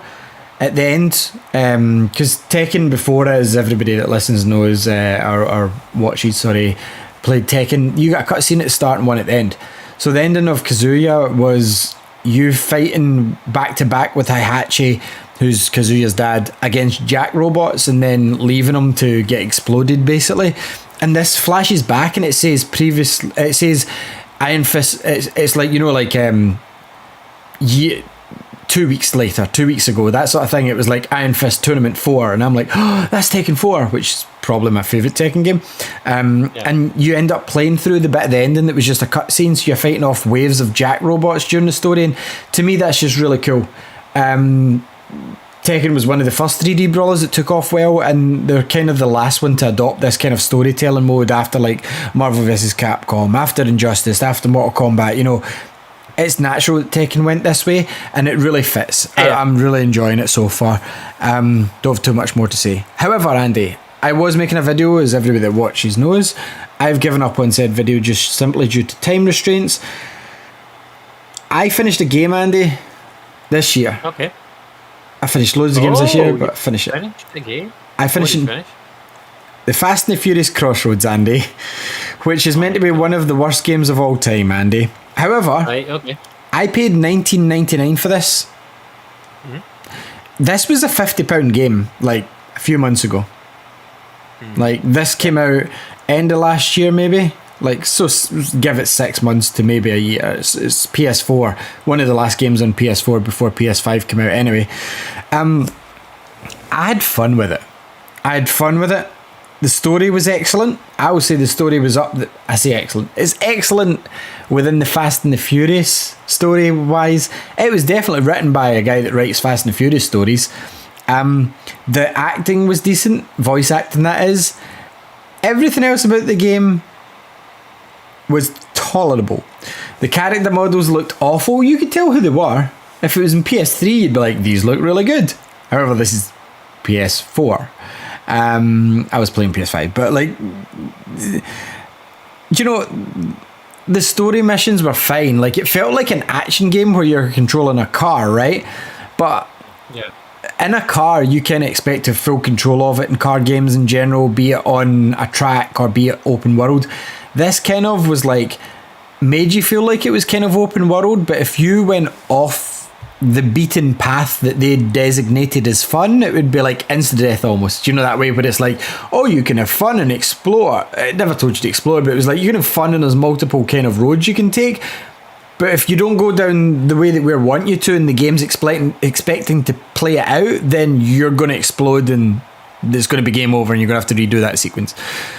at the end, because Tekken before, as everybody that listens knows, or watches, played Tekken, you got a cutscene at the start and one at the end. So the ending of Kazuya was you fighting back to back with Heihachi, who's Kazuya's dad, against Jack robots, and then leaving them to get exploded basically. and this flashes back, and it says previous. It says Iron Fist. It's like, you know, like 2 weeks later, 2 weeks ago, that sort of thing. It was like Iron Fist Tournament 4, and I'm like, oh, that's Tekken 4, which is probably my favourite Tekken game. And you end up playing through the bit at the ending that was just a cutscene, so you're fighting off waves of Jack robots during the story, and to me that's just really cool. Tekken was one of the first 3D brawlers that took off well, and they're kind of the last one to adopt this kind of storytelling mode after like Marvel vs. Capcom, after Injustice, after Mortal Kombat, you know. It's natural that Tekken went this way, and it really fits. Yeah. I'm really enjoying it so far. Don't have too much more to say. However, Andy, I was making a video, as everybody that watches knows. I've given up on said video just simply due to time restraints. I finished a game, Andy, this year. Okay. I finished loads of games this year, but I finished it. Finished the game? I finished What in did you finish? the Fast and the Furious Crossroads, Andy, which is meant to be one of the worst games of all time, Andy. However, Right, okay. I paid $19.99 for this. This was a £50 game, like a few months ago. Like, this came out end of last year, maybe. Like, so give it 6 months to maybe a year. It's PS4, one of the last games on PS4 before PS5 came out. Anyway, I had fun with it. The story was excellent. I would say the story was up. I say excellent. It's excellent within the Fast and the Furious story wise. It was definitely written by a guy that writes Fast and the Furious stories. The acting was decent, voice acting that is. Everything else about the game was tolerable. The character models looked awful. You could tell who they were. If it was in PS3, you'd be like, these look really good. However, this is PS4. I was playing PS5, but like, you know, the story missions were fine. Like, it felt like an action game where you're controlling a car, right? But Yeah. in a car, you can expect to have full control of it in car games in general, be it on a track or be it open world. This kind of was like, made you feel like it was kind of open world, but if you went off the beaten path that they designated as fun, it would be like insta-death almost. You know, that way where it's like, oh, you can have fun and explore. It never told you to explore, but it was like, you can have fun and there's multiple kind of roads you can take. But if you don't go down the way that we want you to and the game's expecting to play it out, then you're going to explode and there's going to be game over and you're going to have to redo that sequence.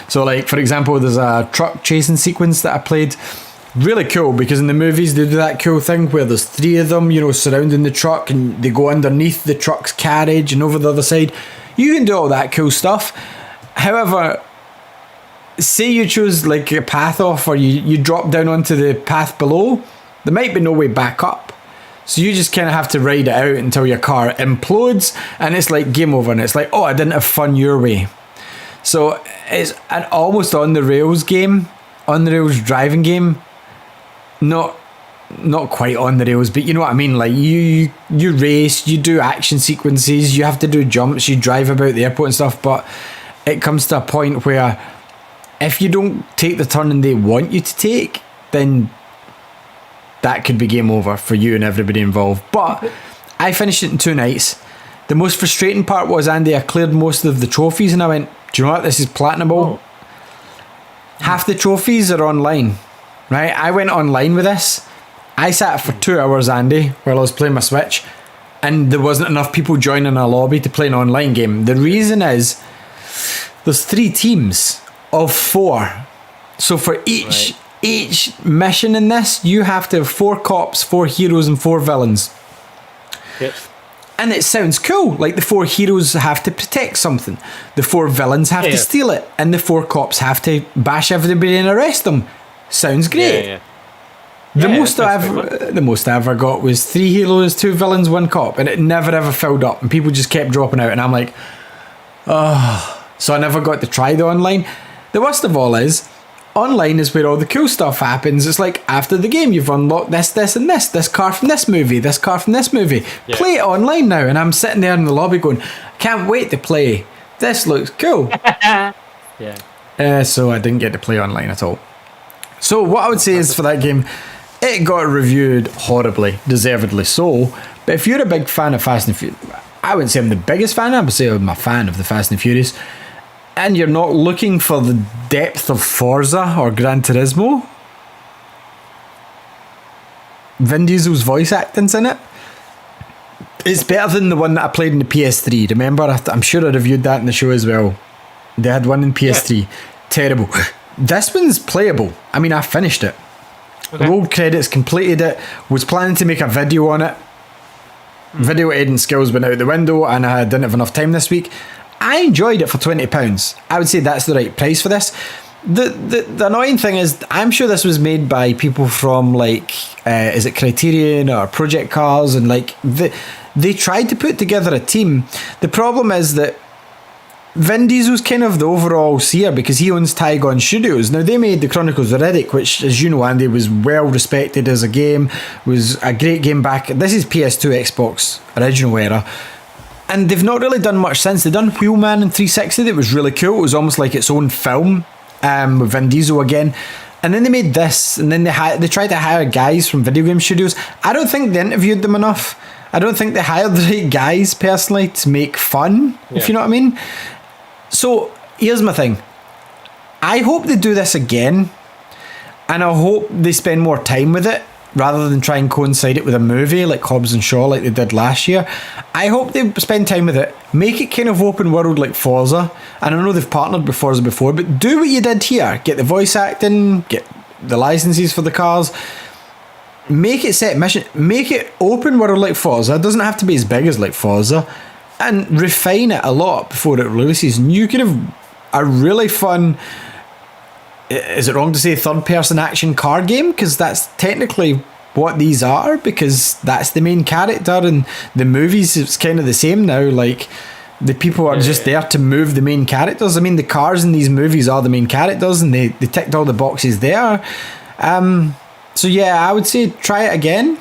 So like, for example, there's a truck chasing sequence that I played. Really cool, because in the movies they do that cool thing where there's 3 of them, you know, surrounding the truck, and they go underneath the truck's carriage and over the other side. You can do all that cool stuff. However, say you choose like a path off, or you drop down onto the path below, there might be no way back up. So you just kind of have to ride it out until your car implodes, and it's like game over, and it's like, oh, I didn't have fun your way. So it's an almost on the rails game, on the rails driving game. Not quite on the rails, but you know what I mean. Like, you race, you do action sequences, you have to do jumps, you drive about the airport and stuff, but it comes to a point where if you don't take the turn they want you to take, then that could be game over for you and everybody involved. But I finished it in 2 nights. The most frustrating part was, Andy, I cleared most of the trophies and I went, do you know what, this is platinable. Half the trophies are online. Right, I went online with this. I sat for 2 hours, Andy, while I was playing my Switch, and there wasn't enough people joining a lobby to play an online game. The reason is there's 3 teams of 4. So for each mission in this, you have to have 4 cops, 4 heroes, and 4 villains. Yep. And it sounds cool. Like, the 4 heroes have to protect something, the 4 villains have to steal it, and the 4 cops have to bash everybody and arrest them. Sounds great. Yeah. The most I ever got was 3 heroes, 2 villains, 1 cop, and it never ever filled up, and people just kept dropping out, and I'm like, oh. So I never got to try the online. The worst of all is, online is where all the cool stuff happens. It's like, after the game, you've unlocked this, and this car from this movie, this car from this movie. Yeah. Play it online now, and I'm sitting there in the lobby going, can't wait to play. This looks cool. Yeah. So I didn't get to play online at all. So what I would say is, for that game, it got reviewed horribly, deservedly so. But if you're a big fan of Fast and Furious, I wouldn't say I'm the biggest fan, I would say I'm a fan of the Fast and Furious. and you're not looking for the depth of Forza or Gran Turismo, Vin Diesel's voice acting's in it. It's better than the one that I played in the PS3. Remember, I'm sure I reviewed that in the show as well. They had one in PS3. Yeah. Terrible. This one's playable. I mean, I finished it. Okay. Rolled credits, completed it, was planning to make a video on it. Video editing skills went out the window, and I didn't have enough time this week. I enjoyed it for £20. I would say that's the right price for this. The annoying thing is, I'm sure this was made by people from like, is it Criterion or Project Cars, and like they tried to put together a team. The problem is that Vin Diesel's kind of the overall seer because he owns Tygon Studios. Now, they made The Chronicles of Riddick, which, as you know, Andy, was well respected as a game, was a great game back. This is PS2, Xbox, original era. And they've not really done much since. They've done Wheelman in 360 that was really cool. It was almost like its own film with Vin Diesel again. And then they made this, and then they tried to hire guys from video game studios. I don't think they interviewed them enough. I don't think they hired the right guys, personally, to make fun, if you know what I mean. So, here's my thing. I hope they do this again, and I hope they spend more time with it, rather than try and coincide it with a movie like Hobbs and Shaw like they did last year. I hope they spend time with it, make it kind of open world like Forza, and I know they've partnered with Forza before, but do what you did here. Get the voice acting, get the licenses for the cars, make it set mission, make it open world like Forza. It doesn't have to be as big as like Forza, and refine it a lot before it releases. And you could have a really fun, is it wrong to say third person action car game? Because that's technically what these are, because that's the main character, and the movies, it's kind of the same now. Like, the people are just there to move the main characters. I mean, the cars in these movies are the main characters, and they ticked all the boxes there. So yeah, I would say try it again.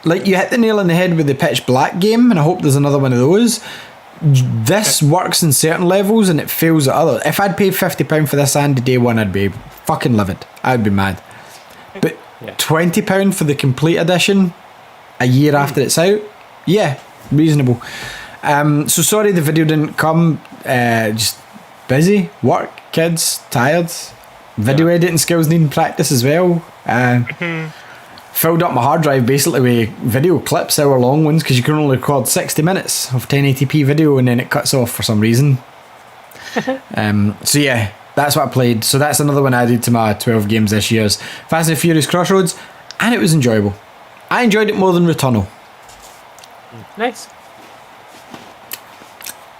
Like, you hit the nail on the head with the Pitch Black game, and I hope there's another one of those. This works in certain levels, and it fails at others. If I'd paid £50 for this and day one, I'd be fucking livid. I'd be mad. But £20 for the complete edition a year after it's out, yeah, reasonable. So sorry the video didn't come. Just busy, work, kids, tired. Video editing skills needing practice as well. Filled up my hard drive basically with video clips, hour long ones, because you can only record 60 minutes of 1080p video and then it cuts off for some reason. So yeah, that's what I played. So that's another one added to my 12 games this year's Fast and Furious Crossroads, and it was enjoyable. I enjoyed it more than Returnal. Nice.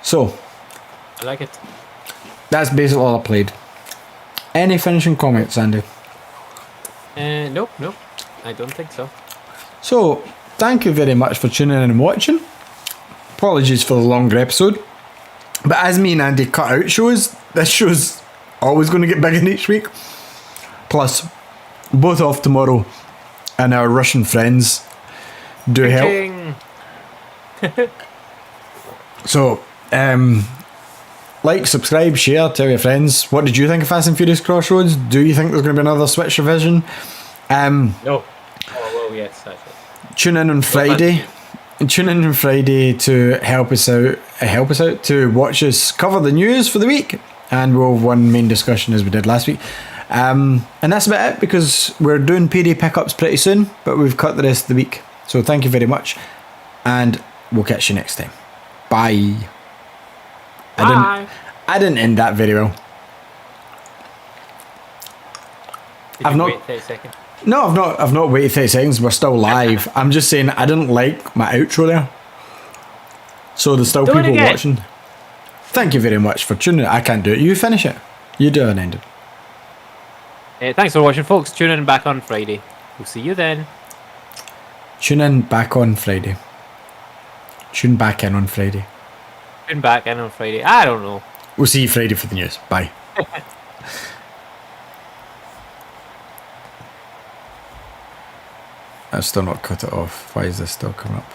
So I like it. That's basically all I played. Any finishing comments, Andy? Nope. I don't think so. So, thank you very much for tuning in and watching. Apologies for the longer episode. But as me and Andy cut out shows, this show's always going to get bigger each week. Plus, both off tomorrow, and our Russian friends do help. So, like, subscribe, share, tell your friends. What did you think of Fast and Furious Crossroads? Do you think there's going to be another Switch revision? No. Oh, well, yes, that's it. Tune in on Friday. Tune in on Friday to help us out, to watch us cover the news for the week, and we'll have one main discussion as we did last week. And that's about it, because we're doing PD pickups pretty soon, but we've cut the rest of the week. So thank you very much, and we'll catch you next time. Bye. Bye. I didn't end that very well. I've not wait 30 seconds. No, I've not waited 30 seconds. We're still live. I'm just saying I didn't like my outro there. So there's still people watching. Thank you very much for tuning in. I can't do it. You finish it. You do an ending. Thanks for watching, folks. Tune in back on Friday. We'll see you then. Tune in back on Friday. Tune back in on Friday. Tune back in on Friday. I don't know. We'll see you Friday for the news. Bye. I've still not cut it off. Why is this still coming up?